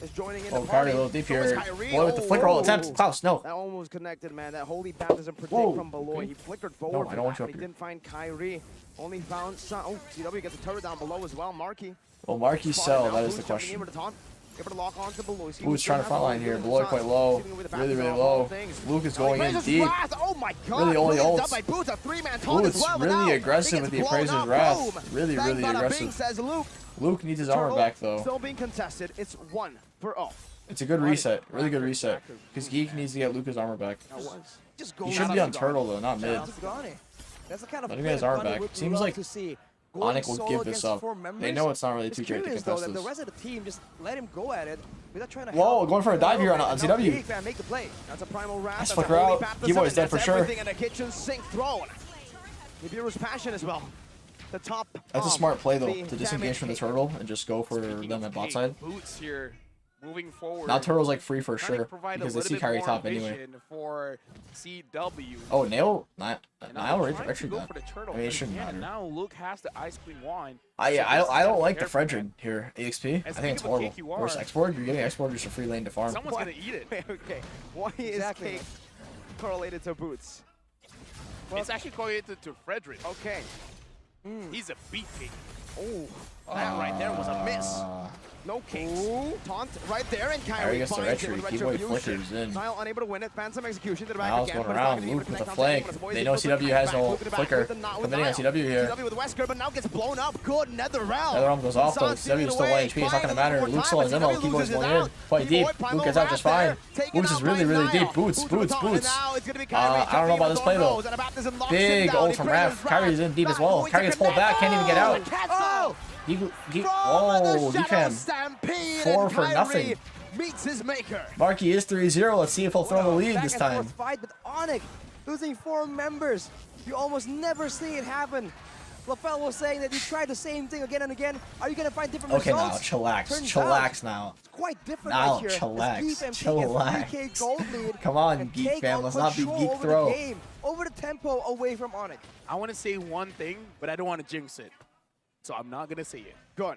is joining in. Oh, the Kyrie party. a little deep So is here. Kyrie. Boy with the flicker roll attempt. Klaus, no. That one was connected, man. That holy baptism predict Whoa, from below. okay. He flickered forward. I don't want you but up he here. didn't find Kyrie. Only found Sun. Oh, CW gets a turret down below as well. Marky. Well, Marky sell, that is the question. Able to lock on to below. Who's trying to frontline here? Beloy quite low. Really, really low. Luke is going in deep. Oh my god. Really only Brilliant ults. dub by Boots, a three-man taunt as Boots well, but really now aggressive he with gets the blown Appraiser's up. Wrath. Boom. Really, Bang, really bada aggressive. bing, says Luke. Luke needs his armor Turtle back, though. Still being contested. It's 1 for all. It's a good reset. Really good reset. Because Geek needs to get Luca's armor back. Just go. He should be on Turtle, though, not mid. Just Gane. That's the kind of Let him play get his armor Gane back. would Seems love like to see. Going Onic will solo give this against up. 4 members. They know it's not really It's too great to curious, though, contest that the this. rest of the team just let him go at it without trying to Whoa, help. going for a dive here on Now CW. Geek Fam make the play. That's a primal wrath. Nice That's flicker a holy out. baptism, Keyboy's and dead that's for sure. everything in a kitchen sink thrown. Nibiru's passion as well. The top. That's a smart play, though, the to disengage from the damage turtle and just go for Speaking them of at bot Kate, side. Boots here, moving forward. Now Turtle's like free for trying to sure, provide a because they little see bit Kyrie more top anyway. vision for CW. Oh, Niall And now Niall they're trying to retreat go that. for the turtle I mean, it shouldn't again, matter. and now Luke has the Ice Queen wand. I So this is don't gotta be like the careful, Fredrin man. here. EXP. I As think it's big of a horrible. cake you are. Versus export, you're getting export just a free lane to farm. Someone's What? gonna eat it. Okay. Why Exactly. is cake correlated to Boots? It's actually correlated to Frederick. Okay. He's a beat cake. Oh, that right there was a miss. No cakes. Taunt right there, and Kyrie Kyrie gets the finds it retreat. with Keyboy retribution. flickers in. Niall unable to win it. Phantom execution to the back Niall's again. going but it's not around. gonna be able Luke to with the connect on flank. anyone. As Boys They is know supposed to CW cut has back. no Luke in the back flicker. with the Niall- with Committing on Niall. CW here. CW with Wesker, but now gets blown up. Good nether realm. Nether realm goes off though. Sans stealing CW is still away. 1 HP. It's not Trying gonna a matter. little more Luke still time, has but ammo. CW Keyboy's loses going out. in quite Keyboy, deep. primal Luke gets out wrath just there. fine. Taken Boots out is really, by really Niall. deep. Boots. Boots with the taunt, and Boots. now it's gonna be I Kyrie don't know jumping about in this with play, the though. throws, and a baptism locks him Big down. ult He from praises Ref. Kyrie's in deep as Not well. going Kyrie to gets pulled back. Can't even get out. connect. Oh! Whoa, Geek Fam. Stampede, 4 and for Kyrie nothing. meets his maker. Marky is 3-0. Let's see if he'll throw the lead Back this and time. forth fight with Onic, losing 4 members. You almost never see it happen. LaFell was saying that you tried the same thing again and again. Are you going to find different Okay, now, results? chillax. Turns Chillax now. It's quite different Now, right here. as chillax, Geek Fam take a chillax. 3K gold lead Come on, and Geek take Fam. on Let's not be control Geek over Throw. the game, over the tempo, away from Onic. I want to say one thing, but I don't want to jinx it. So I'm not going to say it. Good.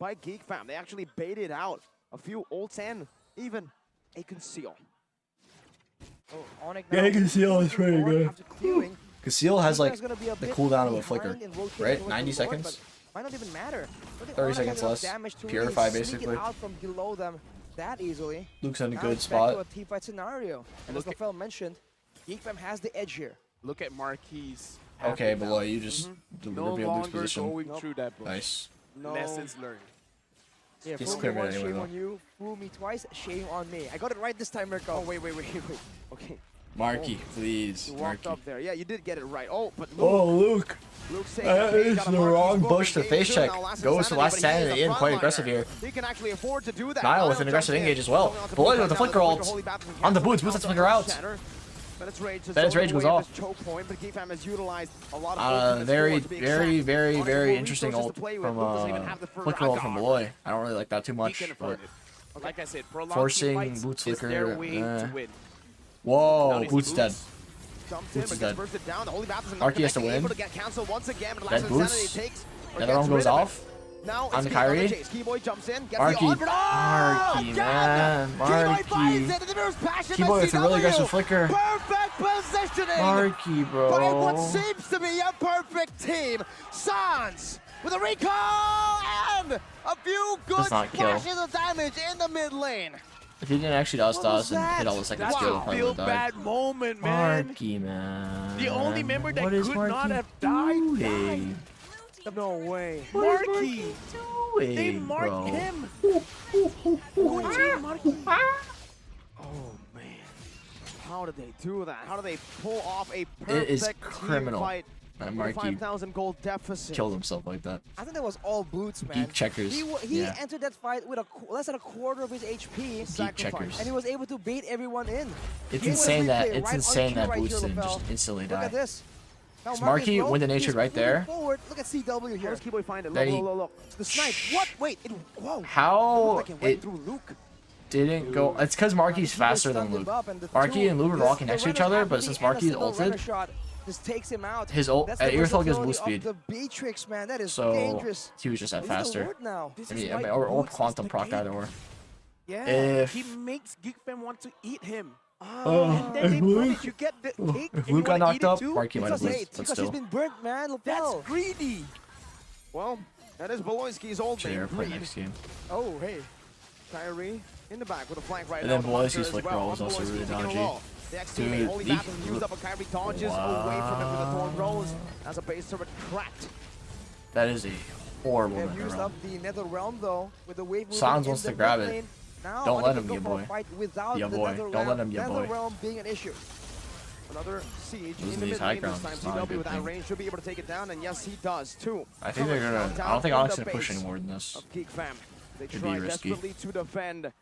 by Geek Fam. They actually baited out a few ults and even a conceal. Oh, Onic Yeah, now Conceal is pretty forward good. after clearing. Conceal has like Defense gonna be a the bit cooldown of a behind flicker, in rotating right? towards 90 the Lord, seconds. but might not even matter. I think 30 Onic has seconds enough less. damage to Purify, really sneak it basically. out from below them that easily. Luke's in a Now good it's back to a spot. team fight scenario. And as Look at- Lafel mentioned, Geek Fam has the edge here. Look at Marquis. Okay, happy now. Beloy, you just No revealed Luke's longer position. going through that bush. Nice. No. Lessons learned. Yeah, Just fool me clear it once, anyway, shame though. on you. Fool me twice, shame on me. I got it right this time, Mirko. Oh, wait. Okay. Marky, please. You walked Marky. up there. Yeah, you did get it right. Oh, but Luke. Oh, Luke. Luke's That is the wrong bush to face check. Goes for last sanity in, quite aggressive here. He can actually afford to do that. Niall with an aggressive engage as well. Beloy with the flicker ult. On the boots, boots that flicker out. Bennett's rage goes off. Very interesting ult from flicker ult from Beloy. I don't really like that too He much. can But afford it. Like I said, prolonged forcing team fights boots is their flicker, way to win. whoa, Now boots he's dead. Jumps in, Boots but is gets dead. bursted down. The Holy Baptism not Arky has to connecting, win. able to get canceled once again, but the Dead last boost. insanity takes or The other gets one goes rid of it. off. Now On it's the Keyboy Kyrie. chase. Keyboy jumps in, gets Marky. the on, but Marky, man. Keyboy finds Marky. it, and the nearest passion Keyboy by with a really CW. aggressive flicker. Perfect positioning Marky, by what bro. seems to be a perfect team. Sans with a recall and a few good Does not kill. splashes of damage in the mid lane. If he didn't actually dust What was us and hit all the second That's skill, a probably feel would have died. bad moment, man. Marky, man. The only member that What is could not Marky have died, doing? No way. What is Marky. doing, They marked bro? him. Oh man, how did they do that? How do they pull off a It is perfect criminal team fight that with a Marky 5,000 gold deficit? killed himself like that. I think that was all boots, man. Geek checkers. He Yeah. entered that fight with less than a quarter of his HP. Geek checkers. And he was able to bait everyone in. It's Game was insane that replay right on insane cue that right Boots here, didn't Lapel. just instantly Look at die. this. Now So Marky Marcus win the Rowe, nature he's right moving there. Forward. Look at CW How here. does Keyboy find it? Then Look. The snipe. What? Wait. Whoa. How Like it went it through Luke. didn't go? It's because Marky's faster than Luke. Marky and Luke are walking next to each other, but since Marky's ulted, just takes him out. his ult That's at the Earthfall gives versatility boost of speed. The Beatrix, man, that is So dangerous. he was just that He's the faster. Lord now. This I is mean, why or Boots is quantum the proc king. either or. Yeah. If He makes Geek Fam want to eat him. Oh, And then they if Luke- punish. You get the cake. if and Luke you got wanna knocked eat it up, too? Marky might have Because, lived, but because still. he's been burnt, man. That's Lapel. greedy. Well, that is Beloyski's old Should name. air play next game. Oh, hey. Kyrie in the back with a flank right And now. then with Monster Beloyski's as flicker well. roll is also Beloyski really taking a dodgy. roll. The ex-teammate, Dude, Holy he- Baptism used up, a Kyrie dodges away from it with a Thorn Rose as a base turret cracked. That is a horrible They've nether used realm. up the Nether Realm though with the wave moving Sans in wants the to grab mid it. lane. Now, Don't Onic let can him, go ya for a boy. fight without Ya the boy. Nether Don't Realm. let him, ya Nether boy. Realm being an issue. Another siege Losing in the these mid high lane this grounds time. is not a CW good with that thing. range should be able to take it down, and yes, he does too. I think they're gonna. I don't think Onyx is gonna push any more than this. Of Geek Fam. They Could try be risky. desperately to defend.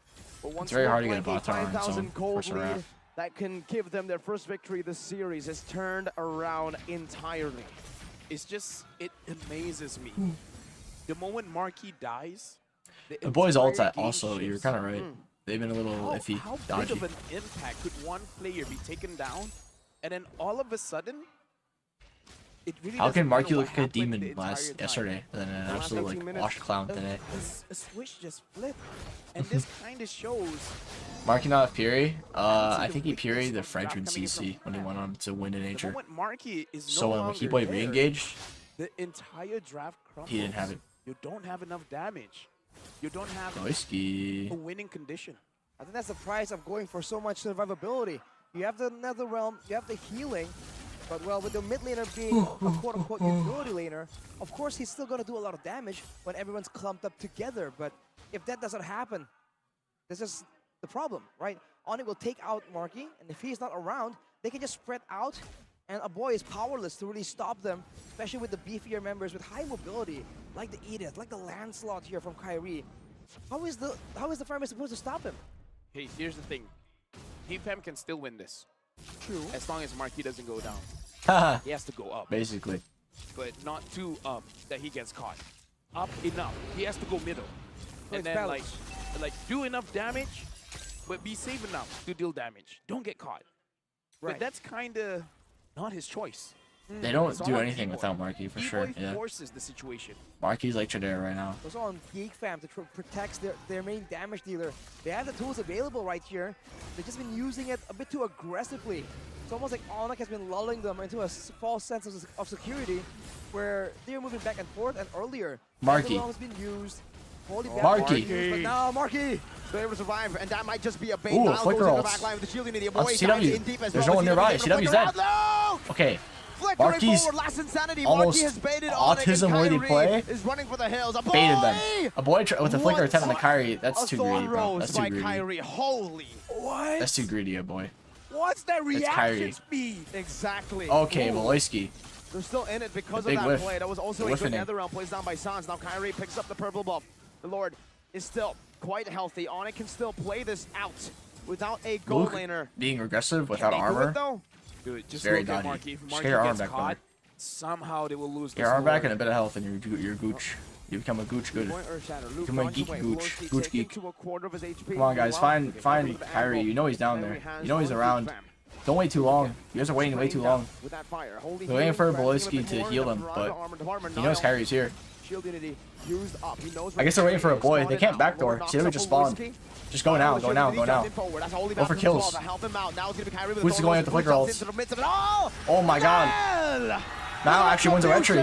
But once very more, hard to get a playing bot tower on its 5,000 own. gold Force a wrap. lead that can give them their first victory this series has turned around entirely. It's just, it amazes me. The moment Marquis dies, The boys' entire ult at game also, you're shifts. kind of right. They've been a little iffy, How big dodgy. of an impact could one player be taken down, and then all of a sudden, it really How doesn't can Marky matter look what like a happened the demon entire time. yesterday, and then an last absolute 18 like minutes. wash clown today? A switch just flipped, and this kind of shows. Marky not have Fury. I the think he weakness Fury the of French draft and coming in CC from when he went on to win in The nature. moment Marquis is no So when longer Keyboy there, re-engaged, the entire draft crumbles. he didn't have it. You don't have enough damage. You don't have Boyski. a winning condition. I think that's the price of going for so much survivability. You have the Nether Realm, you have the healing, but well, with the mid laner being a quote-unquote utility laner, of course he's still going to do a lot of damage when everyone's clumped up together. But if that doesn't happen, this is the problem, right? Onic will take out Marky, and if he's not around, they can just spread out, and a boy is powerless to really stop them, especially with the beefier members with high mobility, like the Edith, like the Lancelot here from Kyrie. How is the Fireman supposed to stop him? Hey, here's the thing. Geek Fam can still win this, True. as long as Marquis doesn't go down. Haha. He has to go up, Basically. but not too up that he gets caught. Up enough. He has to go middle. And it's then balance. like do enough damage, but be safe enough to deal damage. Don't get caught. Right. But that's kind of not his choice. They don't It's do all on anything B-Boy. without Marky for sure. B-Boy Yeah. forces the situation. Marky's like Chadera right now. Also on Geek Fam to protect their main damage dealer. They have the tools available right here. They've just been using it a bit too aggressively. It's almost like Onic has been lulling them into a false sense of security where they're moving back and forth, and earlier Marky. has been used. Holy bad Marky. used, but now Marky. They're able to survive, and that might just be a bait. Ooh, Niall flicker goes into the ults. back line with the shield unity. A On boy CW. dives in deep as There's well, no one but nearby. CW gonna CW's flicker dead. out. No! Okay. Flickering Marky's forward, last insanity. almost Marky has baited Onic, and autism-worthy Kyrie play. is running for the hills. A boy! Baited them. A boy with a flicker What? attempt on the Kyrie. That's A too thorn greedy, bro. rose That's too by greedy. Kyrie. Holy. What? That's too greedy, a boy. What's that Kyrie. reaction speed? Exactly. Okay, Ooh. Maloyski. They're still in it because The of big that whiff. play. That was also The a good whiffing. nether round placed down by Sans. Now Kyrie picks up the purple buff. The Lord is still quite healthy. Onic can still play this out without a gold Luke laner. being aggressive Can without they do armor. it though? Dude, just Very look at dodgy. Marky. If Just Marky get your arm gets back, caught, brother. somehow they will lose Your this arm back war. and a bit of health, and you're gooch. You become a gooch good. Point Earthshatter. Luke Come on, runs geek away. gooch. Velocity Gooch taken geek. to a quarter of his HP. Come on, guys, Meanwhile, find with find the Kyrie. angle. You know he's down Memory there. has You know he's on Geek around. Fam. Don't wait too long. You guys are waiting way too long. With that fire. Holy They're waiting for healing, Bolesky advancing a bit to more heal in the him, front but armor department. he knows Niall, Kyrie's here. Shield unity used up. He knows I guess they're waiting for a boy. They can't backdoor. Lord See, they knocks just up spawned. Bolesky. Just go now, go now, go now. Go for kills. Help him out. Now it's gonna be Kyrie with Who's the going at the flicker ults? into the midst of it all. Oh my god. Well, Now actually wins a red tree.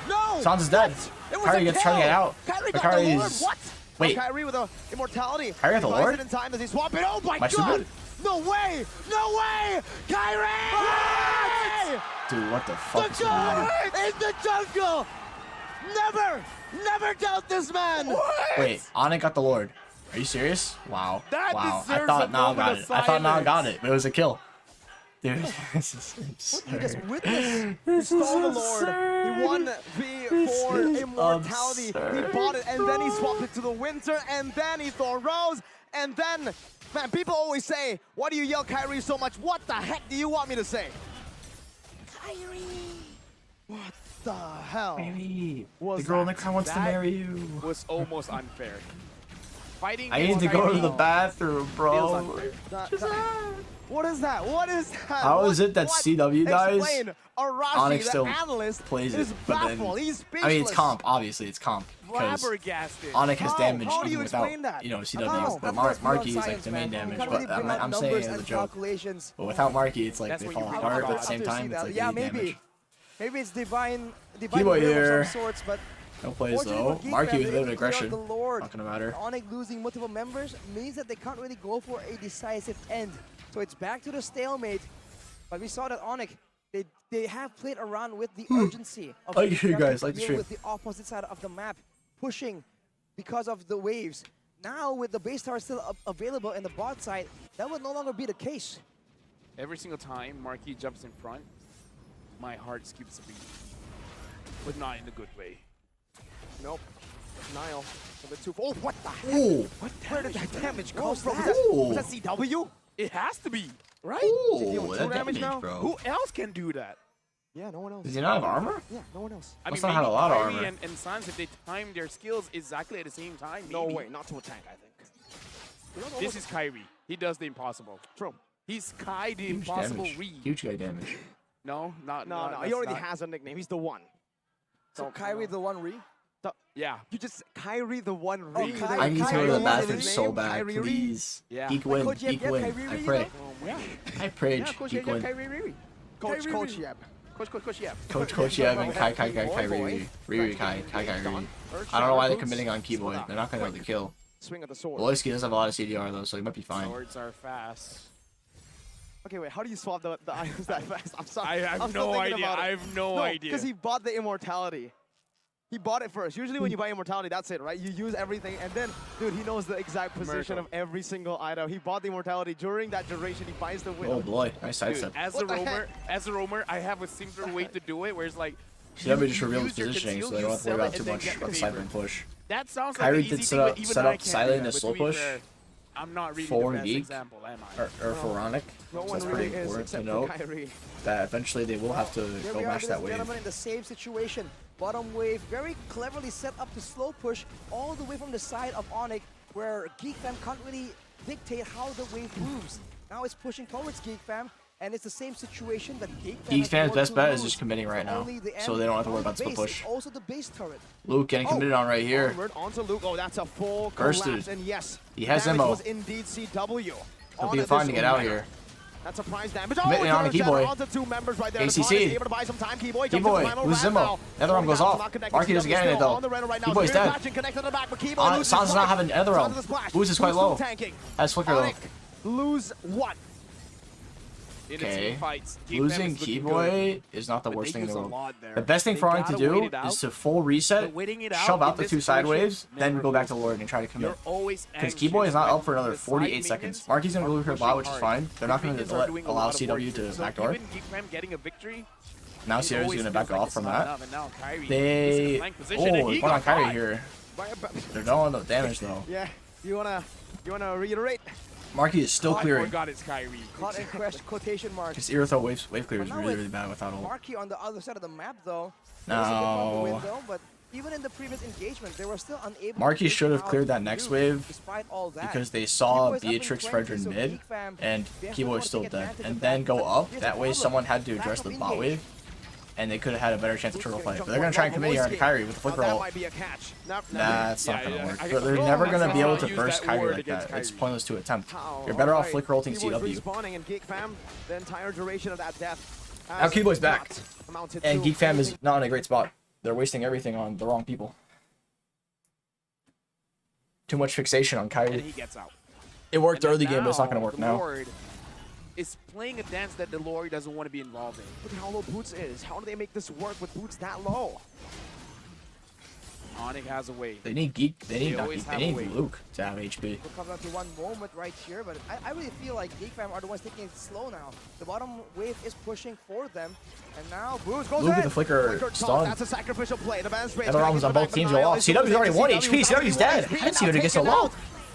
No. Sans is dead. It was Kyrie a gets trying to get kill. out. Kyrie But got the Lord. Kyrie's- What? Wait. Kyrie with a immortality. Kyrie got the He buys Lord? it in time as he swap it. Oh my Am I god. stupid? No way. No way. Kyrie. Dude, what the fuck is The going on? God in the jungle. Never doubt this man. Wait, Onic got the Lord. Are you serious? Wow. That wow. I deserves thought a Nile moment got of it. I thought Nile got silence. it, but it was a kill. Dude, this is You just absurd. witnessed. This He is stole the Lord. absurd. He won for is immortality. He absurd. bought it and then he swapped it to the winter and then he thought Rose and then, man, people always say, why do you yell Kyrie so much? What the heck do you want me to say? Kyrie. What the hell? Baby, Was the girl in the that- crowd wants to that- marry you. Was almost unfair. Fighting I need to go to the bathroom, feels bro. unfair. What is that? What is that? How is it that What? CW guys, Explain. Arashi, Onic the still analyst, plays is it, but then baffled. He's speechless. I mean, it's comp. Obviously, it's comp because Flabbergasted. Onic has How? damage How do you even without, explain that? you know, How? CW. But That's Marky is beyond like the main science, man. damage. You can't But really bring out I'm saying numbers it as a and joke. calculations. But without Marky, it's like That's they when fall you apart. But at the after same time, it's like yeah, they need maybe. damage. Maybe it's divine Keyboy will here. of some sorts, but No plays fortunately though. for Geek Marky Fam, with a they're bit of able to clear out aggression. The Lord. Not gonna matter. Onic losing multiple members means that they can't really go for a decisive end. So it's back to the stalemate. But we saw that Onic, they have played around with the urgency of Like Geek you Fam to guys, like the deal stream. with the opposite side of the map, pushing because of the waves. Now with the base tower still available in the bot side, that will no longer be the case. Every single time Marky jumps in front, my heart skips a beat. But not in a good way. Nope. Niall. A bit too. Oh, what the heck? Ooh. Where did that damage come was from? that? Was that CW? It has to be, right? deal Ooh, with that two damage damage, now? bro. Who else can do that? Yeah, no one else. Does he not have armor? Yeah, no one else. I Must mean, not have maybe a lot of Kyrie armor. and Sans, if they time their skills exactly at the same time, No maybe. way, not to attack, I think. You know, This almost- is Kyrie. He does the impossible. true. He's Kai the Huge impossible damage. read. Huge guy damage. No, not No, not, he that's already not- has a nickname. He's the one. So Kyrie the one re? Yeah. You just Kyrie the one read. Kyrie- I need to go to Kyrie the is bathroom his so name, bad, Kyrie Reed. please. Yeah. Geek Like win, Coach Yep, geek Yep, win. Kyrie I Reed, pray. you know? I prayed, Yeah, Coach geek Yep, win. Kyrie Riri. Coach, Kyrie Coach, Reed. yep. Coach, yeah. Coach Yeb and Kai Boy, Riri. Riri Kai Riri. Done. I don't know why they're Boots. committing on Keyboy. They're not gonna be able to kill. Swing of the sword. Volosky does have a lot of CDR though, so he might be fine. Swords are fast. Okay, wait. How do you swap the items that fast? I'm sorry. I have I'm still no thinking idea. about it. I have no idea. Because he bought the immortality. He bought it first. Usually when you buy immortality, that's it, right? You use everything, and then, dude, he knows the exact position Miracle. of every single item. He bought the immortality. During that duration, he buys the win. Oh boy, nice Dude, sidestep. as a roamer, I have a simpler way to do it, where it's like CW just revealed his use your positioning, so conceal, they don't have to you worry about sell too it, and much then get of the sniper favor. and push. That sounds Kyrie like an did easy set thing, up- but even set I up can't silent do in that. a But slow to be push fair, I'm not really for the best Geek example, am I? Or for Onic. No So one that's really pretty is, important to except note for Kyrie. that eventually they will have to Here go we are, match ladies that and wave. gentlemen, in the same situation. Bottom wave very cleverly set up to slow push all the way from the side of Onic, where Geek Fam can't really dictate how the wave moves. Now it's pushing towards Geek Fam, And it's the same situation that Geek Fam's has best to bet is lose. just committing right now, Only the so end, they don't have to worry only about the split base, push. it's also the base turret. Luke getting committed on right here. Onward onto Luke. Oh, that's a full Bursted. collapse. And yes, He has damage ammo. was indeed CW. He'll be fine to get out here. That's surprise damage. Committing on turret Keyboy. shatter onto 2 members right there. ACC. The Onic is able to buy some time. Keyboy comes to the Keyboy, final lose round Zimmo. now. Nether realm goes Not off. connected. Marky doesn't CW get it still though. on the Reno right now. Keyboy's Spear dead. flashing, connected to the back, but Keyboy loses Sans does not fight. have an Nether realm. Sans the splash. Boost is quite Boost low. tanking. Has flicker though. Onic lose 1. In the Okay. team fights, Geek Fam Losing is looking Keyboy good, is not the but worst they thing in the use a world. lot there. The best thing They for Onic to gotta wait do it out, is to full reset, but waiting it out shove out in the this 2 side situation waves, then never go back to goes. Lord and try to commit. You're always Because anxious Keyboy is not when up for another the side 48 minions seconds. Marky's gonna are go her pushing bot, which is hard. fine. They're not The gonna minions are let, doing a allow lot of work CW here. to So backdoor. even Geek Fam getting a victory, Now it CW's always gonna feels back like off it's from not that. enough, and now Kyrie is in They... a flank position, and Oh, he they went on got Kyrie caught. here. They're doing no damage though. Yeah, you wanna reiterate? Marky is still clearing. Forgot it's Kyrie. Caught in quotation marks. His Earthrow wave clear is But now really, with really bad without ult. Marky on the other side of the map, though. No. There's a bit of a window, but even in the previous engagement, they were still unable. Marky to should have figure out cleared what that to next do wave despite all that. because they saw Keyboy's up in Beatrix 20, Fredrin so mid, Geek Fam and definitely Keyboy's want to still take dead. advantage And of then that. go But up, here's that the way problem. someone had to address Lack the of bot engage. wave, and they could have had a better chance of turtle fight. But they're gonna try and commit here on Kyrie with the flicker That ult. might be a catch. Nope, Nah, it's not Yeah, gonna yeah, work. I- They're oh, never let's gonna be not able to use burst that Kyrie word like against that. It's Kyrie. pointless to attempt. How? You're better off Alright. flicker ulting Keyboy's CW. respawning in Geek Fam the entire duration of that death. Now Keyboy's back. Amounted And to Geek Fam is anything. not in a great spot. They're wasting everything on the wrong people. Too much fixation on And Kyrie. he gets out. It worked And early then game, but it's not gonna now, work the now. Lord is playing a dance that the Lord doesn't want to be involved in. Look at how low Boots is. How do they make this work with Boots that low? Onic has a way. They need Geek. They need not always Geek. have They a need way. Luke to have HP. We'll come down to one moment right here, but I really feel like Geek Fam are the ones taking it slow now. The bottom wave is pushing for them, and now Boost goes Luke in. with the flicker Flicker stun. top, that's a sacrificial play. The balance rate. Nether realms on both teams go off. CW's already 1 HP. CW's dead. How did CW get so low?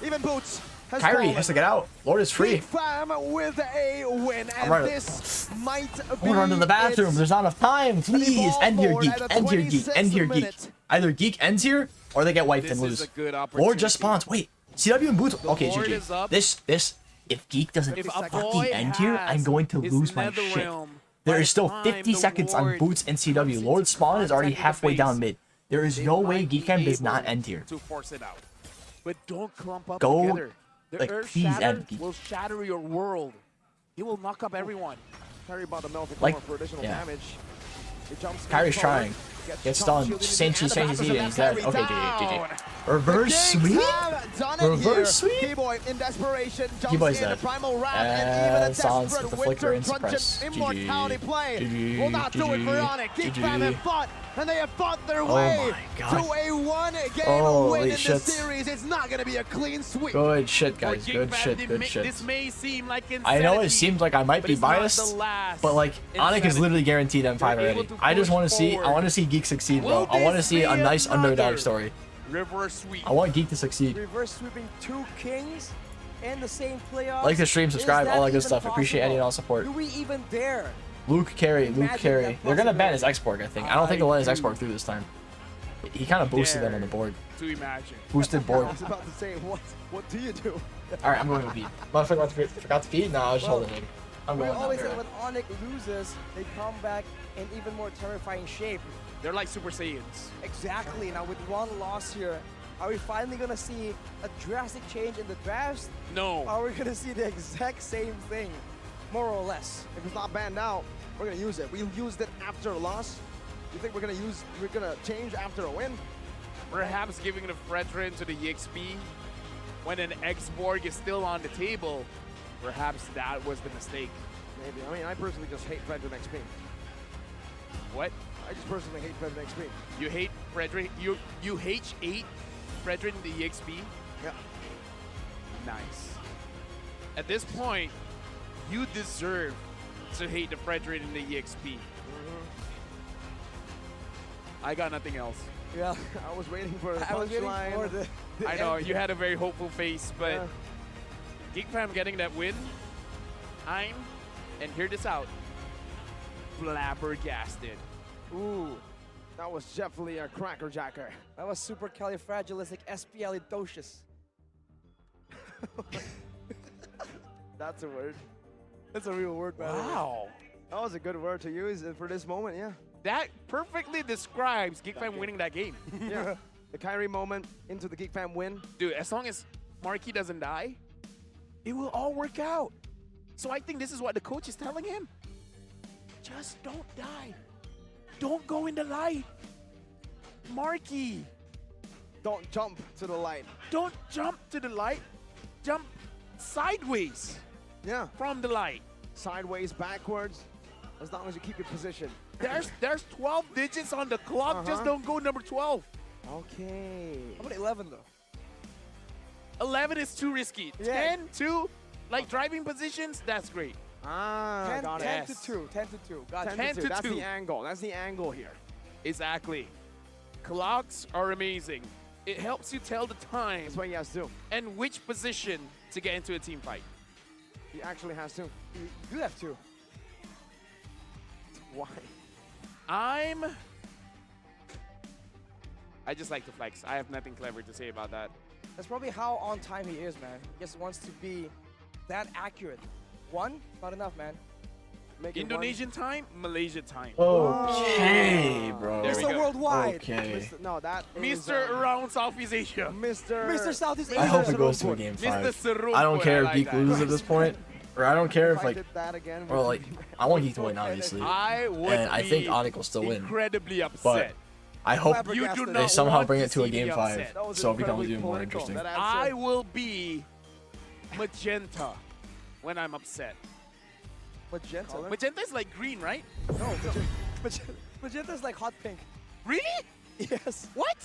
Even Boots has Kyrie fallen. has to get out. Lord is free. Geek Fam with a win, and right. this might be I'm gonna run to the bathroom. its There's not enough time. Please evolve end here, forward Geek. at the End here, Geek. 26th End here, Geek. minute. Either Geek ends here or they get wiped This and is lose. a good opportunity. Lord just spawns. Wait, CW and Boots. Okay, Lord GG. is up. This. If Geek doesn't If a fucking boy end here, I'm has going to his lose my Nether shit. realm, There by is still the time 50 the seconds on Lord Boots and CW. comes Lord into spawn is already contact with the halfway down base, mid. There is they no way might Geek be Fam does able not end here. to force it out. But don't clump up Go, together. The like, Earth please Shatter end, Geek. will shatter your world. It will knock up everyone. Kyrie about to melt the Like, corner for additional yeah. damage. He jumps Kyrie's forward, trying. Gets stunned. shielded Change in the hand, his the seed and he's dead. Kyrie Okay, down. GG. Reverse Geeks sweep? have done it Reverse here. sweep? Keyboy in desperation jumps Keyboy's in, dead. primal wrath, and even a And Sans desperate with the flicker winter and truncheon suppress. immortality GG. play GG. will not do it for GG. Onic. Geek GG. Fam have fought, and they have fought their Oh way my God. to a one-game Holy win in shit. this series. It's not going to be a clean sweep. Good shit, For guys. Geek Good Fam, shit. they Good may- shit. This may seem like I know it insanity, seems like I might but be it's not the biased, last but like Onic is insanity. literally guaranteed M5 They're already. able to I just push want to see. I forward. want to see Geek succeed, bro. Will I want to this see a be nice another underdog story. Reverse sweep. I want Geek to succeed. Reverse sweeping 2 kings in the same playoffs. Like the stream, Is subscribe, that all that good even stuff. Appreciate any and all support. Do we even dare? Luke carry, Luke Imagine carry. that They're gonna ban his possibility. Exporg, I think. I don't think they'll let his I Exporg do. through this time. He kind of boosted them on the board. To imagine. Boosted I board. was about to say, what do you do? All right, I'm going to feed. Motherfucker forgot to feed. No, I was just Well, holding it. I'm We going. always say now. when Onic loses, they come back in even more terrifying shape. They're like Super Saiyans. Exactly. Now with one loss here, are we finally gonna see a drastic change in the drafts? No. Or are we gonna see the exact same thing, more or less? If it's not banned out, we're gonna use it. We used it after a loss. You think we're gonna change after a win? Perhaps giving the Fredrin to the EXP when an X-Borg is still on the table. Perhaps that was the mistake. Maybe. I mean, I personally just hate Fredrin XP. What? I just personally hate Fredrin XP. You hate Fredrin? You hate Fredrin the EXP? Yeah. Nice. At this point, you deserve to hate the Fredrin in the EXP. I got nothing else. Yeah. I was waiting for the I was waiting punchline. for the I know end. you had a very hopeful face, but Yeah. Geek Fam getting that win. And hear this out, flabbergasted. Ooh, that was definitely a crackerjacker. That was super califragilistic. That's a word. That's a real word, man. Wow. That was a good word to use for this moment, yeah. That perfectly describes Geek Fam winning that game. Yeah. The Kyrie moment into the Geek Fam win. Dude, as long as Marquis doesn't die, it will all work out. So I think this is what the coach is telling him. Just don't die. Don't go in the light. Marquis, Don't jump to the light. don't jump to the light. Jump sideways Yeah. from the light. Sideways, backwards, as long as you keep your position. There's 12 digits on the clock. Just don't go number 12. Okay. How about 11 though? 11 is too risky. Yeah. 10, 2, like driving positions, that's great. Ah, 10, got 10 it. to 2. 10 to 2. Got 10 you. 10 to to 2. That's 2. the angle. That's the angle here. Exactly. Clocks are amazing. It helps you tell the time That's what he has to. and which position to get into a team fight. He actually has to. You have to. Why? I just like to flex. I have nothing clever to say about that. That's probably how on time he is, man. He just wants to be that accurate. One, not enough, man. Make it Indonesian time, Malaysia time. Okay, bro. There we Mr. go. Worldwide. Okay. Mr. No, that is, Mr. Around Southeast Asia. Mr. Southeast Asia. I hope it goes to a game Mr. 5. Serumpo, I don't care if like Geek that. loses at this point, or I don't care If if I like, did that again, or like, I want Geek to win obviously. I would And I think be Onic will still win. incredibly upset. But I hope You do They not they somehow want bring to it to a see me game 5, upset. That was so it becomes incredibly even more political, interesting. that I answer. will be magenta when I'm upset. Magenta. Magenta is like green, right? No, Magenta's like hot pink. Really? Yes. What?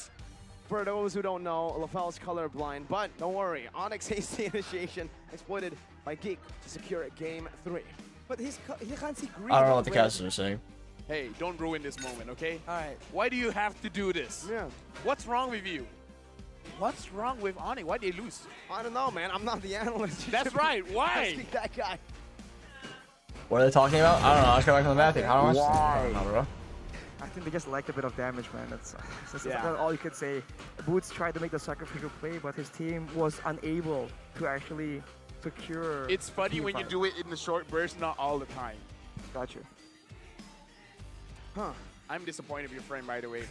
For those who don't know, LaFell's colorblind, but don't worry. Onyx hasty initiation exploited by Geek to secure game 3. But he can't see green. I don't know what the Wait. casters are saying. Hey, don't ruin this moment, okay? All right. Why do you have to do this? Yeah. What's wrong with you? What's wrong with Onic? Why did they lose? I don't know, man. I'm not the analyst. You That's should be right. Why? asking that guy. What are they talking about? I don't know. I just got back from the bathroom. How do I watch? I don't know, bro. I think they just liked a bit of damage, man. That's Yeah. all you could say. Boots tried to make the sacrificial play, but his team was unable to actually secure. It's funny when you do it in the short burst, not all the time. Got you. Huh. I'm disappointed with your friend, by the way.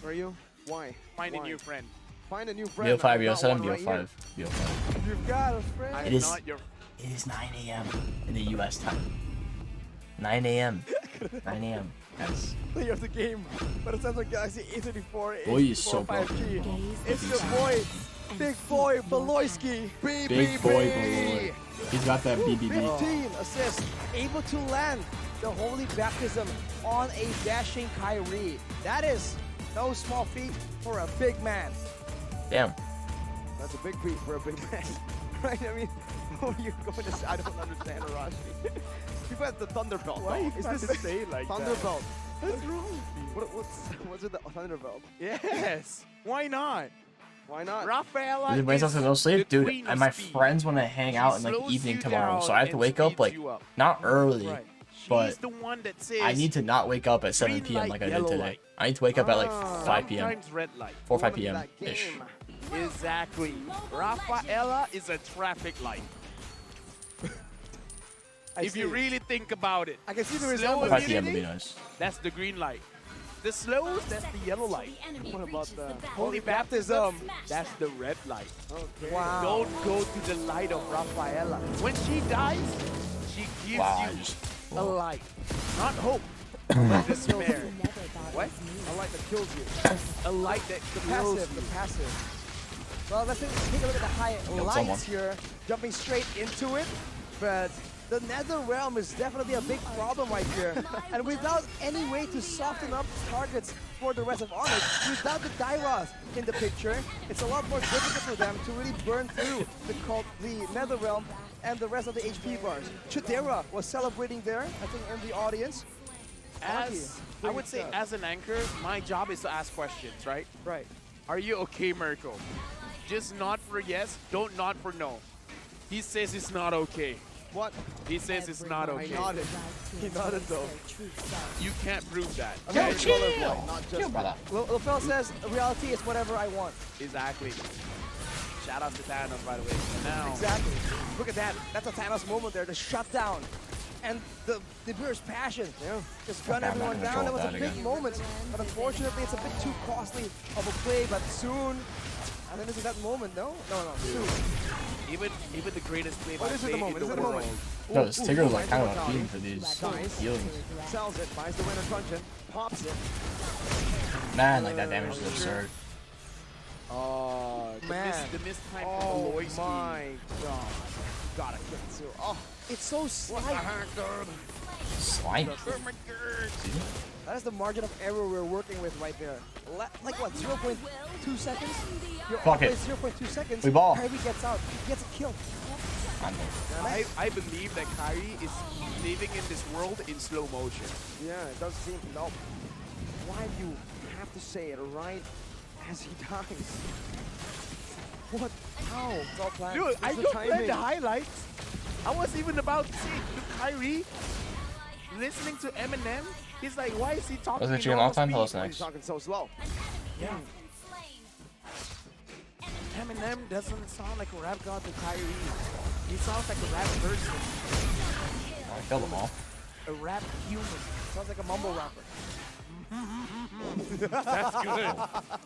Are you? Why? Find Why? a new friend. Find a new friend. BO5, I've got BO7, one right here. BO5, BO5. You've got a friend. I'm It is- not your. It is 9 a.m. in the U.S. time. 9 a.m. 9 a.m. Guys. Player of the game. But it sounds like Galaxy A34, Boy is so 5G. Gaze It's your the boy, Big Boy Beloyski. Big boy, boy. He's got that BBB. 15 assists, able to land the holy baptism on a dashing Kyrie. That is no small feat for a big man. Damn. That's a big feat for a big man. Right? I mean, what are you going to say? I don't understand, Arashi. People have the Thunderbelt. Why though. is this say like that? Thunderbelt. What's wrong? What's with the Thunderbelt? Yes. Why not? Why not? Rafaela Did Brains is also no sleep? the Dude, queen and of my speed. friends want to hang out in like slows evening you tomorrow, down so I have to and wake up speeds like you up. not early, Right. but She's the one that says I need to not wake up at 7 green p.m. light, like I did yellow today. light. I need to wake up at like Ah. 5 p.m. Sometimes red light. 4 or 5 Woman of p.m. that ish. game. Exactly. Rafaela is a traffic light. If you really think about it, I can see the Slow resemblance. 5 p.m. would be immunity, nice. that's the green light. The slows, that's the yellow light. What about the Holy baptism, that's the red light. Okay. Wow. Don't go to the light of Rafaela. When she dies, she gives Wow, I you just a light. Not hope, but despair. What? A light that kills you. A light that The kills passive, the you. passive. Well, let's take a look at the highlights someone. here. Jumping straight into it, but the Nether Realm is definitely a big problem right here. And without any way to soften up targets for the rest of Onic, without the Dairoth in the picture, it's a lot more difficult for them to really burn through the Nether Realm and the rest of the HP bars. Chidera was celebrating there, I think, in the audience. As I would say, as an anchor, my job is to ask questions, right? Right. Are you okay, Mirko? Just nod for yes, don't nod for no. He says it's not okay. What? He says it's not I okay. nodded. He nodded though. You can't prove that. I'm very Colorblind, not just brother. LaFell says, reality is whatever I want. Exactly. Shout out to Thanos, by the way. Now, Exactly. Look at that. That's a Thanos moment there, the shutdown. And the burst passion, just gun Okay, I'm not everyone gonna down. troll That was a that big again. moment, but unfortunately it's a bit too costly of a play, but soon, I think this is that moment, no, soon. Even the greatest play by What is it the Fade moment? in Is the it the moment? world. No, this Tigger was like Ooh, kind of nice on workout. theme for these Nice. healings. Sells it, buys the winner truncheon, pops it. Man, like that damage is absurd. Man. The missed time Oh from Aloyski. my god. Gotta get to. Oh, It's so slight. Slimy. That is the margin of error we're working with right there. Like what, 0.2 seconds? You're Fuck it. always 0.2 seconds. We ball. Kyrie gets out. He gets a kill. I believe that Kyrie is living in this world in slow motion. yeah, it does seem. No. Why do you have to say it right as he dies? What? How? It's all planned. Dude, It's I the don't play timing. the highlights. I was even about to say to Kyrie, listening to Eminem, he's like, why is he talking? Was it in you a long normal time? speed? Tell us He's next. talking so slow. Yeah. Eminem doesn't sound like a rap god to Kyrie. He sounds like a rap person, Oh, I killed them all. a rap human. Sounds like a mumble rapper. That's good.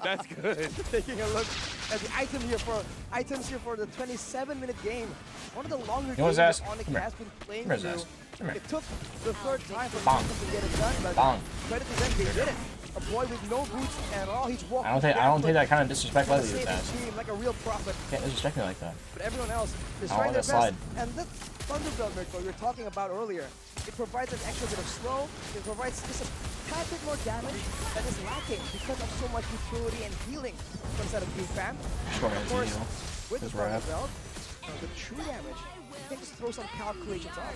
That's good. Taking a look at the items here for the 27-minute game. One of the longer You know games his ass? that Onic Come here. has been playing Come here, through. his ass. Come here. It took the third time for Bong. them to get it done, but Bong. credit to them, they did it. A boy with no boots at all. He's walking. I don't take that kind of disrespect lightly with Save that. his team like a real prophet. Can't disrespect me like that. But everyone else is I trying want their that best. slide. And that Thunderbelt miracle you were talking about earlier, it provides an extra bit of slow. It provides just a tad bit more damage that is lacking because of so much utility and healing from inside of Geek Fam. Sure, Of it's course, easy. with the That's where I have. Thunderbelt, the true damage, you can just throw some calculations off.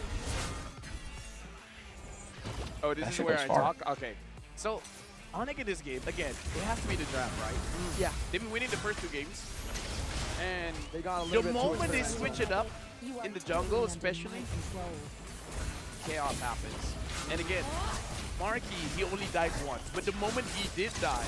Oh, this That is shit where goes I far. talk? Okay. So, Onic in this game, again, it has to be the draft, right? Yeah, They've been winning the first two games. And They got a the little bit too moment they experimental. switch it up, in the jungle especially, chaos happens. And again, Marky, he only died once. But the moment he did die,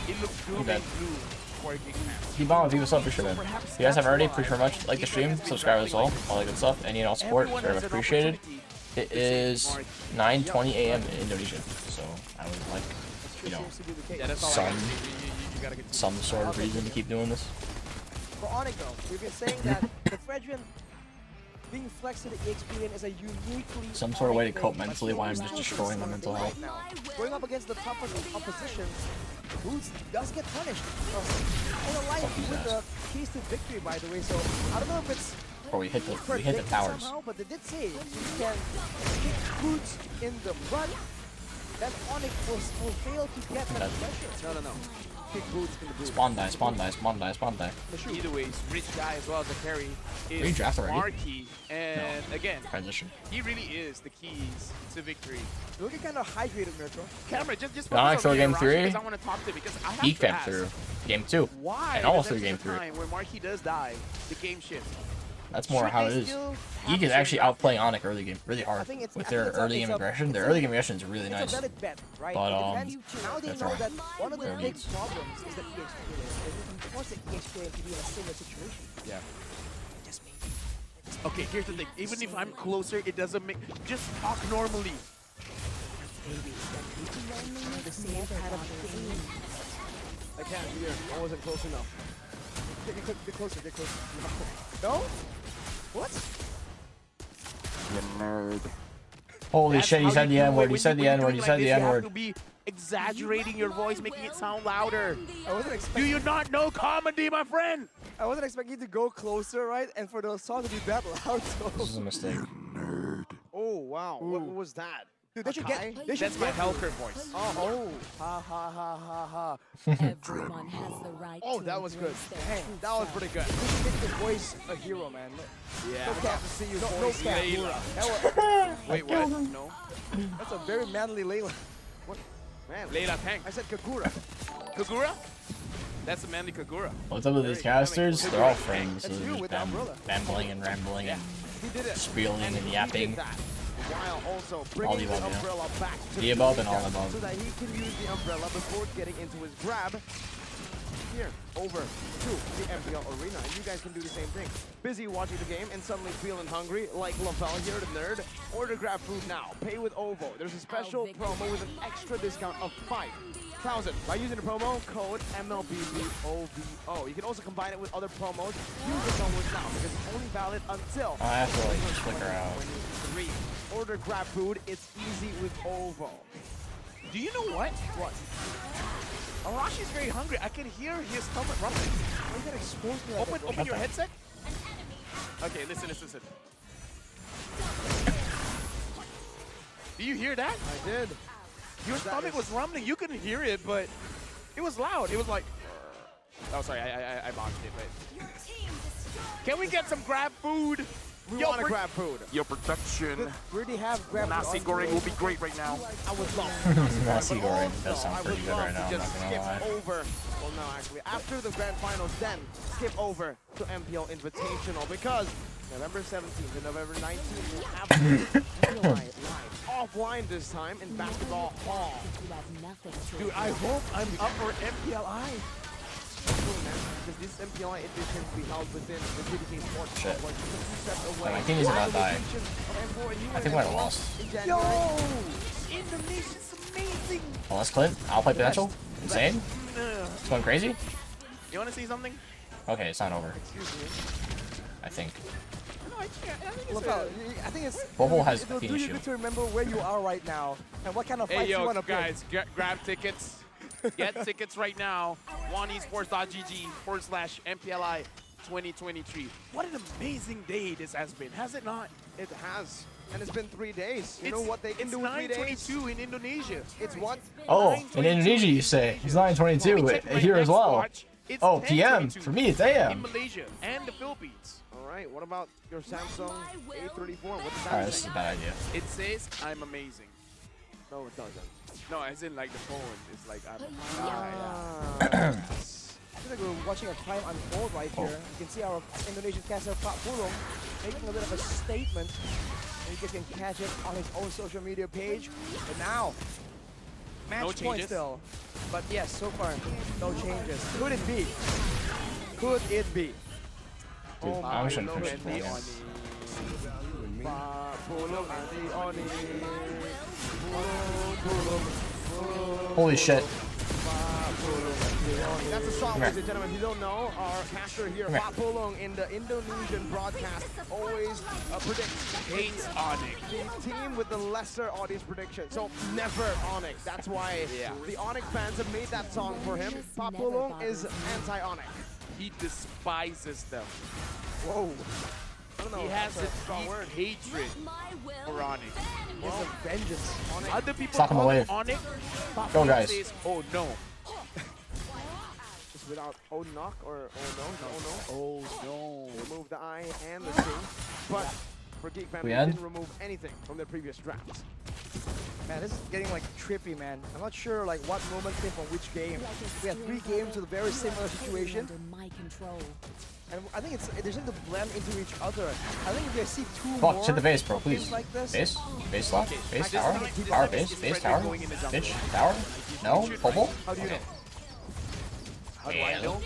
it looked doom bet. and gloom for Geek Fam. Keep on with people sub for sure, man. If you guys haven't already, please very much like the stream, subscribe as well, all that good stuff. Any and all support, Everyone very has much an appreciated. opportunity. It is 9:20 a.m. in Indonesia, so I would like, you know, seems to be the case. Yeah, that's all I Some- gotta say. You gotta get some sort of reason to keep doing this. For Onic though, we've been saying that the Fredrin being flexed to the EXP is a uniquely Some sort of way to Onic cope thing, but mentally he while I'm still just destroying my mental health. right now. Going up against the toughest opposition, Boots does get punished. On a life Fuck his with ass. the keys to victory, by the way. So I don't know if it's Before we hit the predicted towers. somehow, but they did say you can kick Boots in the butt. Then Onic will fail to get that pressure. No. Kick Boots in the boots. Spawn die, spawn die, spawn die, spawn die. Either way, rich guy as well as a carry you is draft already? Marky. And again, Transition. he really is the keys to victory. Looking kind of hydrated, Mirko. Camera, just Onic focus through on me, game Arashi, 3. because I want to talk to you because I have Geek to Fam ask, through game 2. why And almost does through game 3. time when Marky does die, the game shifts? That's more Should how it they is. still have Geek the is same actually draft outplaying Onic early game, really hard. think it's- With I their think it's a- early game aggression. Their early game aggression is really It's nice. a valid bet, right? But, It depends. Now they that's know right. that one of the Fair big beats. problems is that EXP players. They can force the EXP player to be in a similar situation. Yeah. Just maybe. Okay, here's the thing. Even if I'm closer, it doesn't make... Just talk normally. The same kind of thing. I can't hear. I wasn't close enough. Get closer, get closer. No? What? Holy That's shit, he how said you the do N it. word, he When said the when N you're word, doing he like said this, the you N have word. to be exaggerating your voice, making it sound louder. I wasn't Do expecting. you not know comedy, my friend? I wasn't expecting you to go closer, right? And for the song to be that loud. This is So. a mistake. Oh, wow. What was that? Dude, they should get. They should That's my get. Helker voice. Oh. Ha ha ha ha ha. Everyone has the right Oh, to that was good. embrace their Hey, true that was self. pretty good. They should make the voice a hero, man. Yeah. No cap. to see you No voice cap. Layla. That was, Wait, what? No. that's a very manly Layla. Man, Layla Tank. I said Kagura. Kagura? That's a manly Kagura. What's up with these casters? They're all friends. So That's they're you just with the umbrella. bambling and rambling and He did it. spieling and He yapping. did that while also All bringing the the above, yeah. umbrella back to The above and all Ninja above. so that he can use the umbrella before getting into his grab. here over to the MPL arena, and you guys can do the same thing. Busy watching the game and suddenly feeling hungry, like Lavelle here, the nerd. Order grab food now. Pay with OVO. There's a special promo with an extra discount of 5,000 by using the promo code MLBBOVO. You can also combine it with other promos. Use the promos now because it's only valid until I have to like just flicker out. 2023. Order grab food. It's easy with OVO. Do you know what? What? Arashi's very hungry. I can hear his stomach rumbling. Why you gotta expose me like that? Open your headset. Okay, listen. Do you hear that? I did. Your stomach was rumbling. You couldn't hear it, but it was loud. It was like. Oh, sorry. I boxed it. But Your team destroyed. can we get some grab food? We want to grab food. Your production. We already have grab Nasi food goreng will be great right now. I would love Nasi goreng does I sound would pretty good love right now, to I'm not just gonna skip lie. over. Well, no, actually, after the grand finals, then skip over to MPL Invitational because November 17th and November 19th will have MPL live offline this time in Basketball Hall. Dude, I hope I'm up for MPLI. Because this MPLI edition will be held within the GDK Sports Shit. Complex, just a few steps away. My team is about to die. I think we might have lost. Yo! Indonesia's amazing! Well, let's Clint. I'll play potential. Insane. It's going crazy. You want to see something? Okay, it's not over. I think. No, I think Look it's out, I think it's Bobo has it'll do Phoenix you shield. good to remember where you are right now and what kind of fights Hey, you yo, want to play. guys, grab tickets. Get tickets right now. oneesports.gg/MPLI 2023. What an amazing day this has been, has it not? It has. And it's been 3 days. You know what they can it's do in 3 days? 9:22 in Indonesia. It's what? Oh, in Indonesia you say. It's 9:22 here as well. It's Oh, PM. 10:22 For me, it's in AM. Malaysia and the Philippines. All right. What about your Samsung A34? What does that Alright, this is say? a bad idea. It says I'm amazing. No, it doesn't. No, as in like the phone. It's like I'm. I feel like we're watching a time unfold right here. You can see our Indonesian caster Pak Pulung making a bit of a statement. And you guys can catch it on his own social media page. But now, match No point changes. still. But yes, so far, no changes. Could it be? Could it be? Dude, my I'm just gonna Lord. finish the game. Pak Pulung anti Onic. Holy shit. That's a song, Come ladies here. and gentlemen. If you don't know, our caster here, Come here. Pak Pulung, in the Indonesian broadcast, always predicts Hates Onic. the team with the lesser audience prediction. So never Onic. That's why the Onic fans have made that song for him. Pak Pulung is anti-Onic. He despises them. Whoa. I don't know. He has a that's strong deep word. hatred for Onic. It's a vengeance. Other people Suck him call away. him Onic. Pak Go, Pulung guys. says, oh no. Just without oh knock or oh no. Oh no. They remove the I and the C. But for Geek Fam, We they end? didn't remove anything from their previous drafts. Man, this is getting like trippy, man. I'm not sure like what moment came from which game. We had 3 games with a very similar situation. And I think they seem to blend into each other. I think if they see 2 Fuck, more hit the base, bro, games please. like this, Base? Base slot? Base This tower? time- this Tower time base? it's Base Frederick tower? going in the jungle. Bitch? Tower? No? Bubble? how do you know? How do I know?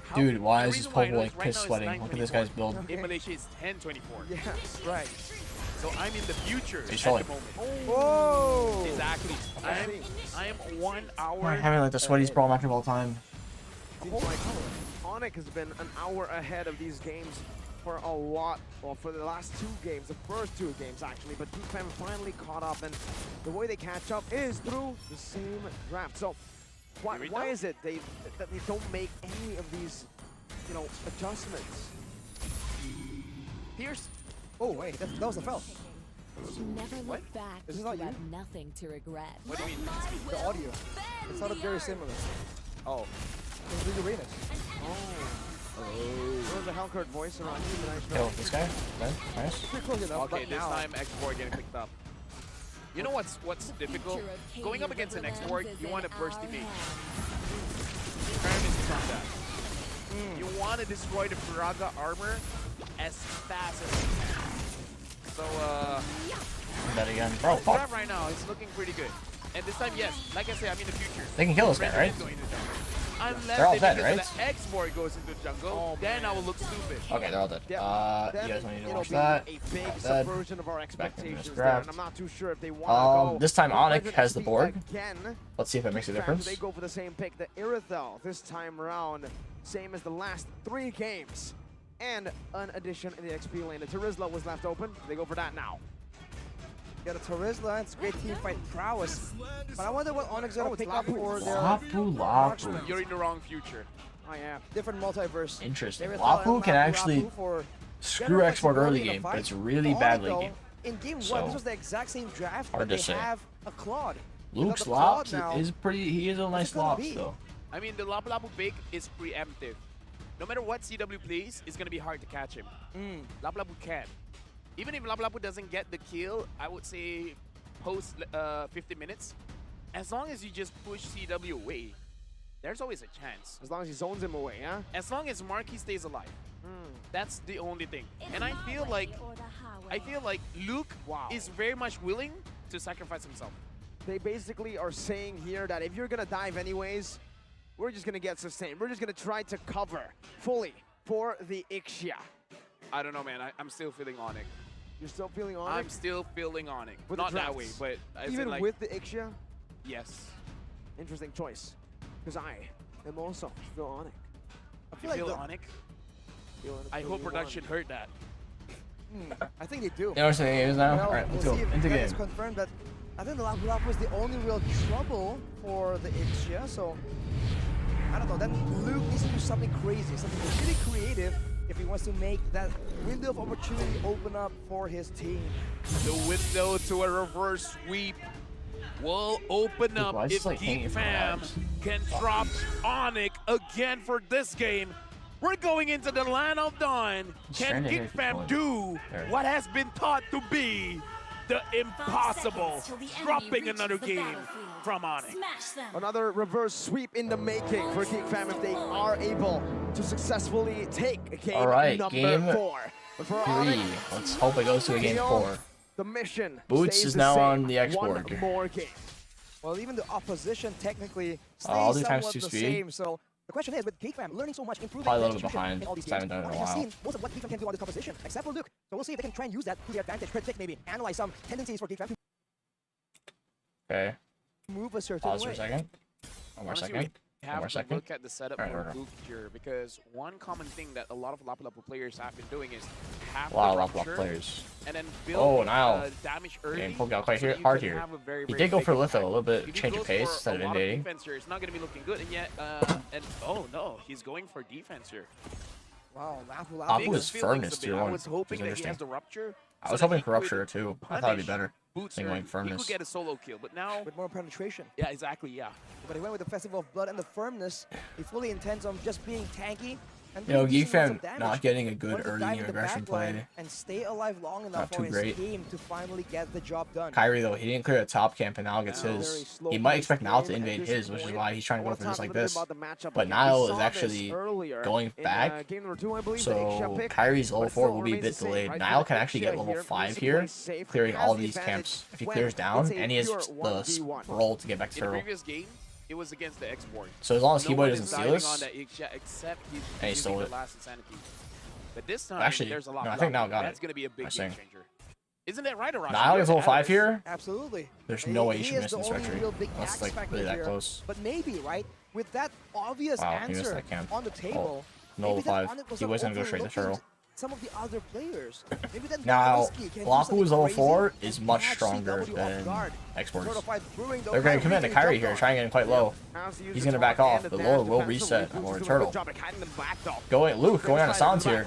How- Dude, why the is this reason why I Pobo know like is right piss now it's sweating? Look at this guy's build. 9:24. In Malaysia, it's 10:24. Yeah, right. So I'm in the future He's at trolling. the moment. Whoa! Exactly. I am 1 hour. I'm having like the sweatiest brawl match of all time. Seems like Onic has been an hour ahead of these games for a lot, well, for the last 2 games, the first 2 games actually, but Geek Fam finally caught up, and the way they catch up is through the same draft. So why is it that they don't make any of these, you know, adjustments? Here's Oh wait, that was the foul. Never look back. Is it You not you? have nothing to regret. what do you mean? The audio. It sounded very similar. Oh. It was the arenas. There was a Hellcurt voice around you, but I Kill this guy. Then, nice. Pretty close enough, Okay, but this now, time X4 getting picked up. You know what's difficult? Going up against an X4, you want to burst the bait. Experiments is on that. You want to destroy the Firaga armor as fast as you can. So, That again. Bro, the fuck. draft right now is looking pretty good. And this time, yes, like I said, I'm in the future. They can kill this guy, right? Unless They're all they dead, make it right? so the X-Board goes into the jungle, then I will look stupid. Okay, they're all dead. You guys don't need to watch be that. a big Dead. subversion of our Back to expectations this there, grab. and I'm not too sure if they want to go. This time for Onic President has the XP board. Again. Let's see if it makes a Fans, difference. They go for the same pick, the Irithel, this time round. Same as the last 3 games. And an addition in the XP lane. The Terizla was left open. They go for that now. Got a Terizla, it's great team fight prowess. But I wonder what Onyx gonna it's pick up Lapu. for their Lapu. marksman. You're in the wrong future. I am. Different multiverse. Interesting. Irithel Lapu and can actually Lapu for screw better export early flexibility in game, the but fight. it's really For bad Onic, late though, game. In game So, 1, this was the exact same draft, hard but to they say. have a Claude. Luke's They got the Claude Lops now. is pretty. He is a nice it gonna Lops be? though. I mean, the Lapu Lapu pick is preemptive. No matter what CW plays, it's going to be hard to catch him. Lapu Lapu can. Even if Lapu Lapu doesn't get the kill, I would say post 50 minutes, as long as you just push CW away, there's always a chance. As long as he zones him away, yeah? As long as Marky stays alive. That's the only thing. And I feel like Luke is very much willing to sacrifice himself. They basically are saying here that if you're going to dive anyways, we're just going to get sustained. We're just going to try to cover fully for the Ixia. I don't know, man. I'm still feeling Onic. You're still feeling on I'm it? still feeling Onic. With Not the that way, drafts. but as Even in, like, with the Ixia? yes. Interesting choice. Because I am also still on it. I You feel like feel the, Onic? I hope production heard that. I think they do. You know what it is now? Well, Alright, let's go. see if Into that game. is confirmed, but I think the Lapu Lapu was the only real trouble for the Ixia, so I don't know. Then Luke needs to do something crazy, something really creative if he wants to make that window of opportunity open up for his team. The window to a reverse sweep will open up why is if this, like, hanging Geek from Fam labs? can drop Onic again for this game. We're going into the land of dawn. Can trying to Geek hit Fam one. do There. what has been taught to be the impossible? seconds till the enemy Dropping reaches another the game battlefield. from Onic. Smash them. Another reverse sweep in the making for Geek Fam if they are able to successfully take game Alright, number game 4. But for 3. Onic, Let's hope it goes to a game 4. the mission Boots stays is the now same. on the X One board. more game. Well, even the opposition technically stays all the times somewhat two the speed. same. So the question is, with Geek Fam learning so much, improving Probably a their little bit execution behind. in all these Just haven't games, done it in a we have while. seen most of what Geek Fam can do on this composition, except for Luke. So we'll see if they can try and use that to their advantage, predict maybe, analyze some tendencies for Geek Fam to Okay. move a certain Pause for way. a second. One more Honestly, second. we have more to second. look at the setup Alright, for we're Luke here, because one common thing that a lot of Lapu Lapu players have been doing is have A lot the of Lapu Lapu rupture players. and then build Oh, now. damage early. Game pulled out quite so here, you hard can here. have a very, He very did go big for litho, a impact. little bit If he change of goes pace for instead of a lot invading. defense here, it's not going to be looking good, and yet, and oh no, he's going for defense here. Wow, Lapu Lapu Lapu. was Mixed feelings firmness a bit. tier I 1, was which hoping is that he interesting. has the rupture. I so was that hoping he for could rupture too. I thought it'd be punish better. Boots Thinking early. like firmness. He could get a solo kill, but now, With more penetration. yeah, exactly, yeah. But he went with the Festival of Blood and the firmness. He fully intends on just being tanky. And You know, really Geek decent amounts Fam of damage. not getting a Wanted good to early dive game in the aggression back line play. and stay alive long enough Not for too his great. team to finally get the job done. Kyrie though, he didn't clear a top camp and now gets Now, his. Very slow He might paced expect Nile to game at invade this his, which is point. why he's trying to I go wanna for this talk a like little bit this. about the matchup But again. Nile We is saw this actually earlier going in, back. game number 2, I believe, the Ixia So pick. Kyrie's But level it 4 still will be a remains bit the same, delayed. right? Nile For can the actually Ixia get level here, 5 needs to here, play safe, clearing has all of the these advantage camps. If he when clears down, it's a and he has pure the 1v1. roll to get back to In the turtle. previous game, it was against the X-Board. So as long as No Keyboy one doesn't is steal diving this, on that Ixia except he's And he using stole the it. last insanity. But this time, Actually, there's a lot. no, I think Nile blocking. got That's it. going to be a big I game think. changer. Isn't that right, Arashi? Nile gets level 5 here. Absolutely. There's no way He he should is miss the this only victory. real big That's X like factor really that here. close. But maybe, right, with that obvious Wow, he missed answer that camp. on the table, No maybe level then 5. Onic was He was gonna go straight to overlooking turtle. some of the other players. Maybe then Now, Whiskey can do Lapu something is level crazy 4 and is much catch stronger CW off than guard. Exports. Certified Brewing, though, They're going might to commit to reach a Kyrie jump here, on. trying to get him quite low. He's going to back off. The Lord will reset or turtle. Going, Luke going on a Sans here.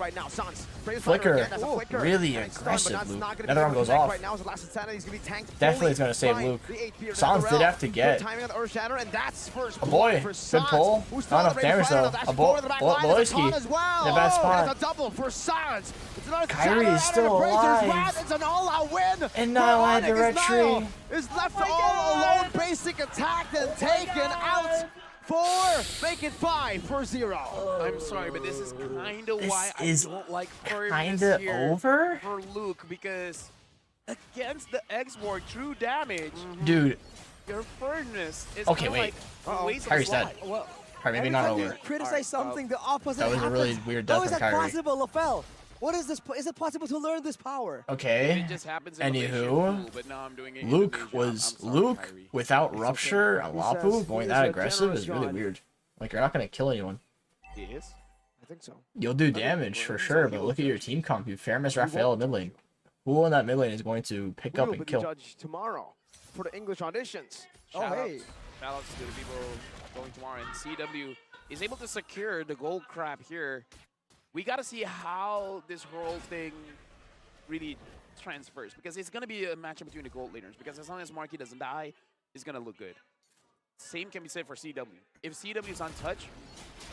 Flicker. Really aggressive, Luke. Another arm goes off. Definitely is going to save Luke. Sans did have to get. A boy. Good pull. Not enough damage though. A Boyski. In a bad spot. Kyrie is still alive. It's an all-out win. And Nile had the red tree. Is left all alone, basic attacked and taken out. 4, make it 5-0. I'm sorry, but this is kind of This why I is don't like firmness kinda here over? for Luke, because against the X-Board, true damage. Dude, your furnace is Okay, kinda wait. like a waste of Kyrie's dead. slot. Well, Alright, maybe not every time over. you criticize Alright, something, the opposite That was a really happens. weird How death is from that Kyrie. possible, LaFell? What is this? Is it possible to learn this power? Okay. It just happens in Malaysia, Anywho, cool, but now I'm doing it in Luke Indonesia. was I'm sorry, Luke Kyrie. without rupture and He Lapu says going he that is a aggressive generous is really god. weird. Like you're not gonna kill anyone. He is. I think so. You'll do damage for sure, but look at your team comp. You Fairness, Raphael, mid lane. Who in that mid lane is going to pick We up will be and the kill? judge tomorrow for the English auditions. Oh, hey. Shout outs to the people going tomorrow. And CW is able to secure the gold crab here. We got to see how this whole thing really transfers, because it's going to be a matchup between the gold laners, because as long as Marky doesn't die, it's going to look good. Same can be said for CW. If CW is untouched,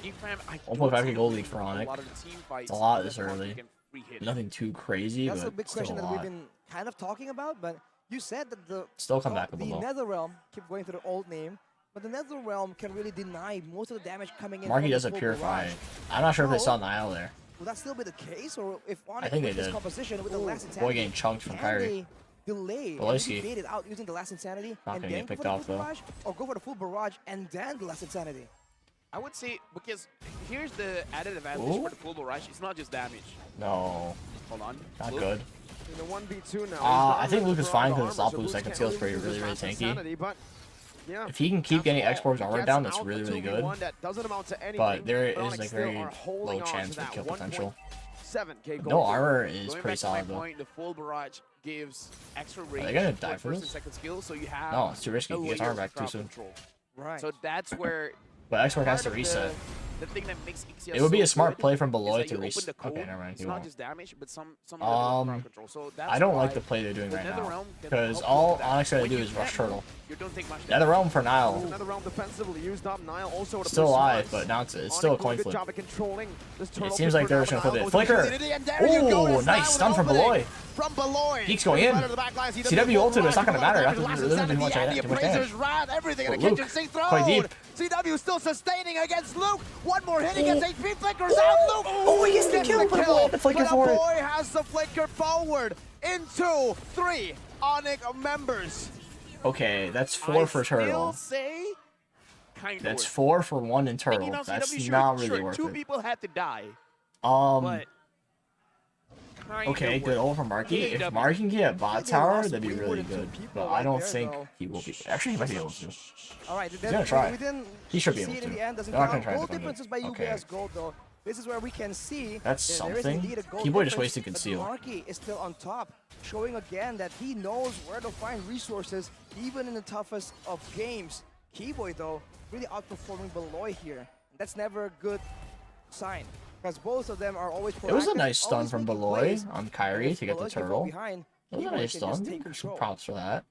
Geek Fam, I 1.5K gold league for a Onic. lot of the team fights. It's a lot unless this Marky early. can free hit. Nothing too crazy, That's a but big still question a that we've lot. been kind of talking about, but you said that the Still come back the below. Netherrealm, keep going to the old name, but the Netherrealm can really deny most of the damage coming in. Marky from the does a full purify. barrage. I'm not sure if they So, saw Nile there. Will that still be the case, or if Onic think with they this did. composition with the last Boy insanity, getting chunked from can Kyrie. they delay Volosky. and bait it out using the last insanity Not and gonna then get go picked for the off, full though. barrage, or go for the full barrage and then the last insanity? I would say, because here's the added advantage Ooh. for the full barrage. It's not just damage. No, Hold on. not Luke. good. In the 1v2 now. I think Luke is fine because his Lapu Lapu second skill is pretty really tanky. Insanity, but yeah, If he can keep getting that's all. Export's armor Gets down, that's out really, the really good. 2v1 that doesn't amount to anything, But there is Onic like still very are holding low on chance to of that kill potential. 1.7K gold. No armor is Going pretty back to my solid though. point, the full barrage gives extra range they gonna for die for first this? and second skill, so you have No, it's too risky. a He gets layer armor of back too crowd soon. control. Right. So that's where But Export has to part of reset. the thing that makes Ixia It would be so a smart good play from is below that to you open reset. the code. Okay, never mind. It's He not won't. just damage, but some level of crowd control. So that's I don't why like the play they're doing the right now. Netherrealm can Because help all with that. Onyx gonna When do you is rush get turtle. You don't take much damage. Netherrealm for Nile. Another round defensively used up. Nile also with a Still blue alive, slice. but now it's Onic still a doing coin good flip. job at controlling this turtle seems pick like for they're now, just gonna but flip Nile it. goes to Flicker! infinity, and there you go. Ooh, It's nice Nile stun with from an opening Beloy. From Beloy. Geek's going in. Right to the back line. CW ulted, it's not gonna matter. After Last this is insanity, too much and the too much appraiser's damage. rat, everything, and But a kitchen Luke, sink quite thrown. deep. CW still sustaining against Luke. One more hit, he gets HP, flickers out. Luke. Oh, he gets the kill, but Boy had the flicker But for it. Boy has the flicker forward into 3 Onic members. Okay, that's 4 for turtle. Still say kind of That's worth it. 4 for 1 in And turtle. you know, That's CW, not sure, really worth two it. people had to die, Um. but kind Okay, of good worth ult from Marky. Yeah, If yeah. Marky can get bot They tower, lost that'd be way really more than two good. people But right I don't there, think though. he will be. Actually, he might be able to. All right, gonna try. We didn't He should be see able it in to. the end. Doesn't They're not count. gonna try Gold to defend differences it. by Okay. UBS gold though. This is where we can see That's that there is something. indeed a gold Keyboy just difference, wasted but conceal. Marky is still on top, showing again that he knows where to find resources even in the toughest of games. Keyboy though really outperforming Beloy here. That's never a good sign because both of them are always proactive. It was a nice stun always from making Beloy plays. on And Kyrie if to get the Beloy can fall turtle. behind, It was a Keyboy nice can just stun. take Some control. props for that.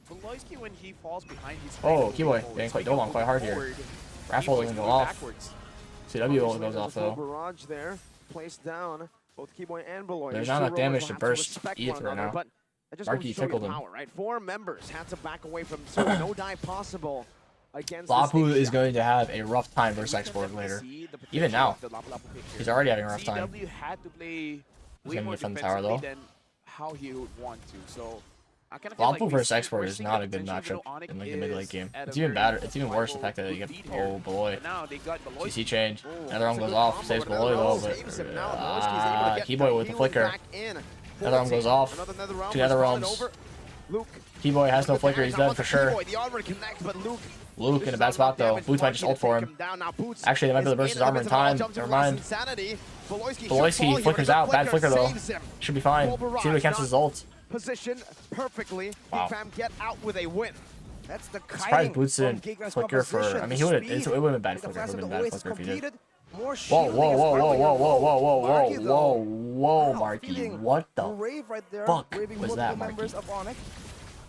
Beloyski, when he falls behind, he's Oh, moving Keyboy, forward. getting So quite he double can on quite hard here. forward, Raffle Keyboy's doesn't go moving off. backwards. CW ult Obviously, goes there's off a full though. barrage there, placed down. Both Keyboy and Beloy. There's These not two enough damage rollers to will have burst respect either one right another, now. but that just Marky goes to show you tickled the him. power, right? 4 members had to back away from, so no die possible against Lapu this is Ixia. going to have a rough time versus You can Export definitely later. see the Even potential now. of the Lapu Lapu pick here. He's already having a rough time. CW had to play He's way gonna more defend the tower, defensively though. than how he would want to. So I kind of feel Lapu like we versus see- Export we're is seeing not the a good potential, matchup even though in like Onic the mid-late is game. at It's a even very better. It's even worse the fact that they reliable get lead here. Beloy. But now they got Beloy. CC change. Oh, Another arm that's a goes good off. combo, Saves but Beloy another though. round But saves him. Now Beloyski's able to get Keyboy the with the healing flicker. back in. Another arm goes off. Another round Two nether falling realms. over. Luke. Keyboy has no with the flicker. He's dash, now dead for onto sure. Keyboy. The armor connects, but Luke. Luke in a bad spot though. Boots might just ult for him. Actually, they might be able to burst his armor in time. Never mind. Volosky flickers out. Bad flicker though. Should be fine. See if he cancels his ult. Position perfectly. Wow. Geek Fam get out with a win. That's the Surprised kiting Boots from didn't Geek Fam's flicker for. composition, I mean, the he would. speed. It would have been bad Like the flicker. It flash would of have the been bad OS flicker if he did. completed. More Whoa, shielding whoa, as whoa, well whoa, with whoa, your whoa, whoa, whoa, ult. Marky, whoa, though, whoa, whoa, wow, Marky. feeling What the brave right there, fuck braving was multiple that, members Marky? of Onic.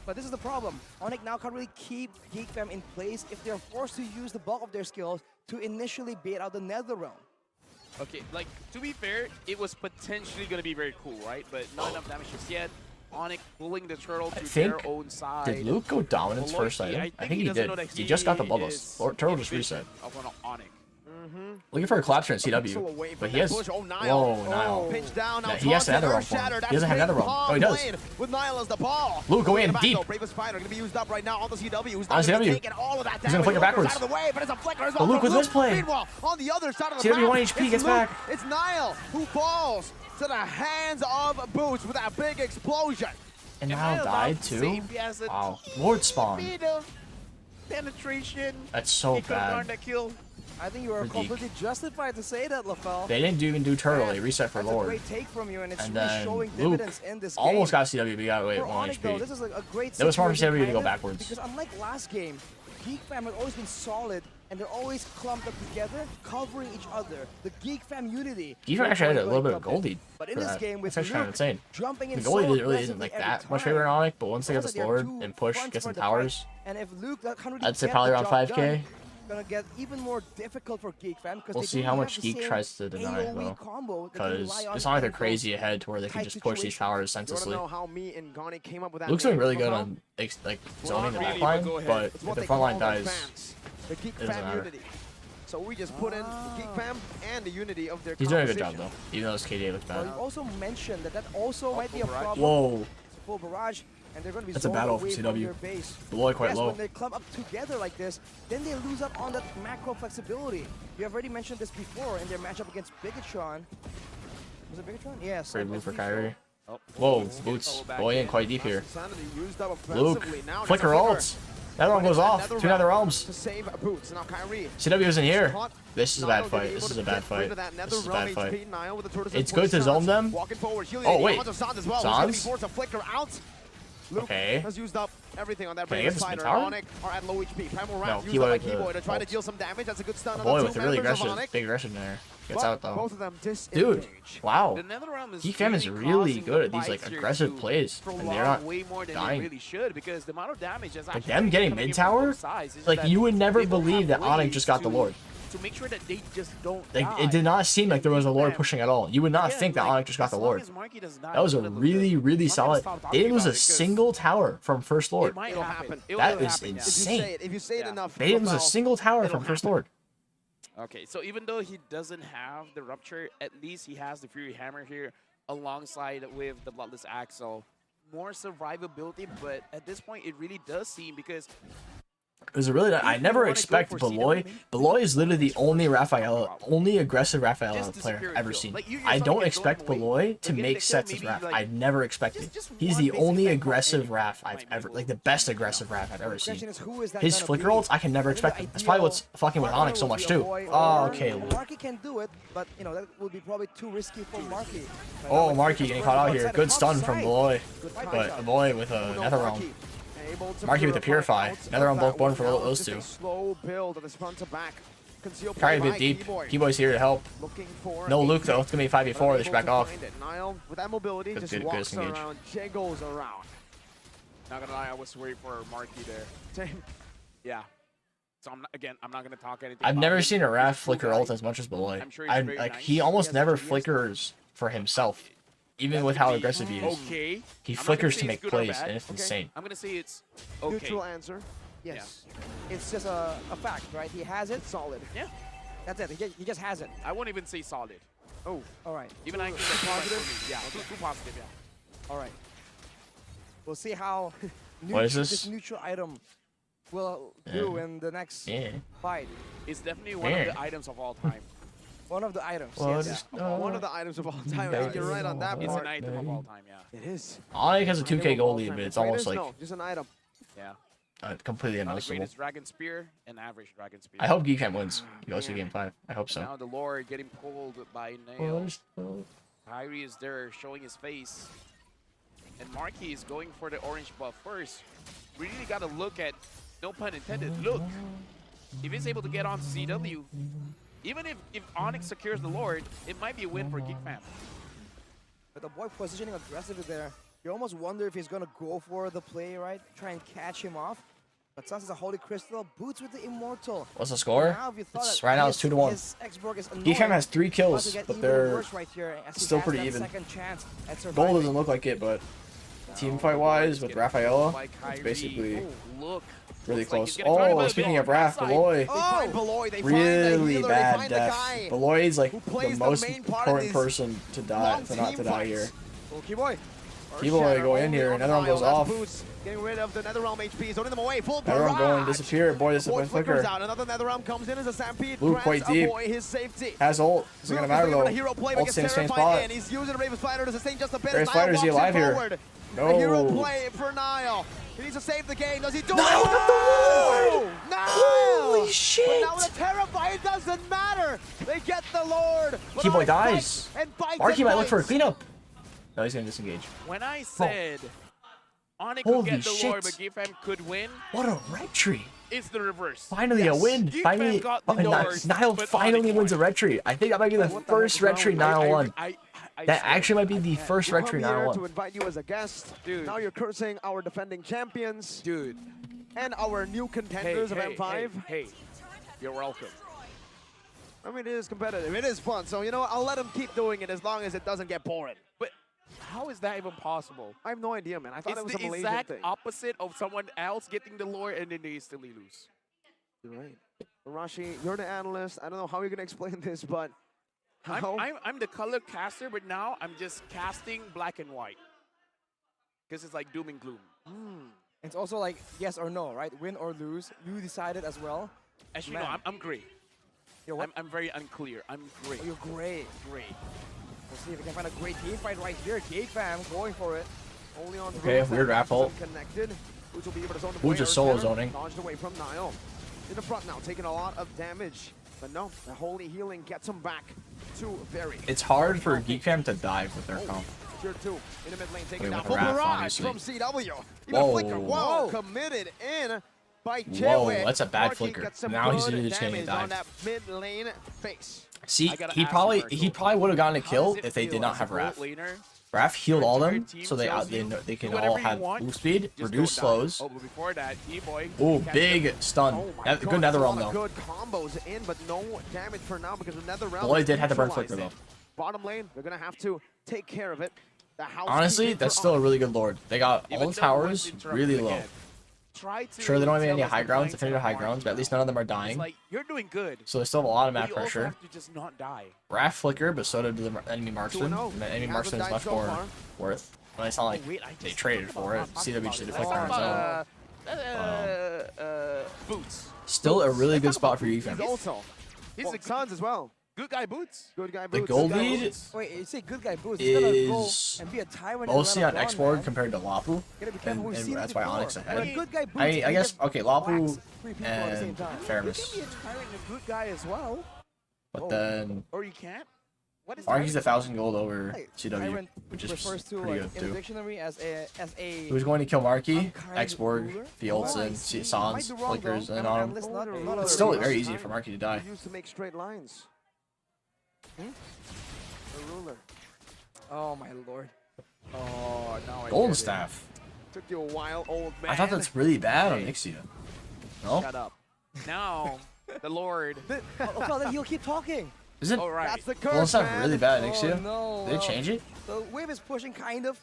But this is the problem. Onic now can't really keep Geek Fam in place if they're forced to use the bulk of their skills to initially bait out the Netherrealm. Okay, like, to be fair, it was potentially going to be very cool, right? But not enough damage just yet. Onic pulling the turtle to think- their own side. Did Luke go dominance first Volosky, item? I think he doesn't did. know that He just got the is bubbles. Turtle just envisioned reset. of an Onic. Looking for a collapse in CW, but he has. Whoa, Nile. Pinch down. Yeah, he has the nether realm for him. He doesn't have nether realm. Oh, he does. With Nile as the ball. Luke, go in deep. Bravest fighter gonna be used up right now on the CW. Who's On CW. all of that He's gonna flicker backwards. out of the way, but it's a flicker as But Luke with this play. Meanwhile, on the other side of the CW map, 1 HP it's gets Luke. back. It's Nile who falls to the hands of Boots with that big explosion. And Nile died too? Wow. Lord spawn. Bit of penetration. That's so He could've gotten bad. that kill. I think you are Redeek. completely justified to say that, LaFell. They didn't even do turtle. They reset for That's a Lord. great take from you, and it's And really then showing Luke dividends in this game. almost got CW, but he got wait For 1 Onic, though, HP. this is a great That was smart for situation, CW to go kinda, backwards. Because unlike last game, Geek Fam has always been solid, and they're always clumped up together, covering each other. The Geek Fam unity. Geek Fam actually had a little bit of gold lead. But in for this that. game with That's actually kind of Luke insane. jumping in The goalie so really isn't aggressively like every that much time, favor on Onic, but once they get almost this like they're Lord two and push, fronts get some for the towers, fight. And if Luke that can't really I'd say get probably the around job 5K. done, gonna get even more difficult for Geek Fam because We'll they see don't how have much the Geek same tries to deny it, AoE though. combo that they Because rely on it's not like they're in those crazy ahead to where they can tight just push these situations. towers You wanna senselessly. know how me and Gani came up with that Luke's doing name, really good LaFell? on like zoning the really, back but line, go ahead. but It's if what the they front line call the dies, fans. The Geek doesn't Fam matter. unity. So we just put in the Geek Fam and the unity of their he's doing a good job composition. though, even though his KDA looks Well, bad. you also mentioned that also might be a barrage. problem. Whoa, It's a full barrage, and they're going to be That's a zoned battle away for from CW. their base. Beloy quite Yes, low. when they clump up together like this, then they lose out on that macro flexibility. You have already mentioned this before in their matchup against Bigatron. Was it Bigatron? Yes. great I move for believe so. Kyrie. Oh, Whoa, let's get Boots Solo back going in in. quite deep here. Insanity used up Luke, offensively. Now there's flicker a ults. Nether realm goes off. Two nether realms. to save Boots. Now Kyrie. CW isn't here. Caught. This is a Nile bad gonna fight. be This able is to a bad get rid fight. of that This nether is a realm bad fight. HP. Nile with the tortoise It's and good to push zone shots. them. Walking forward, shielding Oh, the wait. amount of Sans as well. Sans? Who's gonna be forced to flicker out. Luke Okay. has used up everything on that Can I get bravest this fighter. mid-tower? Onic are at low HP. Primal No, Wrath used up by Keyboy Keyboy to try to ults. deal some damage. That's a good stun on Boy the with two the really members of aggressive, Onic. big aggression there. Gets But out though. both of them disengage. Dude, wow. The Nether Realm is Geek Fam is really really causing good the at these like fights here aggressive to plays, and prolong they're not way more than dying. they really should because the amount of damage is Like actually them getting coming in mid from tower, both sides. It's like that you would never they don't believe that have Onic ways just got the Lord. to make sure that they just don't Like die. it did not seem like there was a Lord Fam. pushing at all. You would not Again, think that like, Onic just got as the long Lord. as Marky doesn't die, That was a it's gonna look really, good. really I'm not gonna solid. stop They talking didn't lose about a it 'cause single tower from First It Lord. might It'll happen. happen. It That will is happen, yeah. insane. If you say it Yeah. enough, They didn't lose a LaFell, single tower it'll from First happen. Lord. Okay, so even though he doesn't have the Rupture, at least he has the Fury Hammer here alongside with the Bloodless Axle. More survivability, but at this point, it really does seem because It was a really. I you never wanna go expected for Beloy. CW, Beloy is literally the only only aggressive just Raphael to player secure a I've ever kill. seen. Like, you I yourself don't can expect throw him away, Beloy but to getting make the kill, sets as maybe, Raph. like, I never expected. just He's one the basic only thing from aggressive any Raph I've might be ever, able like the to best do. aggressive Raph I've ever The question seen. is, who is that His gonna flicker be? ults, I can never I think the expect them. That's probably what's ideal fucking with partner Onyx so would much be a too. boy Oh, or- okay. and Marky can do it, but you know that would be probably too risky for Marky. But Oh, now Marky it's getting first caught out one here. side, Good top stun from side. Beloy, Good fight but shot. Beloy with a Nether Realm. Marky with the Purify. Nether Realm both born for those two. Slow build of this front to back. Concealed Kyrie a play bit by deep. Keyboy. Keyboy's here to help. Looking for No a Luke though. It's gonna be 5v4. They Unable should back to off. find it. Nile with that mobility Good- just good walks disengage. around, jiggles around. Not gonna lie, I was worried for Marky there. Same. Yeah. So I'm not gonna talk anything. I've about never him. seen a He's Raph cool flicker guy. ult as much as Beloy. I'm sure he's very Like nice. he almost He has never a GS. flickers for himself, even That's with gonna how be aggressive he is. Okay. He I'm not gonna flickers say to it's make good or plays, bad. and it's insane. I'm gonna say it's okay. Neutral answer. Yes. It's just a fact, right? He has it. Solid. Yeah. That's it. He just has it. I won't even say solid. Oh, All right. Even I can say positive. Yeah. Too positive. Yeah. All right. We'll see how What is this? this neutral item will do in the next Yeah. fight. It's definitely one of the items of all time. One of the items. Well, yes. just- one of the items of all time. Yeah. You're right on that It's part. an item of all time. Yeah. It is. Onyx has a 2K Item of goal all lead, time. but it's Greatest? almost like No, just an item. Yeah. completely Not the unnoticeable. greatest Dragon Spear and average Dragon Spear. I hope Geek Fam wins. He goes to game 5. I hope so. Now the Lord getting pulled by Nail. Kyrie is there showing his face. And Marky is going for the orange buff first. We really got to look at, no pun intended, look. If he's able to get onto CW, even if Onyx secures the Lord, it might be a win for Geek Fam. But the boy positioning aggressively there. You almost wonder if he's going to go for the play, right? Try and catch him off. But since it's a Holy Crystal, Boots with the Immortal. What's the score? Now, if you thought It's, that right now it's his- 2-1. his X-Borg is Geek Fam annoying, has 3 about to kills, get but even they're worse right here as he still has pretty that even. second chance at goal surviving. doesn't look like it, but team fight wise with Rafaela. It's basically really close. Oh, speaking of Raph, Beloy. Really bad death. Beloy's like the most important person to die, to not to die here. Keyboy going in here, another one goes off. Getting rid of the Netherrealm HP, zoning them away. Full Netherrealm going, disappear. Boy, disappoint flicker. Another Netherrealm comes in as a Stampede. Blue quite deep. His safety. Has ult. Isn't gonna matter though. Ult staying same spot. He's using Raven's Spider to sustain just a bit. Raven's Spider, is he alive here? No. A hero play for Niall. He needs to save the game. Does he do it? Niall got the Lord! No! Holy shit! But now with a Terrify, it doesn't matter. They get the Lord. Keyboy dies. Marky might look for a cleanup. No, he's gonna disengage. When I said Onic could Holy get the shit. Lord, but Geek Fam could win, What a red tree. it's the reverse. Finally a win. Geek Finally, Fam got the Lord, Niall but finally Onic wins a won. red tree. I think that might be the first red tree Niall won. That swear. actually might be the first red tree Niall to won. invite you as a guest. Dude. Now you're cursing our defending champions Dude. and our new contenders of M5. Hey, you're welcome. I mean, it is competitive. It is fun. So, you know what? I'll let him keep doing it as long as it doesn't get boring. But how is that even possible? I have no idea, man. I thought It's it was the a Malaysian exact thing. opposite of someone else getting the Lord and then they instantly lose. You're right. Rashi, you're the analyst. I don't know how you're going to explain this, but how? I'm the color caster, but now I'm just casting black and white. Because it's like doom and gloom. It's also like yes or no, right? Win or lose. You decided as well. Actually, no, Man. I'm gray. You're what? I'm very unclear. I'm gray. Oh, you're great. Gray. We'll see if we can find a great team fight right here. Geek Fam going for it. Only on Okay, Bruce weird that rap ult. Connected. Boots will be able to zone the Boots is player solo center. zoning. Launched away from Niall. In the front now, taking a lot of damage. But no, the holy healing gets him back to very. It's hard for Geek Fam to dive with their comp. Tier 2 in the mid lane, taking Wait, down with full the Raph, barrage obviously. from CW. Even Whoa. Flicker, whoa, committed in by Whoa, Chadwick. that's a bad Marky flicker. gets some Now he's good literally just getting damage on dived. that mid lane face. See, I gotta he ask probably you, Marco. would have gotten a How kill does it if they feel did not as have a Raph. gold laner? Raph healed all Your them, team so they tells you, they can do all whatever you have want, move speed, just reduce don't die. slows. Oh, but before that, E-boy. Ooh, catches big him. stun. Oh my Good God, a Netherrealm lot of though. good combos in, but no damage for now because the Netherrealm. Beloy is did have to burn neutralized flicker in. though. Bottom lane, they're gonna have to take care of it. The house Honestly, that's still a really good lord. They got Yeah, all but the then once towers interrupted really low. again. Try to Sure, they don't have any tell us high the grounds, mindset definitive of high Marky. grounds, but at least none of them are It's dying. like, you're doing good. So they still have a lot of But map you also pressure. have to just not die. Raph flicker, but so did the enemy marksman. 2-0. And the enemy He marksman is hasn't much died so more far. worth. Well, it's not like wait, I they just- traded for it. CW just did a flicker on his own. Boots. Still a really good spot for you, He's fam. also. He's Well, a Sons as well. good guy, Boots. Good guy. The Boots. gold Good guy lead Boots. Wait, you say good guy Boost. He's gonna go is and be a tyrant. mostly and on let X it board run, compared to Lapu. man. Gotta be careful. We've and seen it that's why before. Onyx ahead. When a good guy Boost, I he guess, just okay, Lapu whacks 3 people at the same and time. You can Fairness. be a tyrant and a good guy as well. But then Or you can't. What is Marky's tyrant? 1,000 gold over Hey, CW, tyrant which is refers to pretty like, good in the too. dictionary as a Who's going to kill Marky? unkind X-Borg, ruler? the ults, Oh, I and see. Sans, Might be wrong, flickers, though. and I'm on. analyst, not It's It's still a- very easy for Marky to die. He used to make straight lines. The ruler. Oh my lord. Oh, now I Golden get it. Staff. Took you a while, old man. I thought that's really bad on Hey. Ixia. No? Shut up. Now, the Lord. Oh, well, then he'll keep talking. Is it? All right. That's the Golden curse, Staff man. really bad on Oh, Ixia? no. Did they change it? The wave is pushing, kind of.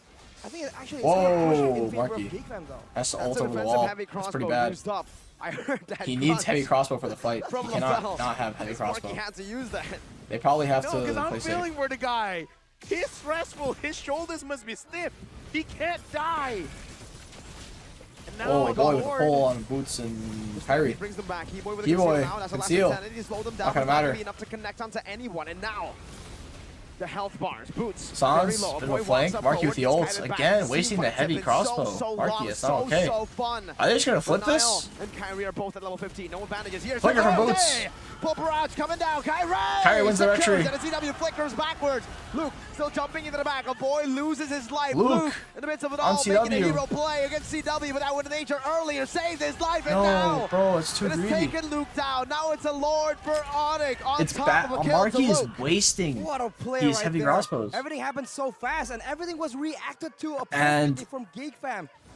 I think it actually is Whoa, pushing in favor Marky. of Geek Fam, though. That's the That's ult an over the offensive wall. heavy That's crossbow pretty bad. used up. I heard that. He needs heavy crossbow for the fight. From He cannot LaSalle. not have heavy This crossbow. Marky had to use that. They probably have No, because to I'm play safe. feeling for the guy. He's stressful. His shoulders must be stiff. He can't die. And now Oh the boy, with a Lord. pull on Boots and He Kyrie. brings them back. He-Boy with a He-Boy, conceal now. That's the last conceal. insanity. He slowed them down. Not gonna but matter. Be enough to connect onto anyone. And now, the health bars. Boots. Sans, very low. bit of a Boy walks flank. up Marky with forward, the gets ults. guided back. Again, Team wasting the fights have heavy been crossbow. So Marky, long, it's not okay. So fun. Are they just gonna flip But Niall this? and Kyrie are both at level 15. No advantages here. Flicker from Boots. Pull barrage coming down. Kyrie. Kyrie wins the red secures tree. it. And CW flickers backwards. Luke still jumping into the back. A boy loses his life. Luke in the midst of it on all, making a CW. hero play against CW, but that would nature earlier saved his life. And No, now bro, it's too it has greedy. taken Luke down. Now it's a Lord for Onic on It's top bad. of a kill Marky to is Luke. wasting What a player these right heavy there. crossbows. Everything happened so fast, and everything was reacted to And appropriately from Geek Fam.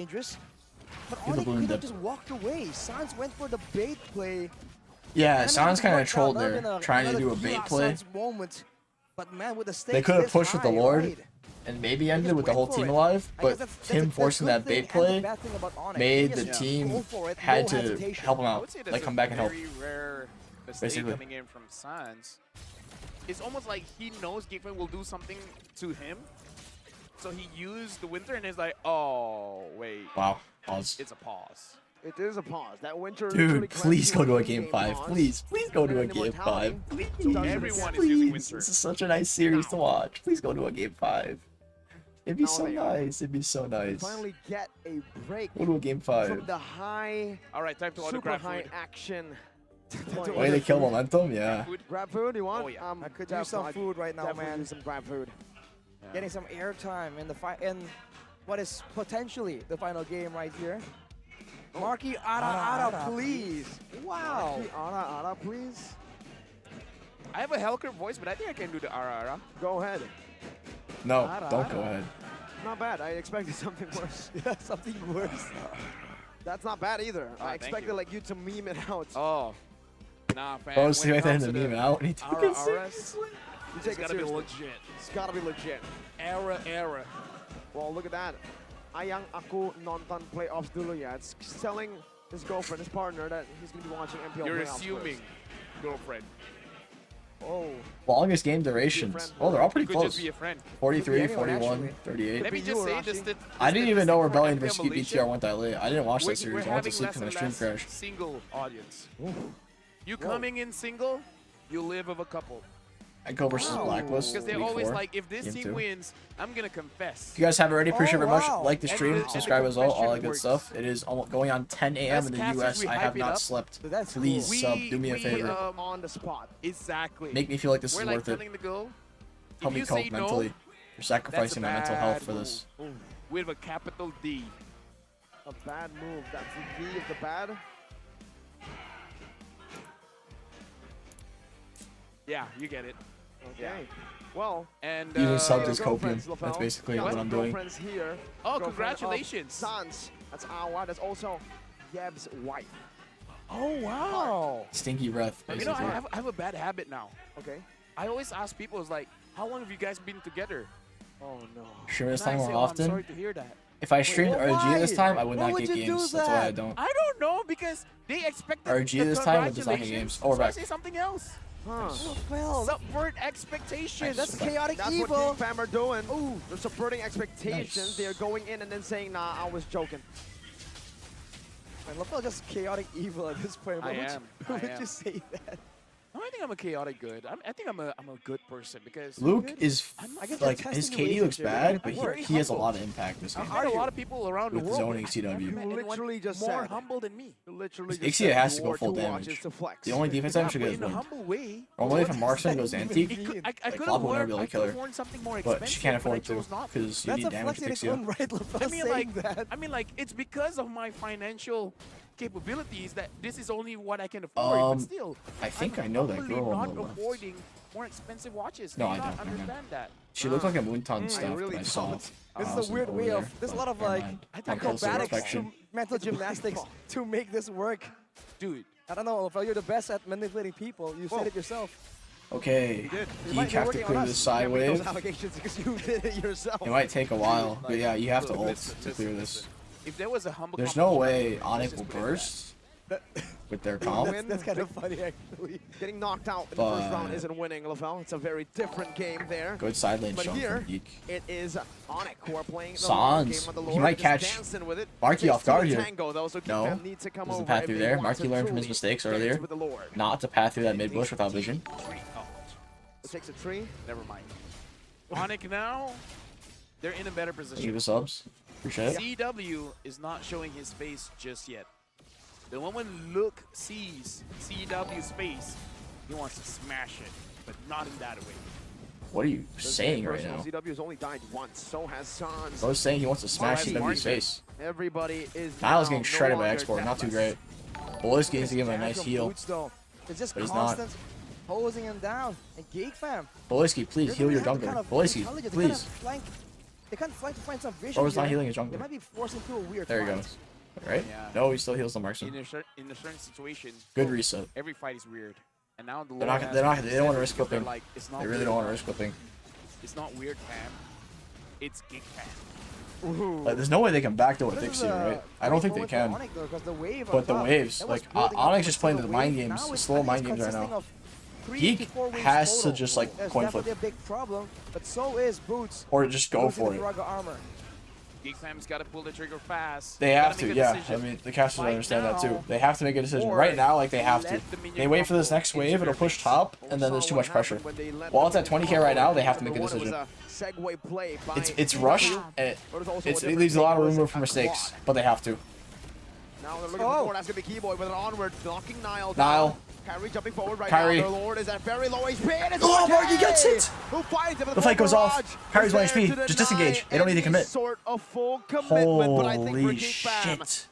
dangerous. But Give the Onic balloon could have dip. just walked away. Sans went for the bait play. Yeah, Sans kind of worked out. trolled That would've there, been trying to another do a key bait out play. Sans moment. But man, with the stakes They could have this pushed with the high, Lord right? and maybe They ended just with the went whole for team it. alive, I but guess that's him the forcing good that thing bait and the play bad thing about Onic. made He the just team go for it, had no to hesitation. help him I out, would say that's like a come back and help. very rare mistake Basically. coming in from Sans. It's almost like he knows Geek Fam will do something to him, so he used the Winter and is like, oh wait, Wow, pause. it's a pause. It is a pause. That Winter literally Dude, please grabs go you to a in game game 5. pause. Please go to a And then game 5. immortality. Please, Everyone is using please. Winter. This is such a nice series to watch. Please go to a game 5. It'd be Now so they are. nice. It'd be so nice. Finally get a break Go to a game from 5. the high, All right, time to super autograph high food. action. Way they kill momentum, yeah. Food. Grab food, you want? Oh, yeah. I could use some food right now, definitely man. use some grab food. Getting some airtime in the in what is potentially the final game right here. Marky Ara, please. Wow. Marky Ara, please. I have a Helker voice, but I think I can do the Ara Ara. Go ahead. No, Ara, don't ara. go ahead. Not bad. I expected something worse. Yeah, something worse. That's not bad either. Oh, I thank expected you. like you to meme it out. Oh, nah, fam. Oh, see when right it there in comes the to meme out and he took Ara it Aras, seriously. You it's take it gotta be seriously. legit. It's gotta be legit. Era. Well, look at that. Ayang aku nonton playoffs dulu ya. It's telling his girlfriend, his partner, that he's gonna be watching MPL You're playoffs assuming, first. girlfriend. Oh, Longest game durations. Oh, they're all pretty Could close. just be a friend. 43, anyone, 41, actually. 38. Let me be just you, say Arashi. this. I didn't even know for Rebellion FPL versus Malaysia, BTR went that late. I didn't watch that we're series. I went to having sleep less because my and stream less crashed. single audience. You coming in single, you live of a couple. Echo versus Wow. Blacklist. Because they're week always 4. like, if this Game team 2. wins, I'm gonna confess. If you guys haven't already, appreciate it very much. wow. Like the And stream, the- and the subscribe as well, all that confession good works. stuff. It is almost going on 10 a.m. in As the cast as US. we I hype have it not up, slept. Dude, that's Please cool. sub, do me a We, favor. on the spot. Exactly. Make me feel like this We're is like worth it. telling the girl, Help if me you cope say no, mentally. You're that's a sacrificing my mental health bad for this. move. With a capital D. A bad move. That's the D of the bad. Yeah, you get it. Okay. Well, And Using subs your as copium. girlfriends, That's Lafel. basically Got what some I'm doing. girlfriends here. oh, Girlfriend of congratulations. Sans. That's Awa. That's also Yeb's wife. Oh, wow. Stinky breath, You know, basically. I have a bad habit now. Okay. I always ask people, it's like, how long have you guys been together? Oh no. Stream this And I time more say, oh, I'm sorry often. to hear that. If I streamed well, RG this why? time, I would Why not would get you do games. That's why I that? don't. I don't know, because they expected RG the this time, but just not get congratulations, games. Oh, we're so I back. say something else. Huh. Well, Subvert expectations. that's chaotic That's evil. what Geek Fam are doing. Ooh. They're subverting expectations. Nice. They're going in and then saying, nah, I was joking. Man, Lafel just chaotic evil at this point. Why I would am. You, I would am. you say that? No, I think I'm a chaotic good. I think I'm a good person because Luke is I guess like they're his testing KD looks relationship. bad, but I'm very he has a humble. lot of impact this game. I've met a lot of people around With the world. zoning but I've never CW. met anyone Literally just more said. humble than me. Literally just Ixia said has to you go wore full 2 damage. watches to flex. The only defense Yeah, item should but get is in a wind. humble way. Normally, if a What marksman does goes that anti, even mean? I Like, could Flop have will never worn, be able I to kill could've her. worn something more but expensive, she can't afford I to chose not because you That's need a damage flex in to its own Ixia. right, Lafel I mean, saying like, that. I mean, like, it's because of my financial capabilities that this is only what I can afford. But still, I think I'm I know that humbly girl on not the left. avoiding more expensive watches. No, Do I you not don't, never mind. understand that. She looked like a Moonton I staff really that I saw. don't. This when I is was a weird over way there, of. There's a but lot of never like mind. I think On closer acrobatics, inspection. mental gymnastics to make this work. Dude, I don't know, Lafel, you're the best at manipulating people. You said it yourself. Okay, did. You Geek might be have to working on clear us. this side Can't make those wave. allegations because you did it yourself. It might take a while, but yeah, you have to ult listen, to clear this. if there was a humble There's no competition, way let's Onic just will put it burst with their comp. That's kind of funny, actually. Getting knocked out in the first round But- isn't winning, Lafel. It's a very different game there. Good side lane But shown here, from Geek. it is Onic who are playing the long Sans. game on the He Lord, might just catch dancing with it. Marky Takes off to guard the here. tango, though, so Geek No. Fam need to come There's a over path if through they there. want Marky to learned from his truly mistakes dance earlier. with the Lord. Not to path through that mid bush without vision. It takes a tree. never mind. Onic now, they're in a better Thank you position. for the subs. Appreciate it. CW is not showing his face just yet. The moment Luke sees CW's face, he wants to smash it, but not in that way. What are you saying right Personal, now? CW has only died once. So has Sans. I was saying he wants to smash Marky. CW's face. Everybody is Niall's now getting no shredded by longer export. Not too deathless. great. Bolis needs to give him a nice Tantrum heal. boots, though. It's just But he's not. constant hosing him down. And Geek Fam. Bolisky, please they're heal gonna your have to jungler. kind of Bolisky, intelligence. They please. can't flank. They can't flank to find some vision. Bro's not here. healing his They jungler. might be forced into a weird There he fight. goes. Right? Yeah. No, he still heals the marksman. In a certain situation, Good reset. every fight is weird. And now the They Lord don't has want to reset risk because they're clipping. like, it's not They really weird don't want to fam. risk clipping. It's not weird, fam. It's Geek Fam. There's no way they can backdoor This is Dixie, a right? I don't think they great moment can. for Onic, though, 'cause the wave But up the top, waves, that was like, building up Onyx into is playing the the wave. mind Now games, it's- slow I think mind it's games right consisting now. of 3 Geek to 4 waves has to total. just, like, That's coin definitely flip. a big problem, but so is Boots. Or just go losing for the it. Thraga armor. Geek Fam's got to pull the trigger fast. They gotta have to, make a yeah. decision. I mean, the casters Right understand that too. now, They have to make a decision. or Right now, like, they have to. let the minion They wait for this crumble next wave, into it'll their push base. top, and then there's too much pressure. While it's at 20k right now, they have to make a decision. It's rushed, and it leaves a lot of room for mistakes, but they have to. Now they're looking for that's gonna be Keyboy with an onward, knocking Nile Nile. down. Kyrie jumping forward right Kyrie. now. Their Lord is at very low HP. And it's Oh, Marky RK, gets it! who finds it with The fight goes off. barrage. Kyrie's 1 Is HP. there to Just deny disengage. They don't need to any commit. Sort of full commitment, but I think for Holy Geek Fam, shit.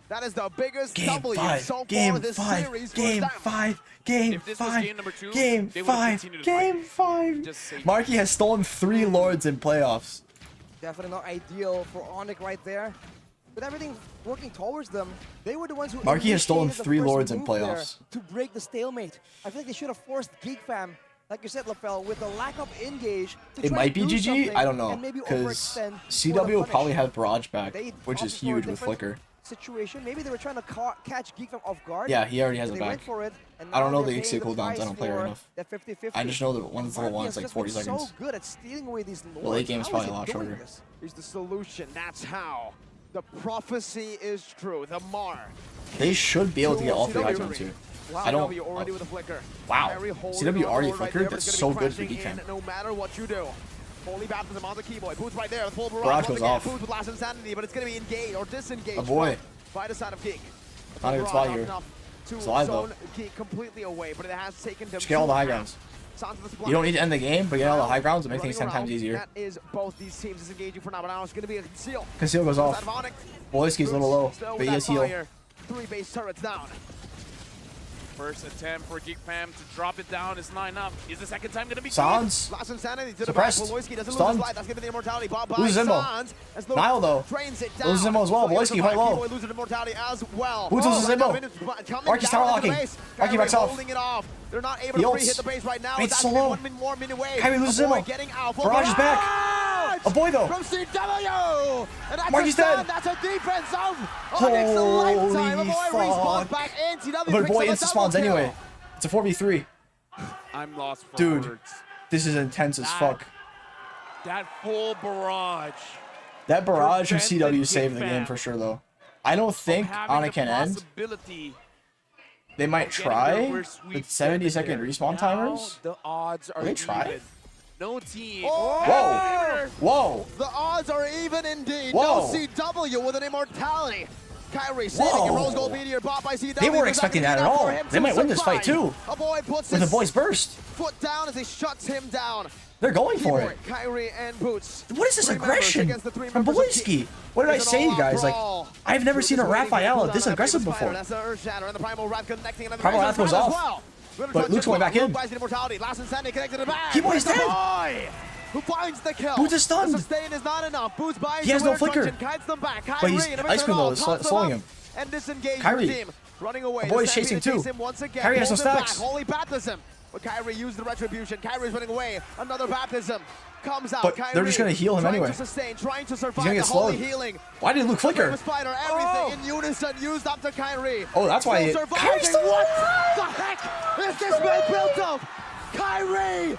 that is the biggest Game W so 5, far game this 5, series. game for them. 5, game If this was 5, game number 2, game they would've 5, continued to fight. game 5. Just say- Marky has stolen 3 Lords in playoffs. Definitely not ideal for Onic right there. With everything working towards them, they were the ones who Marky has stolen initiated the 3 first Lords in move there playoffs. to break the stalemate. I feel like they should have forced Geek Fam, like you said, Lapel, with the lack of engage. To It try might to be do GG, something I don't know. and maybe Because overextend for the CW will probably punish. have Barrage back, They which is opted for a huge with different Flicker. Situation. Maybe they were trying to catch Geek Fam off guard. Yeah, he already has so it they back. went for it, and I don't now know they're the paying XP cooldowns, I price don't play her for enough. that 50-50. I just know that one's level Marky 1, has it's like just 40 been seconds. so good at stealing away these lords. The late game's How probably is a lot he doing shorter. this? Here's the solution. That's how. The prophecy is true. The mark. They should be able to get all 3 icons here. Wow, I don't. CW already with a flicker. Wow. Kyrie holding CW on already right flickered? there, but That's it's so gonna be good for crashing Geek Fam. in No matter what you do. Holy baptism on the Keyboy. Boots right there. The full barrage. Barrage Once goes again, off. Boots with last insanity, but it's going to be engaged or disengaged. A boy. By the side of Geek. Not a good spot here. To It's alive, though. zone Geek completely away, but it has taken them. Just get all the high two grounds. rounds. You don't need to end the game, but get all the high grounds and make Running things 10 times around. easier. That is both these teams disengaging for now, but now it's going to be a conceal. Conceal goes off. Boyski's a little low, Still but with he has that heal. fire. 3 base turrets down. First attempt for Geek Fam to drop it down is not enough. Is the second time going to be Sans. Last insanity to Suppressed. the back. Wojcicki doesn't lose Stunned. his life. That's giving the immortality. Bob by Loses Zimbo. Sans as Luke Nile, though. drains it down. Loses Zimbo as well. So Wojcicki quite low. Keyboy loses immortality as well. Boots loses right Zimbo. now, minutes coming Marky's down tower into the locking. base. Marky Kyrie backs off. holding it off. They're not able He to ults. pre-hit the base right now. Bait's That's so gonna be low. 1 more mini wave. Kyrie loses A boy Zimbo. getting out. Barrage is back. A boy, though. From CW. And that's Marky's a stun. dead. That's a defense of Onyx a lifetime. A boy Holy respawns fuck. back in. CW But picks boy up a insta spawns double kill. anyway. It's a 4v3. I'm lost for Dude. words. This is intense as fuck. That full barrage. That barrage from Prevented CW Geek saved the game Fam for sure, though. I don't think having Onic the can end. possibility They might of getting try their first sweep with 70-second there. respawn Now timers. The odds are Will they try? even. No team. Whoa! Whoa! The odds are even indeed. Whoa. No CW with an immortality. Kyrie saving Whoa. a rose gold meteor bought by CW. They weren't There's expecting nothing that at enough all. for him They to might win this fight, survive. too. A boy puts With a his boy's burst. foot down as he shuts him down. They're going for Keyboard, it. Kyrie and Boots. What is this 3 members aggression against the 3 from members of Boyski? Geek. What did I It's an say, you all-out guys? Like, brawl. I've never seen a Boots waiting for Raphael the this cooldown aggressive after the before. That's the Earth Shatter and the Primal Wrath connecting another Primal Wrath goes off. well. But Luke's going back in. Luke buys the immortality. Last Insanity connected to the back. Keyboard's Where's the dead. boy who finds the kill. Boots is stunned. The sustain is not enough. Boots buys He has the no Weird flicker. Function, kites them back. But Kyrie he's in the Ice midst Cream, of it all, though, is tops them slowing up him. And disengage Kyrie. the team. Running away. The boy is Stampede chasing to chase too. him once again. Kyrie has no Pulls him back. stacks. Holy baptism. But Kyrie used the retribution. Kyrie's running away. Another baptism comes out. But Kyrie they're just gonna heal him trying anyway. To sustain, trying to survive. He's gonna get the holy slowed. healing. Why did Luke flicker? Flame Spider, everything in unison used up to Kyrie. Oh, that's why Still it- surviving. Kyrie's still What alive! the heck is this man built of? Kyrie,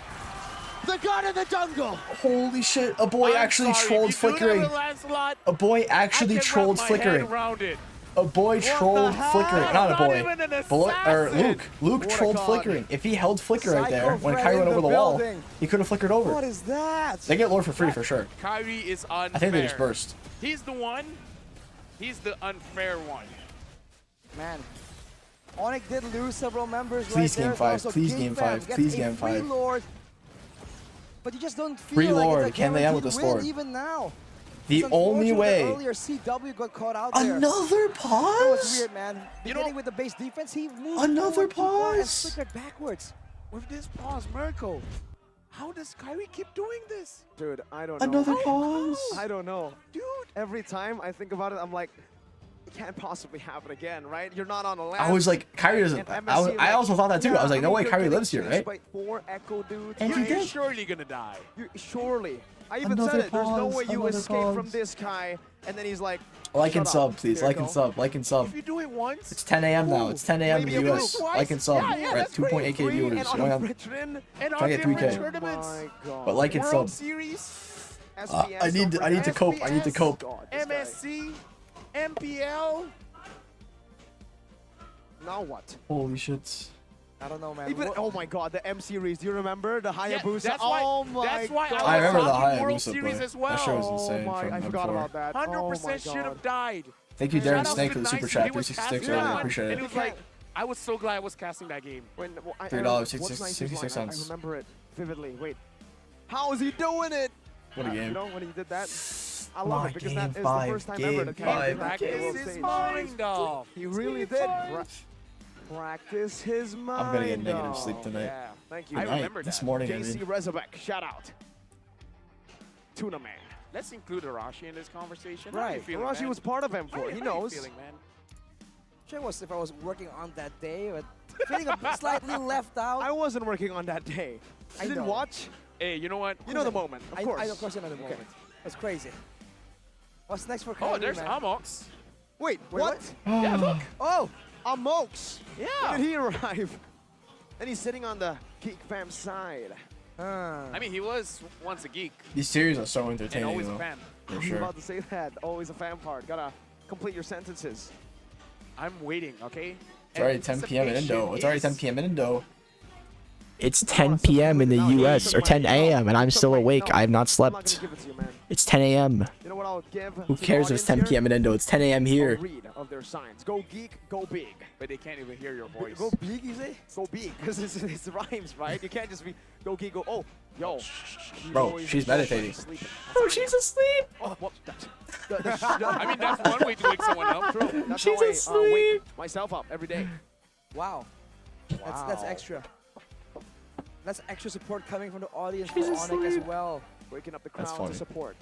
the god in the jungle. Holy shit! A boy I'm actually sorry, trolled if you do that flickering. with Lancelot, A boy actually I can trolled wrap my head flickering. around it. A boy trolled hell? flickering. Not a Not boy. even an Or assassin. Luke. Luke What a trolled god. flickering. If he held flicker right there Psycho when Fred Kyrie in went the over the wall, building. he could have flickered over. What is that? They get Lord for free for sure. Kyrie is unfair. I think they just burst. He's the one. He's the unfair one. Man, Onic did lose several members Please right game there. 5, So please Geek game Fam 5, gets please a game free 5. Lord, but you just don't feel Free like Lord, it's a can they end with guaranteed the win score? even now. The It's only unfortunate that way. earlier CW got caught out there. Another That was pause? weird, man. You Beginning know- with the base defense, he moved Another forward, forward, and pause? flickered backwards. With this pause, Mirko, how does Kyrie keep doing this? Dude, I don't know. Another pause? I don't know. Dude, Every time I think about it, I'm like, can't possibly happen again, right? You're not on the land. I was like, Kyrie doesn't. I also thought that too. I was like, no way, Kyrie lives here, right? Four Echo dudes. And he You're did. surely gonna die. Surely. I even Another said it. There's no pause, way you another escape from pause. this guy. And then he's like, Like and "Shut sub, up." please. There you Like and go. sub. Like and sub. If you do it once, It's 10 a.m. now. It's 10 a.m. in Maybe the a US. blue twice. Like and sub. Yeah, We're at that's great. 2.8k Free viewers. and Going on. unrestricted. and Try on to get different 3K. tournaments, My God. But like and World sub. Series, SBS, I need to cope. I need to SBS. cope. God, this guy. MSC, MPL. Now what? Holy shit. I don't know, man. Even What- oh my God, the M series. Do you remember the Hayabusa? that's why- oh my that's why I God. was I remember the talking World Hayabusa Series play. as well. That show was Oh insane my! from I forgot before. about that. 100% oh should have died. Thank you, Shout Darren out Snake, to for the super Nice. chat. He was 366 casting earlier. that, Appreciate and it. it was like, I was so glad I was casting that game. When, well, $3, what's 66 line? I cents. remember it vividly. Wait, how is he doing it? What a You game. know when he did that? I love My it because game that is the five, first time game ever that five, came back to the Practice world his stage. mind off. He really did. Practice his mind. I'm gonna get negative sleep off. tonight. Yeah, thank you. I Tonight, remember this that. morning, I JC mean. Rezabek, shout out. Tuna Man. Let's include Arashi in this conversation. How are you Right. feeling, Arashi man? was part of How are M4. you- He how are you knows. feeling, man? Sure was if I was working on that day, but feeling a bit slightly left out. I wasn't working on that day. I I didn't know. watch. Hey, you know what? You know the moment, of course. Of course, you know the moment. That's crazy. What's next for Oh, Kyrie, there's man? Amox. Wait, Wait, what? Yeah, look. Oh! Amokes. Yeah. When did he arrive? And he's sitting on the Geek Fam side. I mean, he was once a geek These series are so and entertaining, always a though. fan. I For was sure. about to say that. Always a fan part. Gotta complete your sentences. I'm waiting, okay? It's already 10 p.m. in Indo. It's already 10 p.m. in Indo. It's 10 p.m. in the U.S. or 10 a.m. and I'm still awake. I have not I'm not slept. gonna give it to you, man. It's 10 a.m. You know what I'll give? Who cares if it's 10 p.m. in Indo? It's 10 a.m. A here. read of their signs. Go geek, go big. But they can't even hear your voice. Go big, you say? Go big, because it's rhymes, right? You can't just be go geek, go. Oh, yo. Bro, she's meditating. Sleeping. Oh, she's asleep. Oh, well, I mean, that's one way to wake someone up. true. That's She's how I asleep. wake myself up every day. Wow. That's extra. That's extra support coming from the audience for She's Onic as asleep. well. Waking up the That's crowd to funny. support.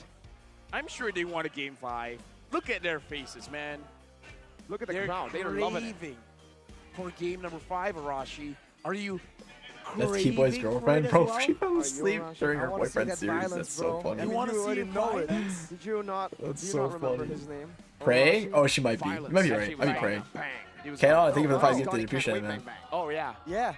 I'm sure they want a game 5. Look at their faces, man. Look at the They're crowd. They are loving it. craving for game number 5, Arashi. Are you That's T-Boy's craving girlfriend, for it as bro. well? She fell you asleep Russian? during I her wanna see boyfriend that series. violence, That's so bro. funny. I mean, wanna you see already know it. violence? Did you not? That's do you so not remember funny. his name? Praying? Orochi? Oh, she might be. You might be right. Actually, Might be bang, praying. bang. He was Okay, like, thank you for the Oh, 5 wow. gifted. Scotty Appreciate it, can't man. wait, bang, Oh, yeah. Yeah.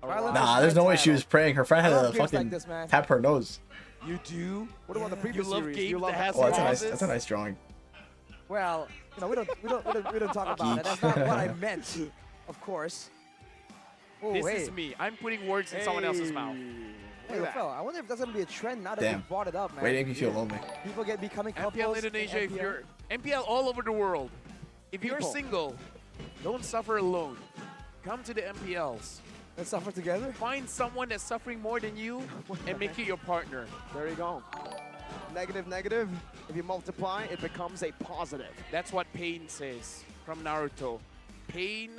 Violence Nah, is there's my no way she title. was praying. Her friend had I love to games like fucking this, man. tap her nose. You do? What about the Yeah. previous You love series? games You love that has Oh, that's a nice. pauses? That's a nice drawing. Well, you know, we don't talk about that. That's not what I meant, of course. Oh, This hey. is me. I'm putting words in someone else's mouth. Hey, fella, I wonder if that's gonna be a trend now that Damn. you brought it up, man. Way to make me feel lonely. People becoming couples. MPL in Indonesia, if MPL. you're MPL all over the world. If you're People. single, don't suffer alone. Come to the MPLs. Let's suffer together. Find someone that's suffering more than you and make it your partner. There you go. Negative, negative. If you multiply, it becomes a positive. That's what Pain says from Naruto. Pain.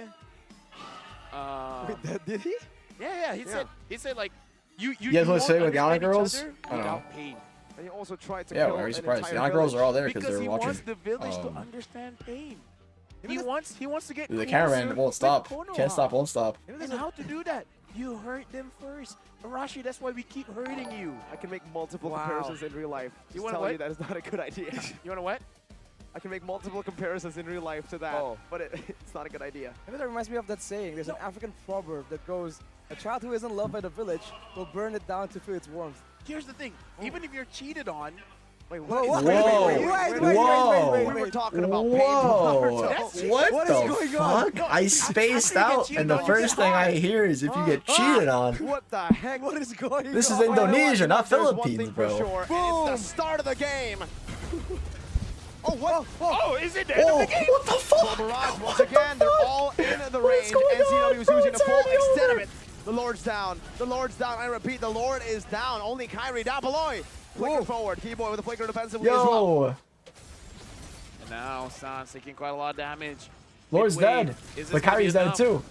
Wait, did he? Yeah. Yeah. He said like you guys wanna won't say with the Onic understand each girls? other I don't know. without pain. And you also tried to Yeah, kill why are you an surprised? The entire Onic girls are all there Because because he they're wants watching. the village to um, understand pain. He wants to get The closer cameraman won't with stop. Konoha. Can't stop, won't stop. And how to do that? You hurt them first. Arashi, that's why we keep hurting you. I can make multiple Wow. comparisons in real life. You Just wanna tell what? you that is not a good idea. You wanna what? I can make multiple comparisons in real life to that, Oh. but it's not a good idea. Maybe that reminds me of that saying. There's an African proverb that goes, "A child who isn't loved by the village will burn it down to feel its warmth." Here's the thing. Even if you're cheated on, Wait, Whoa, what? Whoa. We were talking about pain. Whoa! That's- What what is the going on? fuck? I spaced After you get out, cheated and the on, you first get thing I hard. hear is if you get cheated on. What the heck? What is going on? This is Well, you know what? Indonesia, not There's one Philippines, thing for bro. sure, and Boom. it's the start of the game. Oh, what? oh, is it the end of Oh, the game? what the fuck? Barrage once What the again. They're fuck? all in the What is range. going NCW on, is bro? using the It's full already extent of over. it. The Lord's down. The Lord's down. I repeat, the Lord is down. Only Kyrie down below. Flicking forward. Keyboy with a flicker defensively as well. Yo, And now Sans taking quite a lot of damage. Lord's Mid-wave. dead, Is this but gonna be Kyrie's dead enough? too.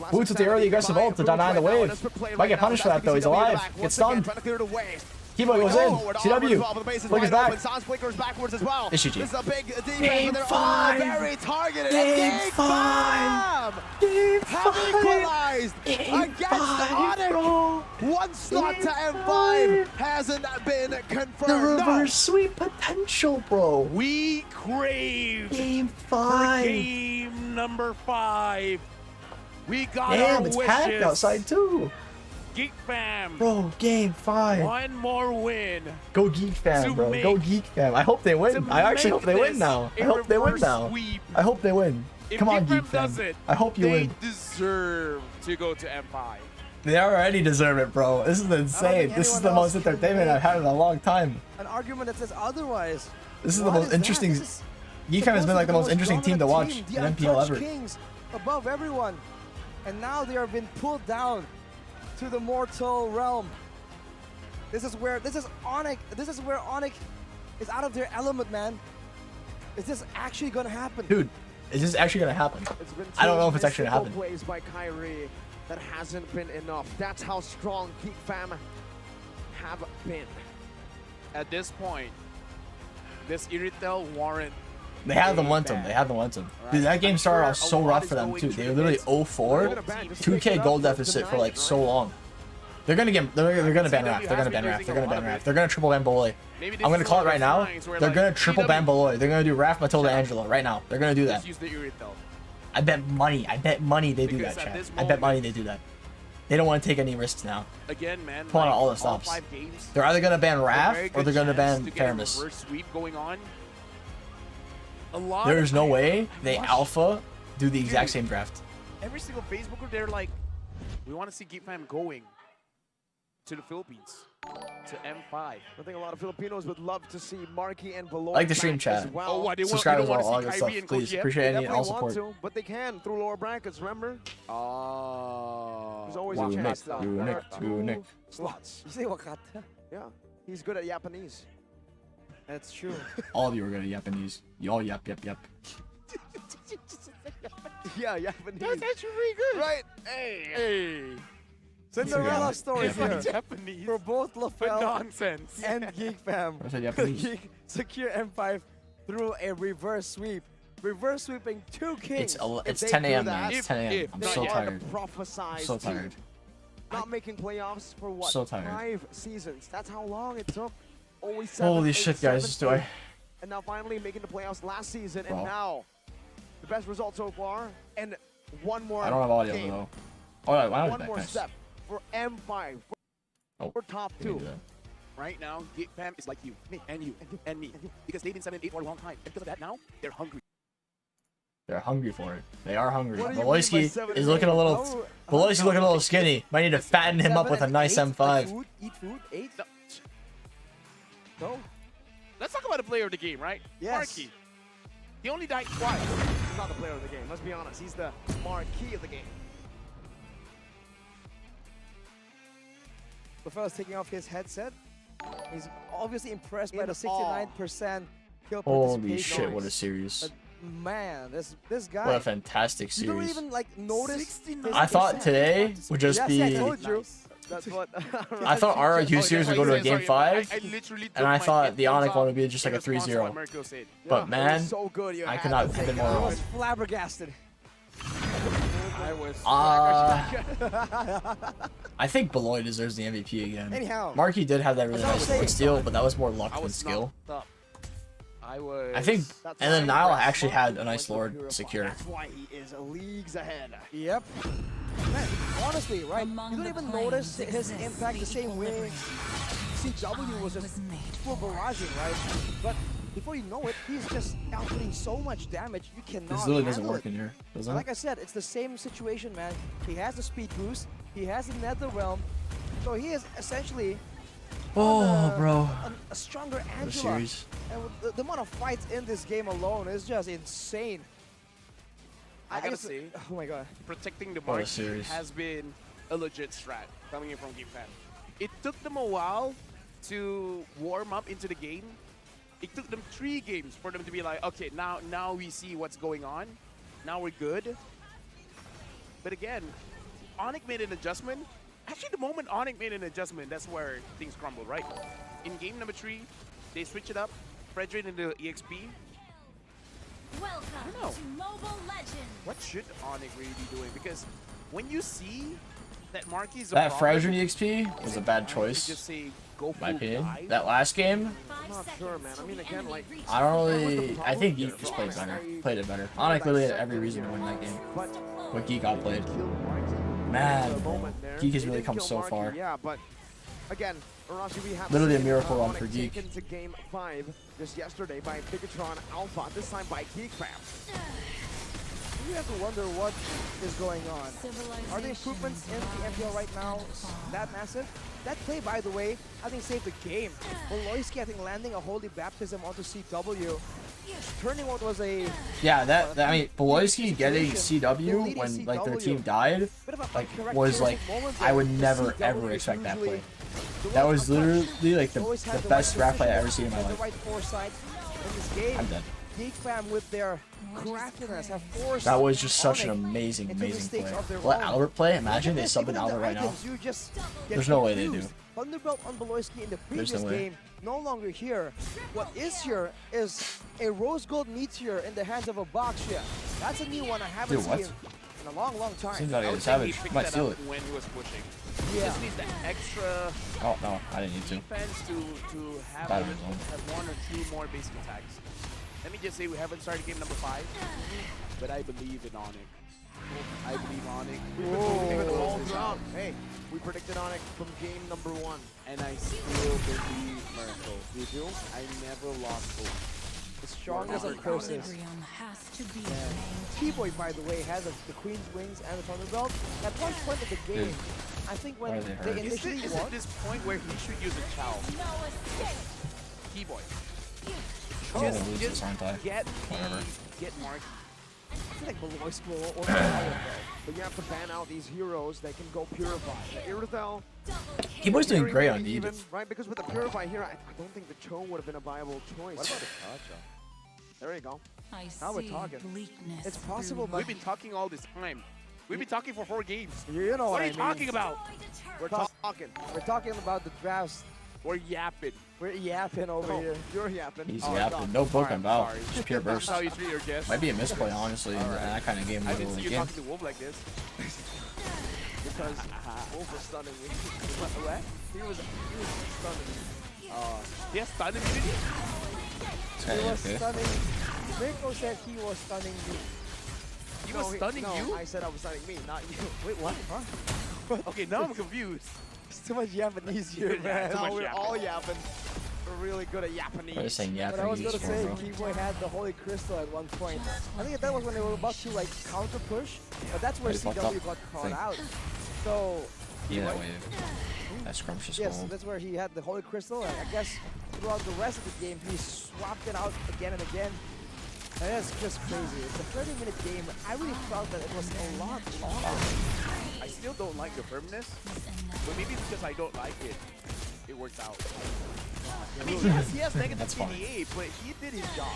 Last Boots with the early aggressive ult to deny the wave. Might get punished for that though. He's alive. Gets stunned. Trying to clear the way. Kimo goes in. Forward, CW. well, the base is Look wide at that. open. Sans flickers backwards as well. It's GG. This is a big defense, Game and they're all 5. very targeted. Game And Geek 5. Fam Game have 5. equalized Game against 5, Onic. bro. One slot Game to M5 5. hasn't been The confirmed. reverse sweep potential, bro. We crave Game for 5. game number 5. We got our Damn, it's wishes. packed outside too. Geek Fam. Bro, game 5. One more win. Go Geek Fam, To bro. make- Go Geek Fam. I hope they win. to I actually hope make they win this now. I a hope they win reverse now. sweep. I hope they win. If Come on, Geek Geek Fam Fam. does it, I hope you they win. deserve to go to M5. They already deserve it, bro. This is insane. think This is anyone the most else can entertainment make- I've had in a long time. An argument that says otherwise. This is the What most is that? interesting. This is Geek Fam has been like the most interesting team to watch dominant in team, the MPL untouched ever. Kings above everyone, and now they are being pulled down to the mortal realm. This is where Onic. This is where Onic is out of their element, man. Is this actually gonna happen? Dude, is this actually gonna happen? It's been I don't two know if it's actually gonna mystical happen. plays by Kyrie that hasn't been enough. That's how strong Geek Fam have been. At this point, this Irritel warrant. They had the Game momentum. Fam. They had the momentum. Right. Dude, that game I'm started sure off a so lot rough is for them going too. to They the were literally bits. 0-4, They're gonna ban just 2K pick it goal up for deficit for tonight, like so right? long. They're gonna ban Raph. They're gonna CW ban has Raph. been They're gonna ban using a lot of Raph. it. They're gonna triple ban Beloy. Maybe this I'm gonna is call one it of right the now. times where, They're like, gonna triple ban CW Beloy. They're gonna do Raph, Matilda, Angela right now. They're gonna do that. Just use the Irritel. I bet money. I bet money they do Because that, at chat. this I bet money moment- they do that. They don't want to take any risks now. Again, man. Come on, like, all the stops. 5 games. They're either gonna ban a very Raph or good they're gonna chance ban to get a Faramis. reverse sweep going on. A lot. There's no way I they watched alpha do the exact Dude. same draft. every single Facebooker. They're like, we want to see Geek Fam going to the Philippines, to M5. I think a lot of Filipinos would love to see Marky and Below Like the stream back chat. as well. Oh, what? They Subscribers, want all to that see stuff. Kyrie and Please Kojep? appreciate any and all Definitely want support. to, but they can through lower brackets, remember? Oh. There's always Wow. a chance. Nick, There Nick, are Nick. two slots. You say Wakata? Yeah, he's good at Japanese. That's true. All of you are gonna Japanese. You all yap. Yeah, Japanese. That's actually pretty good. Right. Hey. Cinderella story It's like here Japanese. for both But LaFell nonsense. and Geek Fam. I said Japanese. Geek secure M5 through a reverse sweep. Reverse sweeping 2 kings. It's they 10 do a.m. that, man. It's if- 10 a.m. if I'm not so yet. tired. Prophesized So tired. Not making playoffs for what? So tired. 5 seasons. That's how long it took. Always Holy 7, 8, shit, guys! 7, Do 8, I? And now finally making the playoffs last season, Bro. and now the best result so far, and one more I don't have audio game, though. Oh, yeah, why one not? more Nice. step for M5. Oh, For top we can 2. do that. Right now, Geek Fam is like you, and you, and me. Because they've been 7-8 for a long time. And because of that now, they're hungry. They're hungry for it. They are hungry. What do you mean by Beloyski 7 is looking a little. How- Beloyski's looking a little skinny. Might need to fatten him up with a nice 7 and 8, M5. Food, eat food, 8. No. No. Let's talk about the player of the game, right? Yes. Marky. He only died twice. He's not the player of the game. Let's be honest. He's the marquee of the game. LaFell's taking off his headset. He's obviously impressed by In the 69% kill Holy participation. shit! What a series. Man, this guy. What a fantastic You don't series. even like notice. his I thought percent. today would just Yes, be. I told you. That's what. I thought RRQ series would go to a game 5, I literally and I took my thut the headphones Onic one off would be just like in a response to what 3-0. Marco said. But it was man, so good. You I had could not to have take been it more I out. wrong. was flabbergasted. I was. I think Beloy deserves the MVP again. Anyhow. Marky did have that really That's what I'm nice saying. foot steal, but that was more luck I than was skill. knocked up. I was. I think, That's and then why Niall Brett actually Smart had a nice went to Lord Purify. secure. That's why he is leagues ahead. Yep. Man, honestly, right? Among you don't the even planes notice his exists impact the the same way equilibrium. CW was just was made full barraging, right? But before you know it, he's just outputting so much damage you cannot This literally doesn't handle work it. in here, does And it? like I said, it's the same situation, man. He has the speed boost, he has the nether realm, so he is essentially Oh, bro. a stronger What a Angela. series. And with the amount of fights in this game alone is just insane. I gotta guess- say, oh my god. protecting the What a mark series. has been a legit strat coming in from Geek Fam. It took them a while to warm up into the game. It took them 3 games for them to be like, okay, now we see what's going on. Now we're good. But again, Onic made an adjustment Actually, the moment Onic made an adjustment, that's where things crumbled, right? In game number 3, they switch it up. Fredrin into EXP. Welcome know. to Mobile Legends. What should Onic really be doing? Because when you see that Marquis That Fredrin EXP was a bad choice, just say go in my full opinion. dive. That last game, I'm not sure, man. I mean, again, like, I don't really. I think Geek just played better. Played it better. Onic literally had every reason to win that game. But Geek outplayed. Man, Geek has really come so far. Yeah, but again, Arashi, we have Literally a seen, miracle run Onic for Geek. taken to game 5 just yesterday by Bigatron Alpha, this time by Geek Fam. You have to wonder what is going on. Are the improvements in the MPL right now that massive? That play, by the way, I think saved the game. Voloisky, I think, landing a holy baptism onto CW, turning what was a Yeah, I mean, Beloyski getting CW when like their team died, like was like I would never ever expect that play. That was literally like the best draft play I've ever seen in my life. Right foresight in this game. I'm dead. Geek Fam with their craftiness have forced That was just such an Onic amazing, into amazing mistakes play. of their Let own. Albert play? Imagine Look they at this, sub even in in the Albert right now. items, you just get There's no way they confused. do. Thunderbolt on Beloisky in the There's previous no way. game, no longer here. What is here is a rose gold meteor in the hands of a box ship. That's a new one I haven't Dude, what? seen in a long, long time. Seems like I a would say he savage. picked Might that steal up it. when he was pushing. He Yeah. just needs that extra Oh no, I didn't need to. defense to have, Bad even, zone. have 1 or 2 more basic attacks. Let me just say we haven't started game number 5, but I believe in Onic. I believe Onic. We've been believing it all throughout. Hey, we predicted Onic from game number 1. And I still believe Miracle. You do? I never lost hope. As strong as a curses. has to be T-Boy, by the way, has the Queen's Wings and the Thunderbelt. At one point of the game, I think when Why are they they hurt? initially Is won, it this point where he should use a Chow? no escape. T-Boy. I'm gonna lose Just this, aren't I? Whatever. get Mark. I feel like Beloisky will overpower But you have to ban out these heroes that can go Purify. The Irithel, T-Boy's doing very great on maybe Need. even, right? Because with the Purify here, I don't think the Cho would have been a viable choice. What about the Kacha? There you go. Now we're talking. It's possible, but We've been talking all this time. We've been talking for 4 games. you know What what are I you mean. talking about? We're Talk- talking. We're talking about the drafts. We're yapping. We're yapping over here. You're yapping. He's Oh, yapping. No book on Val. sorry. Just pure That's burst. how you treat your guests. Might be a misplay, honestly, in that kind of game. I Middle didn't of see the you game. talking to Wolf like this. Because Wolf was stunning me. What? He was stunning me. He has stun immunity? He was Okay. stunning. Mirko said he was stunning me. He was stunning no, you? I said I was stunning me, not you. Wait, what? Huh? Okay, now I'm confused. It's too much Japanese here, Yeah, man. too much No, we're yapping. all yapping. We're really good at Japanese. I was saying But I was Japanese gonna say, bro. Keyboy had the Holy Crystal at one point. I think that was when they were about to like counter push, but that's where He fucked CW up, got caught think. out. So Yeah, that way. That scrumptious yes, gold. that's where he had the Holy Crystal. And I guess throughout the rest of the game, he swapped it out again and again. And that's just crazy. It's a 30-minute game. I really felt that it was a lot longer. I still don't like the firmness, but maybe because I don't like it, it works out. I mean, he has negative That's fine. KDA, but he did his job.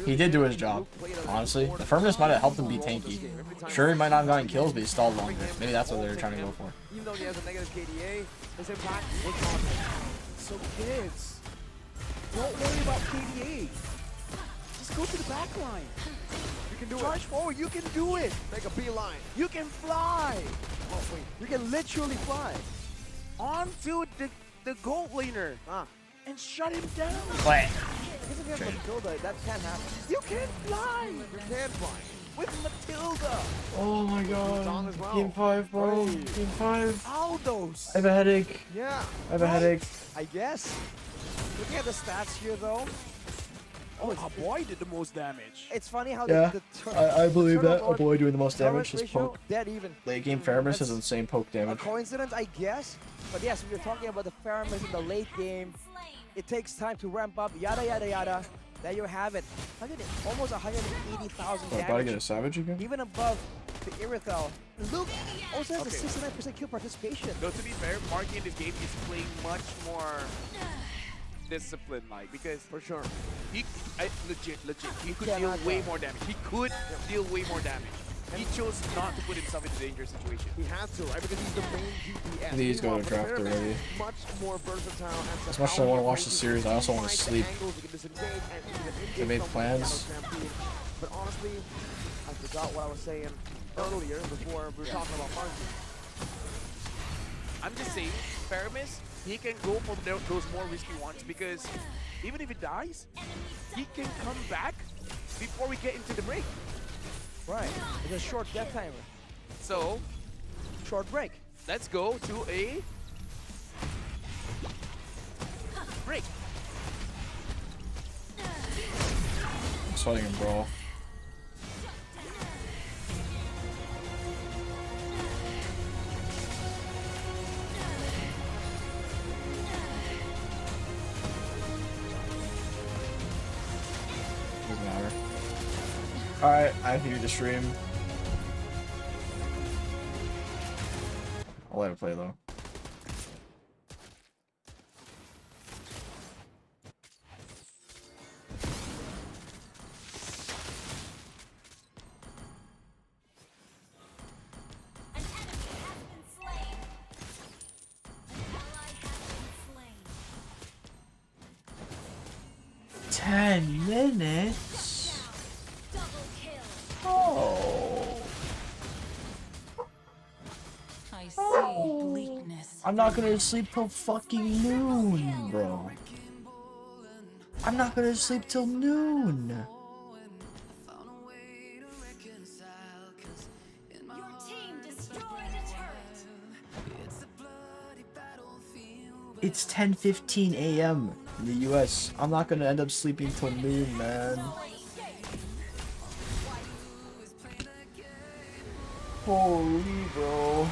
He did do his job. Honestly, the firmness might have helped him be tanky. Sure, he might not have gotten kills, but he stalled longer. Maybe that's what they were trying to go for. Even though he has a negative KDA, his impact was positive. So kids, don't worry about KDA. Just go to the back line. You can do Charge it. forward. You can do it. Make a beeline. You can fly. Oh wait, you can literally fly. Onto the gold laner Ah, and shut him down. Play. Because if you have Matilda, that can't happen. You can fly you can fly. with Matilda. Oh my on as well. god. Game 5, bro. Game 5. Aldos. I have a headache. Yeah. I have a headache. I guess. Looking at the stats here, though, Oh, our boy did the most damage. it's funny how Yeah, I believe turn that. on A boy doing the most damage turret is ratio, poke. dead even. Late game fairness is That's insane poke A damage. coincidence, I guess. But yes, we were talking about the fairness in the late game. It takes time to ramp up, yada yada yada. There you have it. Almost 180,000 So I'm about to get a damage. savage again? Even above the Irithel. Luke also has Okay. a 69% kill participation. Though to be fair, Marky in this game is playing much more disciplined, like, because For sure. he legit, he could Cannot deal way die. more damage. He could deal way more damage. he chose not to put himself in a dangerous situation. He had to, right? Because he's the main DPS. Please go to Meanwhile, draft for the already. Much more versatile and As much as I want to watch the series, I also want to sleep. They made plans. But honestly, I forgot what I was saying earlier before we were talking about Martin. I'm just saying, Paramis, he can go for those more risky ones because even if he dies, he can come back before we get into the break. Right. It's a short death timer. So, Short break. let's go to a break. I'm sweating and brawl. Doesn't matter. Alright, I can do the stream. I'll let it play though. An enemy has been slain. An ally has been slain. 10 minutes? Double kill. Oh. I see bleakness. I'm not gonna sleep till fucking noon, bro. I'm not gonna sleep till noon. Your team destroyed a turret. It's 10:15 a.m. in the US. I'm not gonna end up sleeping till noon, man. Holy, bro.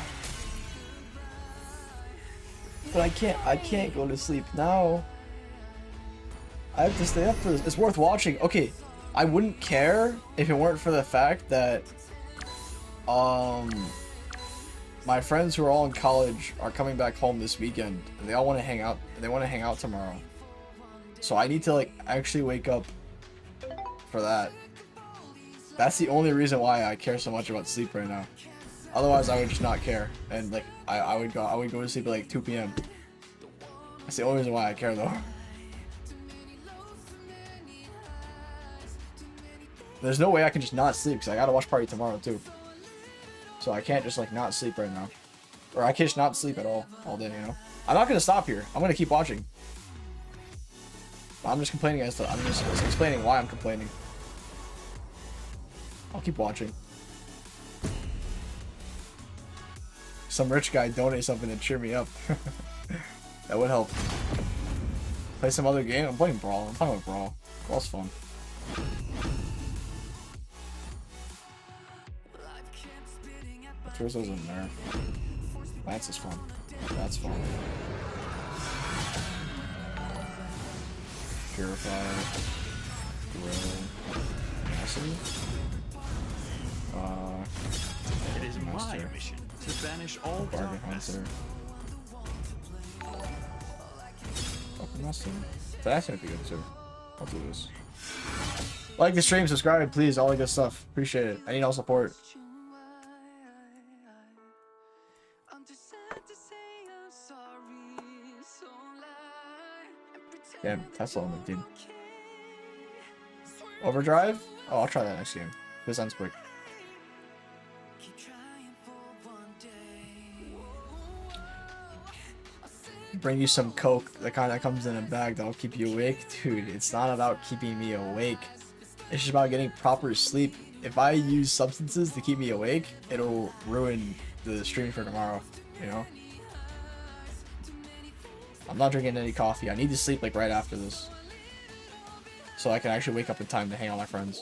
But I can't go to sleep now. I have to stay up for this. It's worth watching. Okay, I wouldn't care if it weren't for the fact that my friends who are all in college are coming back home this weekend and they all want to hang out. They want to hang out tomorrow. So I need to like actually wake up for that. That's the only reason why I care so much about sleep right now. Otherwise, I would just not care, and like I would go to sleep at like 2 p.m. That's the only reason why I care, though. There's no way I can just not sleep because I gotta watch party tomorrow too. So I can't just like not sleep right now, or I can't just not sleep at all day. You know, I'm not gonna stop here. I'm gonna keep watching. I'm just complaining as to. I'm just explaining why I'm complaining. I'll keep watching. Some rich guy donate something to cheer me up. That would help. Play some other game? I'm playing Brawl. I'm talking about Brawl. Brawl's fun. Throws those in there. Lance is fun. That's fun. Purifier. Drill. Massive. It is my mission to banish all Bargain darkness. Hunter. Fucking Master. That's gonna be good too. I'll do this. Like the stream, subscribe, please, all the good stuff. Appreciate it. I need all support. Damn, Tesla on the dude. Overdrive? Oh, I'll try that next game. This ends quick. Bring you some Coke, the kind that comes in a bag that'll keep you awake. Dude, it's not about keeping me awake. It's just about getting proper sleep. If I use substances to keep me awake, it'll ruin the stream for tomorrow, you know? I'm not drinking any coffee. I need to sleep like right after this, so I can actually wake up in time to hang out with my friends.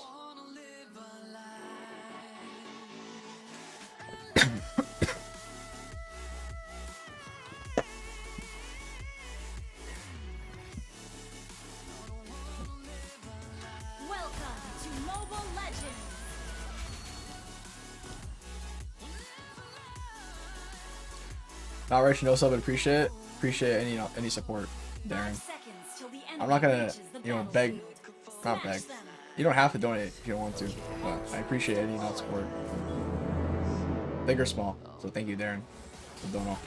Welcome to Mobile Legends. Not rich, no sub, but appreciate it. Appreciate any support, Darren. 5 seconds till the I'm not gonna, reaches the you know, beg. battlefield. Not Smash beg. them. You don't have to donate if you don't want to, but I appreciate any not support. Big or small. So thank you, Darren. I don't know.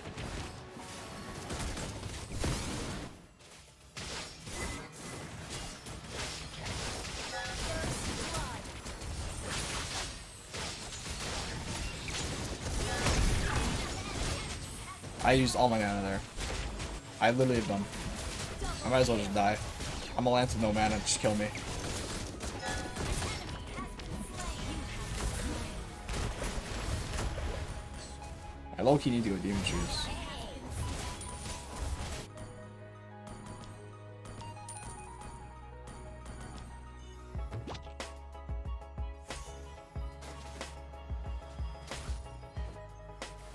I used all my mana there. I literally have done. I might as well just die. I'm a Lance with no mana, just kill me. I low-key need to go Demon Shoes.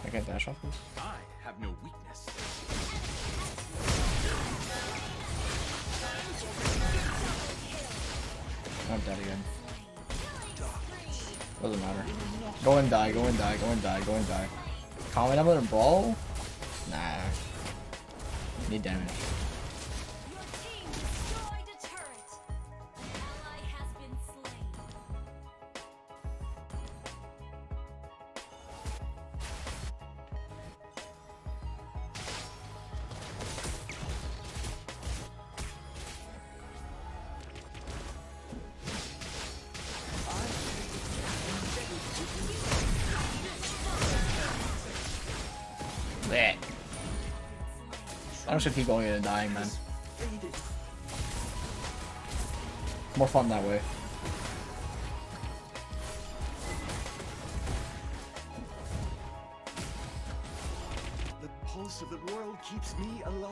I can't dash off this? I have no weakness. I'm dead again. Doesn't matter. Go and die, go and die, go and die, go and die. Comment about a brawl? Nah. Need damage. Your team destroyed a turret. An ally has been slain. Blech. I'm just gonna keep going in and dying, man. More fun that way. The pulse of the world keeps me alive.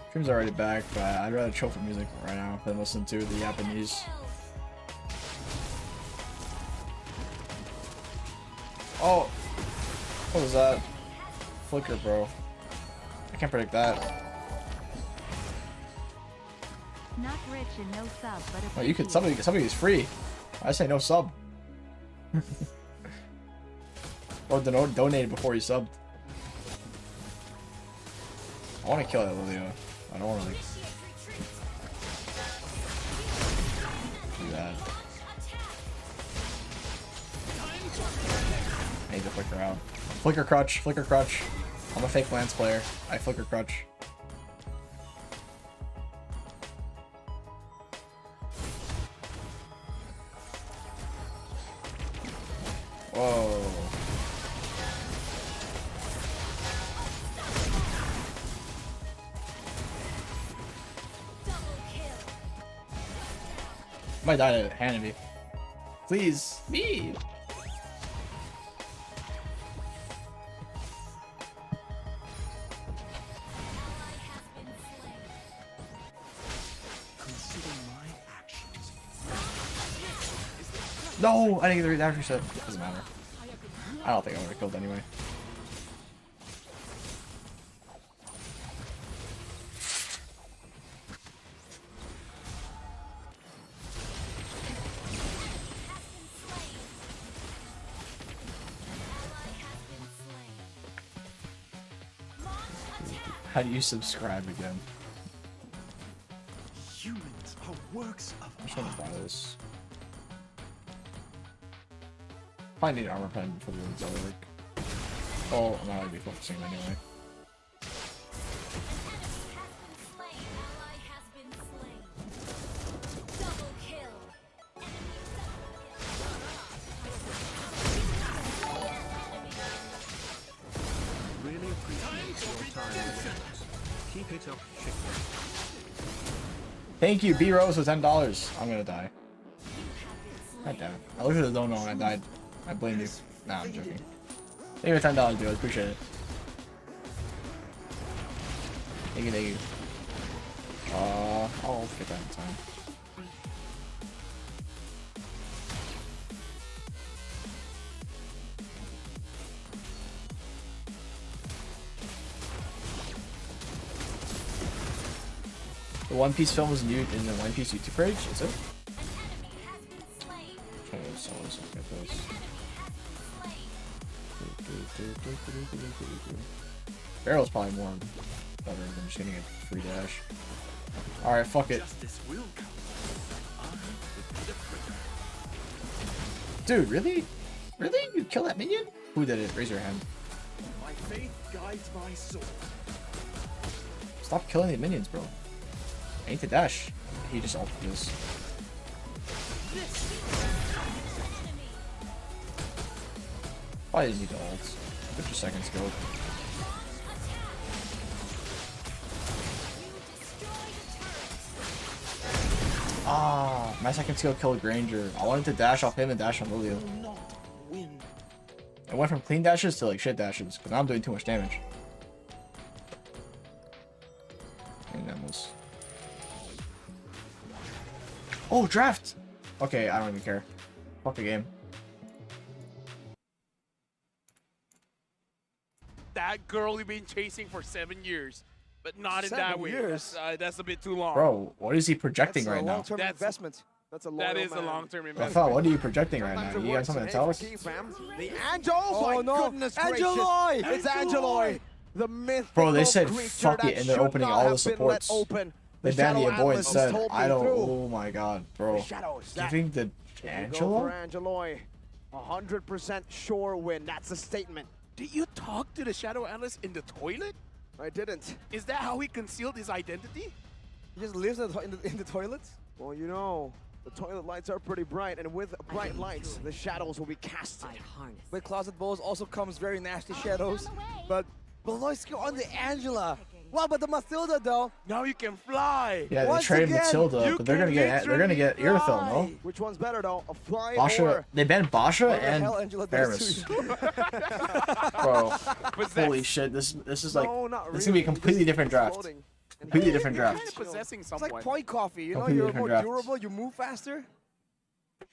Stream's already back, but I'd rather chill for music right now than listen to the Japanese. Oh! What was that? Flicker, bro. I can't predict that. Not rich and no sub, but Oh, you could somebody is free. I say no sub. Or donate before you subbed. I want to kill that Lilia. I don't want to like do that. I need to flicker out. Flicker crutch, flicker crutch. I'm a fake Lance player. I flicker crutch. Whoa. Might die to Hanabi. Please, me. No, I didn't get the reaction set. Doesn't matter. I don't think I would have killed anyway. How do you subscribe again? Humans are works of I'm just gonna buy this. Probably need an armor pen before the room's over. Like, oh, I'm not gonna be focusing anyway. really appreciate your time. Keep it up, chicken. Thank you, B Rose with $10. I'm gonna die. God damn it. I looked at the dono and I died. I blame you. Nah, I'm joking. Thank you for $10, dude. I appreciate it. Thank you, thank you. I'll get that in time. The One Piece film was new in the One Piece YouTube page, is it? Trying to sell this, look at this. Barrel's probably more better than just getting a free dash. Alright, fuck it. Justice will come. I will be the quicker. Dude, really? Really? You kill that minion? Who did it? Raise your hand. My faith guides my soul. Stop killing the minions, bro. I need to dash. He just ulted this. Why didn't need to ult? 50 seconds go. Ah, my second skill killed Granger. I wanted to dash off him and dash on Lilio. I went from clean dashes to like shit dashes, because now I'm doing too much damage. And that was... Oh, draft! Okay, I don't even care. Fuck the game. That girl you've been chasing for 7 years, but not in 7 that way. years? That's a bit too long. Bro, what is he projecting That's right a now? long-term That's- investment. That's a That loyal is a man. long-term I investment. thought, what are you projecting right Sometimes now? it You got works, something to hey, tell for us? Geek Fam. The Angel! Oh my no. goodness gracious. Angeloy! It's Angeloy! The mythical Bro, they said creature fuck that it, and they're should opening not all the have been let supports. open. They The banned the Shadow boy Atlas instead. told me I don't. through. Oh my god, bro. The Shadows. That Giving the Go for Angelo? Angeloy. 100% sure win. That's a statement. Did you talk to the Shadow Atlas in the toilet? I didn't. Is that how he concealed his identity? He just lives in the toilets? Well, you know, the toilet lights are pretty bright, and with bright lights, the shadows will be casted. With Closet Bowls also comes very nasty shadows. But Beloyski on the Angela. Wow, but the Mathilda though. Now you can fly. Yeah, they Once traded again, Matilda, you but they're can gonna get literally Irithyll, no? fly. Which one's better, though? A fly Basha, or... they banned Basha What the and hell Angela does Aramis. to you? Bro, Possessed. holy shit! This is like No, not this is gonna be a really. completely Just different draft. floating. And Completely he- different You're draft. kind of possessing It's someone. like point coffee, you know, Completely you're different more draft. durable, you move faster.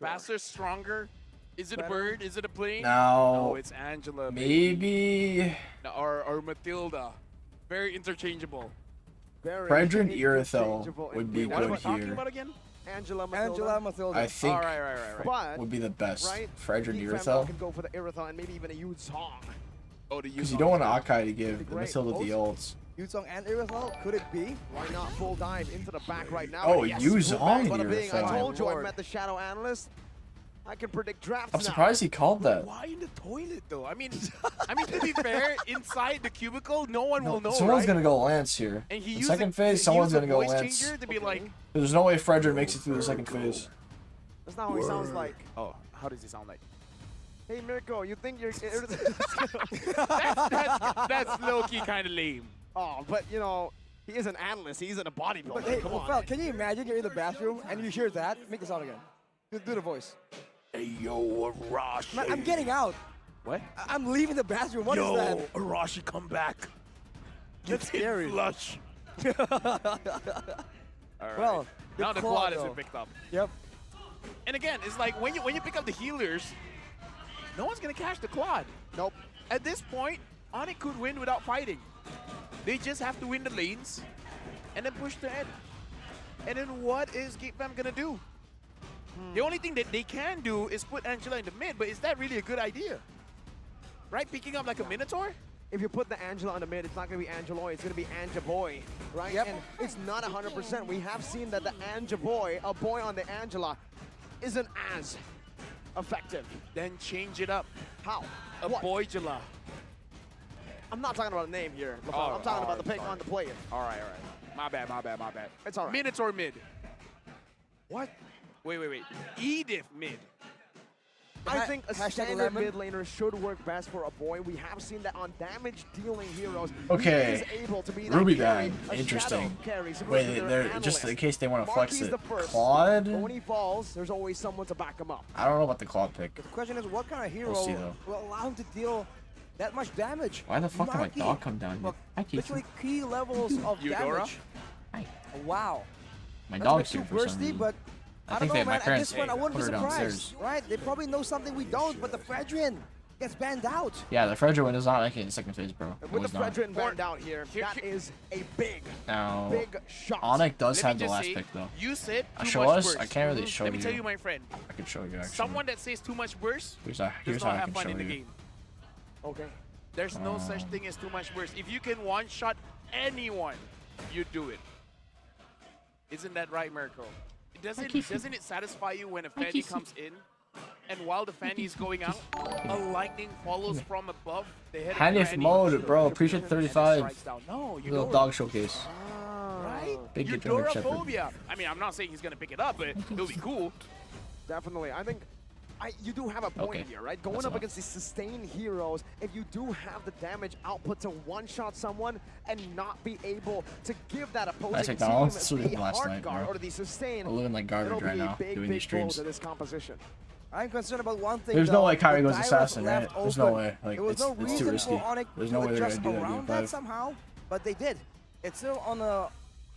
Faster, stronger. Is it a Better. bird? Is it a plane? Now, No, it's Angela. baby. maybe No, or Matilda. Very interchangeable. Very Fredrin interchangeable Irithyll would be indeed. What am I good talking here. about again? Angela Matilda. Angela Mathilda. I think All right. But, would be the best. right? Fredrin Geek Fam Irithyll, can go for the Irithyll and maybe even a huge song. Oh, the because you don't want Akai to give the Great. Matilda the ults. Yuzong and Irithyll, could it be? Why not full dive into the back right now? Oh, Yes, Yu full Zhong back, bada bing. I Irithyll. told you I Lord. met the Shadow Analyst. I can predict drafts I'm now. surprised he called that. Why in the toilet though? I mean, to be fair, inside the cubicle, no one will know, Someone's right? gonna go Lance here. And he In used second a- phase, he someone's used gonna a go voice Lance. changer to be like, There's no way Fredrin makes it through the second phase. That's not how he sounds like. oh, how does he sound like? Hey, Mirko, you think you're... That's low-key kind of lame. Oh, but, you know, he is an analyst. He's in a bodybuilder. But hey, Come on. Fel, can you imagine you're in the bathroom and you hear that? Make the sound again. Do the voice. Hey, yo, Arashi. Man, I'm getting out. What? I'm leaving the bathroom. What is that? Arashi, come back. That's scary. Flush. Well, now good the call, quad though. isn't picked up. Yep. And again, it's like when you pick up the healers, no one's gonna catch the quad. Nope. At this point, Onic could win without fighting. They just have to win the lanes and then push the end. And then what is Geek Fam gonna do? The only thing that they can do is put Angela in the mid, but is that really a good idea? Right? Picking up like a Minotaur? If you put the Angela on the mid, it's not going to be Angeloy, it's going to be Anjaboy, right? Yep. And it's not 100%. We have seen that the Anjaboy, a boy on the Angela, isn't as effective. Then change it up. How? A What? Boyjala. I'm not talking about a name here, LaFell. Oh, I'm talking about the sorry, pick on the player. All right. My bad. It's all right. Minotaur mid. What? Wait. Edith mid. I think a Hashtag standard lemon. mid laner should work best for a boy. We have seen that on damage dealing heroes. Okay. He is able to be that Ruby carry, Band, a interesting. shadow carry, supposed to Wait, be their they're just in analyst. case they want to flex Marquis it. the first, Claude? But when he falls, there's always someone to back him up. I don't know about the Claude pick. The question is, what kind of hero We'll see, though. will allow him to deal that much damage? Why the fuck did my Marky. dog come down here? Look, Hi, Keith. literally key levels of Eudora? damage. Hi. Wow. My That's a bit dog's too here for some bursty, reason. but I I think don't know, they, my man. At parents this point, I wouldn't be put her surprised, downstairs. right? They probably know something we don't, but the Fredrin gets banned out. Yeah, the Fredrin is not making it in second phase, bro. And It with was the not. Fredrin banned out here, that is a big Now, shot. Onic does Let have me the just last say, pick, though. You said too Show much us? worse. I can't really show Let me tell you. you, my friend. I can show you, actually. Someone that says too much worse Here's does how not I have can fun show in the you. game. Okay. There's no such thing as too much worse. If you can one-shot anyone, you do it. Isn't that right, Mirko? Doesn't it satisfy you when a Freddy comes in and while the Fanny is going out, a lightning follows from above. The head of Hanif Granny. mode, bro. Appreciate And 35. strikes down. No, you Little don't. dog showcase. Right? Big German Shepherd. Eudoraphobia. I mean, I'm not saying he's gonna pick it up, but it'll be cool. Definitely. I think you do have a point Okay. here, right? Going That's up enough. against these sustained heroes, if you do have the damage output to one-shot someone and not be able to give that opposing team McDonald's? This was the last hard night, guard bro. or the sustain, I'm living like it'll garbage be right a now, big, doing big these streams. blow to this composition. I'm concerned about one thing. There's no though. way Kyrie The goes dive assassin, left right? There's no open. way. Like, There was it's no too reason risky. for Onic There's to no way they're adjust gonna do that around game that 5. somehow, but they did. It's still on a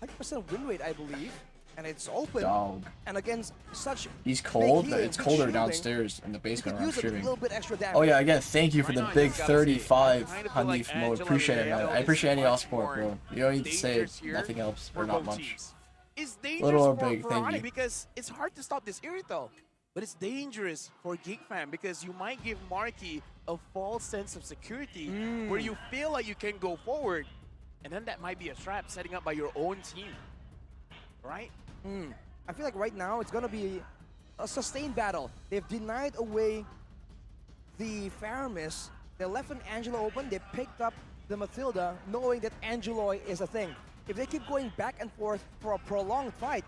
100% win rate, I believe, and it's open. Dog. And against such He's big cold. healing, It's good colder shielding, downstairs in the you basement could where I'm use a streaming. little bit extra damage. Oh yeah, again, thank you for the Right now, big you gotta say, 35 I kind of feel like Hanif mode. Angela Appreciate it, and man. Rayo I appreciate is any all much support, more bro. You don't need to say dangerous here nothing else for or not both much. teams. It's dangerous Little or for, big, for thank Onic you. because it's hard to stop this irrital. But it's dangerous for Geek Fam because you might give Marky a false sense of security where you feel like you can go forward. And then that might be a trap setting up by your own team. Right? I feel like right now it's going to be a sustained battle. They've denied away the Faramis. They left an Angela open. They picked up the Mathilda, knowing that Angeloy is a thing. If they keep going back and forth for a prolonged fight,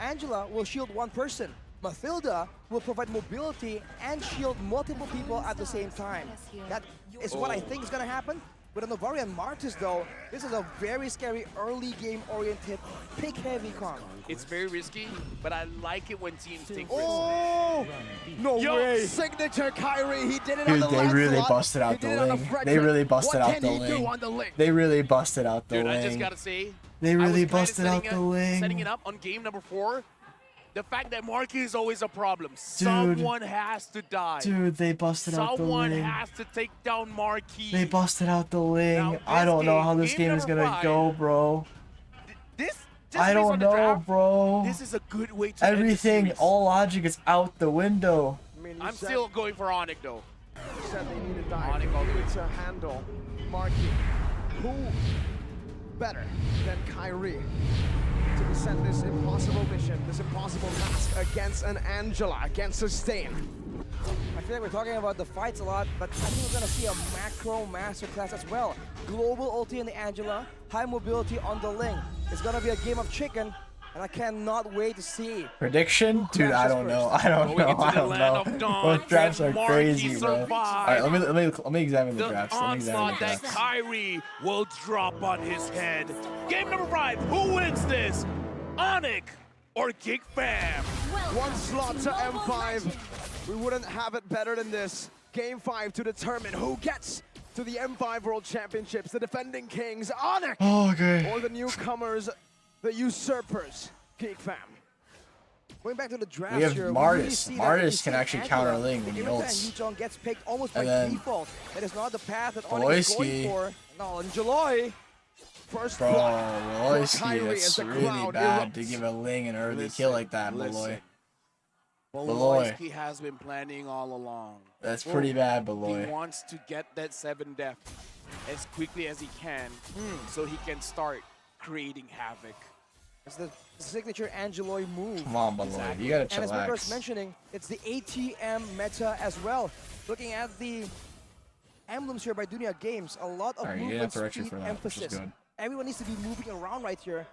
Angela will shield one person. Mathilda will provide mobility and shield multiple people at the same time. That is what I think is going to happen. With a Novarian Martis, though, this is a very scary early game-oriented, pick-heavy comp. It's very risky, but I like it when teams take risks. Oh! No Yo, way! Signature Kyrie, he did it on Dude, the they left really slot. busted He out did the it on lane. Frederick. They really busted What out can the he do lane. on the lane? They really busted out the Dude, lane. I just gotta say, They I was really kinda busted out setting the lane. Setting it up on game number 4. The fact that Marky is always a problem. Someone has to die. Dude, they busted out the Someone lane. has to take down Marky. They busted out the lane. Now, I this don't know game, how this game game is number gonna 5, go, bro. This, just I based on don't the know, draft, bro. This is a good way to end the Everything, series. all logic is out the window. I mean, you I'm said- still going for Onic though. You said they needed dive. Onic all the way. To handle Marky. Who better than Kyrie to be sent this impossible mission, this impossible task against an Angela, against Sustain? I feel like we're talking about the fights a lot, but I think we're gonna see a macro masterclass as well. Global ulti in the Angela, high mobility on the Ling. It's gonna be a game of chicken, and I cannot wait to see. Prediction? Dude, I don't know. I don't Going know. into I the don't land know. of dawn, Those drafts are and Marky crazy, bro. survived. Alright, let me examine the The drafts. Let me examine onslaught the that drafts. Kyrie will drop on his head. Game number 5, who wins this? Onic or Geek Fam? One slot to M5. We wouldn't have it better than this. Game 5 to determine who gets to the M5 World Championships. The defending kings, Onic, Oh, okay. or the newcomers, the usurpers, Geek Fam. Going back to the draft We have here, Martis. really see that Martis if you can see actually Angela, counter Ling when he every time ults. Yuchong gets picked almost by And then default. That is not the path that Onic is going Boyski. for. No, and Jaloy. First Bro, blood for Loisky, Kyrie as it's the really crowd bad erupts. to give a Ling an early kill like that, Beloy. Beloy has been planning all along. That's pretty bad, He Beloy. wants to get that 7 death as quickly as he can so he can start creating havoc. It's the signature Angeloy move. Come on, Beloy. You gotta And as Mika was chillax. mentioning, it's the ATM meta as well. Looking at the emblems here by Dunia Games, a lot of Alright, you didn't movement have to retry speed for that, which is emphasis. good. Everyone needs to be moving around right here.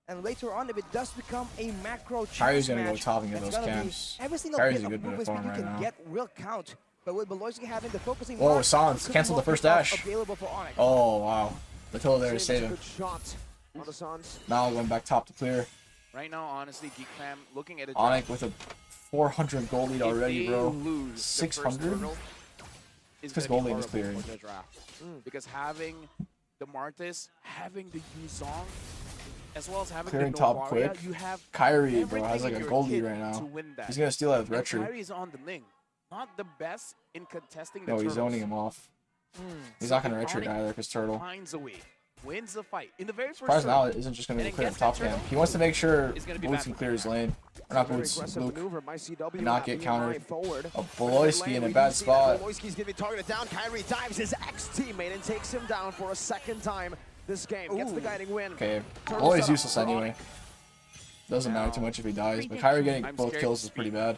And later on, if it does become a macro Kyrie's chess gonna go match, top and get it's those gonna be camps. every single Kyrie's bit a of good bit of movement speed form you right can now. get will count. But with Beloyski having the focusing Whoa, mark, Sans, it could be cancel more the first pickoff dash. available for Onic. Oh, wow. The total there to save a him. good shot on the Suns. Now going back top to clear. Right now, honestly, Geek Fam, looking at a Onic with a 400 gold lead if already, they bro. lose the first 600? hurdle, it's Because gonna be gold lead is horrible clearing. for the draft. Because having the Martis, having the Yuzong, as well as having Clearing the top Novaria, quick. you have Kyrie, bro, has everything like in a your gold lead kit right to now. win that. He's gonna steal that with And retry. Kyrie's on the Ling. Not the best in contesting the No, he's turtles. zoning him off. He's So not gonna if retry Onic either, because Turtle. finds a way, wins the fight. In the very first Surprised now turtle, isn't just gonna and go clear against top that turtle, camp. He wants to make sure it's gonna be Boots bad can for clear his him. lane. Or not Very Boots, aggressive Luke. maneuver by CW. And not get being countered. line forward. A Beloyski in a bad spot. Beloyski's gonna be targeted down. Kyrie dives his ex-teammate and takes him down for a second time this game. Gets the guiding win. Okay, Turtle Beloy's setup useless for anyway. Doesn't matter too much if he dies, but Kyrie getting I'm both scared kills to is pretty speak. bad.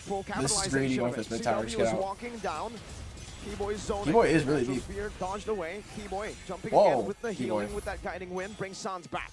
full This is greedy going for this mid tower. Just get is out. walking down. Keyboy zoning. Keyboy is really Natural deep. Spear dodged away. Keyboy jumping Whoa, again with the Keyboy. healing with that guiding wind brings Sans back.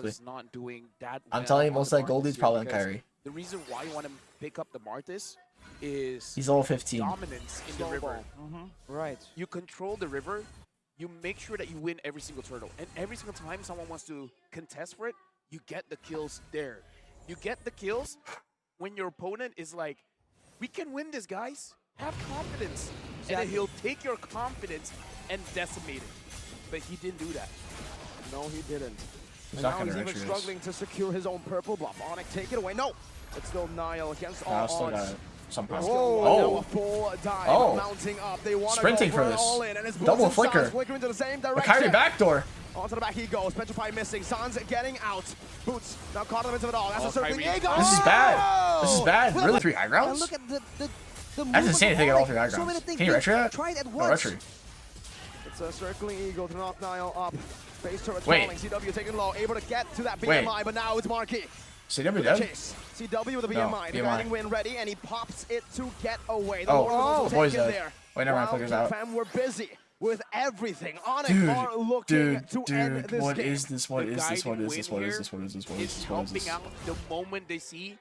likely. is not doing that I'm well telling you, on most the of that gold Martis lead's here probably on because Kyrie. The reason why you want to pick up the Martis is He's level 15. dominance in the river. Right. You control the river, you make sure that you win every single turtle. And every single time someone wants to contest for it, you get the kills there. You get the kills when your opponent is like, we can win this, guys. Have confidence. And then he'll take your confidence and decimate it. But he didn't do that. No, he didn't. He's And not now gonna he's even retro this. struggling to secure his own purple buff. Onic, take it away. No! It's still Niall against all Now still odds. got it somehow. Now a Oh, full dive, Oh. mounting up. They want to Sprinting go for it this. all in, and his Double Boots and flicker. Sans flickering to the same but direction. Kyrie backdoor. Onto the back he goes. Petrify missing. Sans getting out. Boots now caught in the midst of it all. That's a circling Kyrie. Eagle. This is bad. This is bad. Really, 3 high And grounds? look at the That's insane to take it all 3 high So grounds. many things Can you retro that? tried at No, once. retro. It's a circling Eagle to knock Niall up. Base turret Wait. falling. CW taking low. Able to get to that Wait. BMI, but now it's Marquis. CW The dead? chase. CW with the No, BMI. The BMI. guiding win ready, and he pops it to get away. The Oh, Lord was also boy's taken dead. there. Wait, never mind, While flicker's Geek out. Fam were busy with everything. Onic Dude, are looking dude, to end dude, this what game. is this? What The is this? What guiding is this? win What is here this? What is this? What is is this? What is helping this? out the moment they see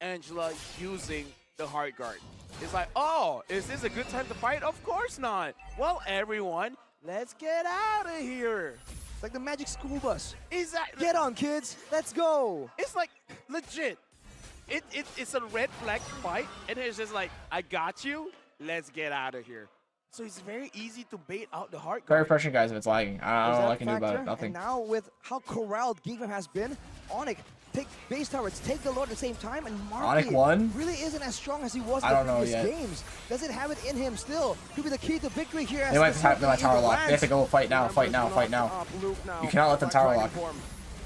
Angela using the hard guard. It's like, oh, is this a good time to fight? Of course not. Well, everyone, let's get out of here. It's like the magic school bus. Exactly. Get on, kids. Let's go. It's like legit. It's a red flag fight, and it's just like, I got you. Let's get out of here. So it's very easy to bait out the hard Very guard. refreshing, guys, if it's lagging. I don't know There's what I that can do about factor, it. Nothing. And now with how corralled Geek Fam has been, Onic take base towers, take the Lord at the same time, and Marky Onic won? really isn't as strong as he was in I the don't know previous yet. games. Does it have it in him still? Could be the key to victory here. As They might the have circling tower eagle lock. They have to lands. go fight now, fight now, fight now. You cannot let them tower lock.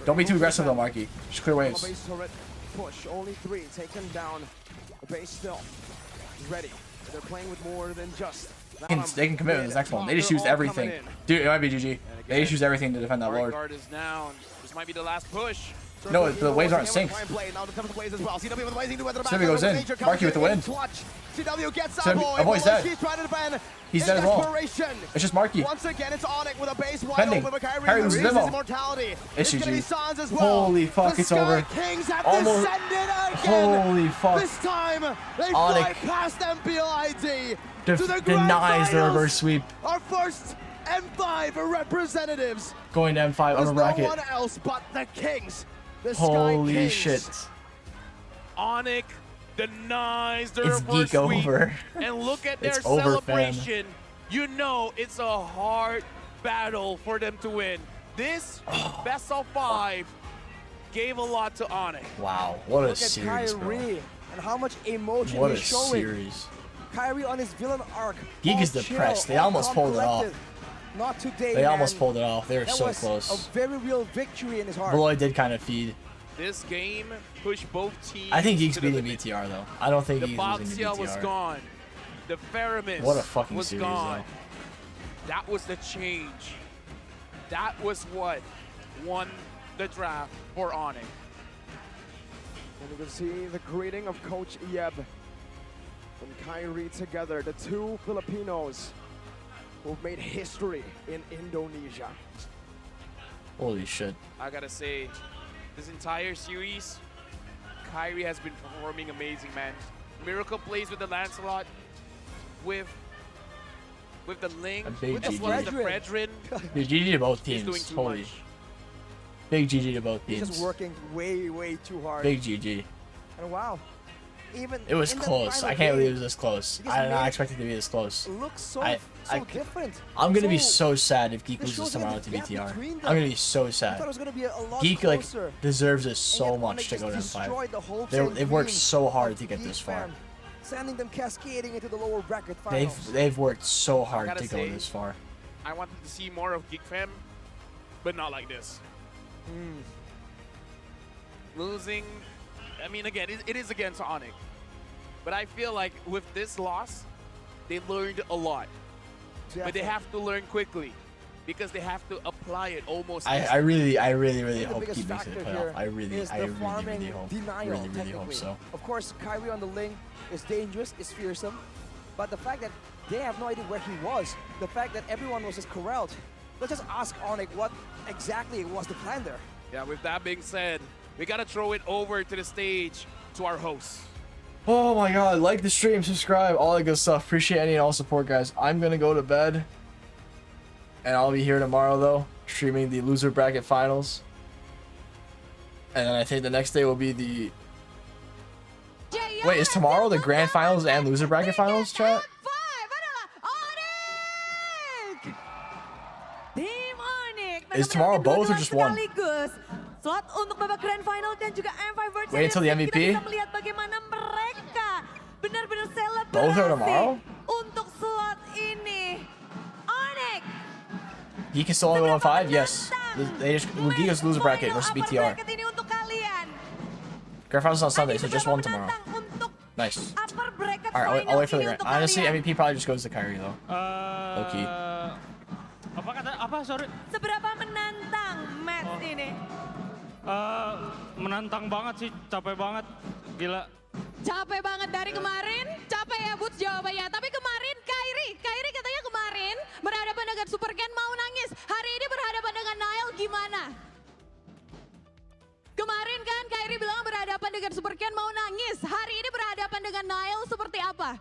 Don't be too aggressive though, Marky. Just clear waves. Base turret push. Only 3 taken down. The base still ready. They're playing with more than just. They can commit with this next one. They just used everything. Dude, it might be GG. They just used everything to defend that Hard Lord. guard is down. This might be the last push. No, the waves aren't synced. CW goes in. Marky with the win. CW gets that CW boy. avoids that. He's trying to defend. He's In dead as well. desperation. It's just Marky. Once again, it's Onic with a base wide Pending. open. But Kyrie loses loses Limo. immortality. It's gonna be GG. Sans as well. Holy fuck, The it's Sky over. Kings have Almost- descended again. Holy fuck. This time, they Onic fly past MPLID to the grand Denies the finals. reverse sweep. Our first M5 representatives. Going to M5 There's on a no bracket. one else but the Kings. The Sky Holy Kings. shit. Onic denies the It's reverse geek sweep. over. And look at their It's over, fam. celebration. You know it's a hard battle for them to win. This best of 5 gave a lot to Onic. Wow, what a Look at series, bro. Kyrie and how much emotion What a he's showing. series. Kyrie on his villain arc. Geek all is chill, depressed. They all almost calm, pulled it off. collected. Not today, They man. almost pulled it off. They were That so was close. a very real victory in his heart. Beloy did kind of feed. This game pushed both teams. I think Geek's to the beating limit. BTR though. I don't think The Geek's losing to Boxia was BTR. gone. The Faramis What a fucking was series, gone. though. That was the change. That was what won the draft for Onic. And you can see the greeting of Coach Yeb and Kyrie together, the 2 Filipinos who've made history in Indonesia. Holy shit. I gotta say, this entire series, Kyrie has been performing amazing, man. Miracle plays with the Lancelot, with the Ling, A big as well as the GG. Fredrin. Dude, GG to both He's doing teams. too Holy. much. Big GG to both He's teams. just working way, way too hard. Big GG. And wow, even It was in the close. final I can't believe it game, was this close. He just I did not made- expect it to be this close. it looks so I different. I'm gonna be So- so sad if Geek this loses shows you tomorrow the to gap BTR. between I'm them. gonna be so I thought it sad. was gonna be a lot Geek like closer. deserves this And so yet much Onic to go to just M5. destroyed the hopes They're- and They've worked dreams so hard of to get Geek this far. Fam, sending them cascading into the lower bracket finals. They've worked so hard gotta to go say- this far. I wanted to see more of Geek Fam, but not like this. Losing, I mean, again, it is against Onic. But I feel like with this loss, they learned a lot. But they have to learn quickly because they have to apply it almost. I really The hope biggest Geek makes it factor to here playoff. I really is the farming really hope. denial, Really hope technically. so. Of course, Kyrie on the Ling is dangerous, is fearsome, but the fact that they have no idea where he was, the fact that everyone was just corralled, let's just ask Onic what exactly was the plan there. Yeah, with that being said, we got to throw it over to the stage to our hosts. Oh my god, like the stream, subscribe, all that good stuff. Appreciate any and all support, guys. I'm gonna go to bed. And I'll be here tomorrow, though, streaming the loser bracket finals. And then I think the next day will be the... Wait, is tomorrow the grand finals and loser bracket finals, chat? Tim Onic. Is tomorrow both or just one? Slot untuk babak grand final dan juga M5 versus Wait until the MVP? Kita bisa melihat bagaimana mereka benar-benar Both are tomorrow? selebrasi untuk slot ini. Onic. Geek is still only 1-5? Yes. Geek is loser bracket versus BTR. Ini untuk kalian. Grand finals on Sunday, so just one tomorrow. Nice. Upper bracket Alright, I'll wait for the grand. untuk Honestly, kalian. MVP probably just goes to Kyrie, though. Low-key. Sorry. Seberapa menantang match ini? Menantang banget sih, capek banget. Gila. Capek banget dari kemarin, capek ya Boots jawabannya. Tapi kemarin Kyrie katanya kemarin berhadapan dengan Super Ken mau nangis. Hari ini berhadapan dengan Nile gimana? Kemarin kan Kyrie bilang berhadapan dengan Super Ken mau nangis. Hari ini berhadapan dengan Nile seperti apa?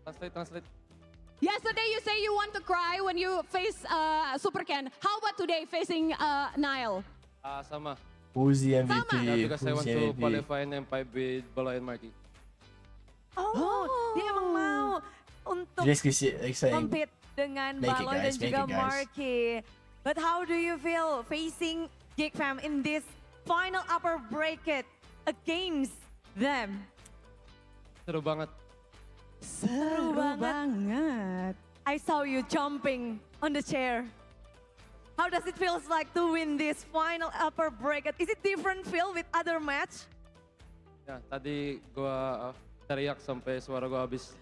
Translate. Yesterday you say you want to cry when you face Super Ken. How about today facing Nile? Sama. Who's the MVP? Yeah, because I Who's want the to MVP? qualify in M5 with Balo and Marky. Dia emang mau untuk Basically saying, compete dengan make it, Balon dan guys, make juga it, guys. Marky. But how do you feel facing Geek Fam in this final upper bracket against them? Seru banget. Seru banget. I saw you jumping on the chair. How does it feels like to win this final upper bracket? Is it different feel with other match? Ya, tadi gua teriak sampai suara gua habis.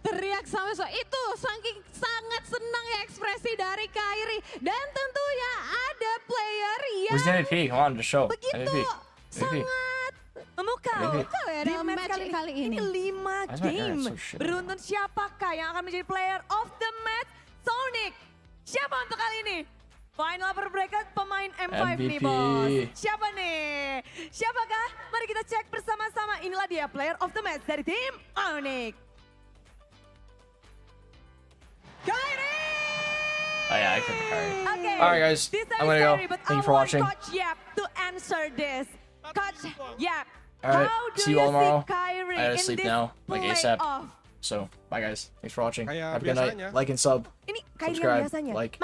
Teriak sampai itu saking sangat senang ya ekspresi dari Kyrie dan tentunya ada player yang Who's the MVP? Come on, just show. begitu MVP. sangat memukau ya Di dalam match kali ini. 5 Why is my game. internet so shit? Beruntun siapakah yang akan menjadi player of the match? Sonic. Siapa untuk kali ini? Final upper bracket pemain M5 nih MVP. bos. Siapa nih? Siapakah? Mari kita cek bersama-sama. Inilah dia player of the match dari tim Onic. Kyrie! Oh yeah, I picked Kyrie. Okay. Alright guys, This time I'm gonna is go. Kyrie, but Thank you I for want watching. Coach Yap to answer this. Coach Yap, Alright, how do see you all tomorrow. Kyrie I gotta in sleep this now, like ASAP. playoff? So, bye guys. Thanks for watching. Kayak Have a good night. biasanya. Like and sub. Ini Kyrie yang Subscribe. biasanya. Like.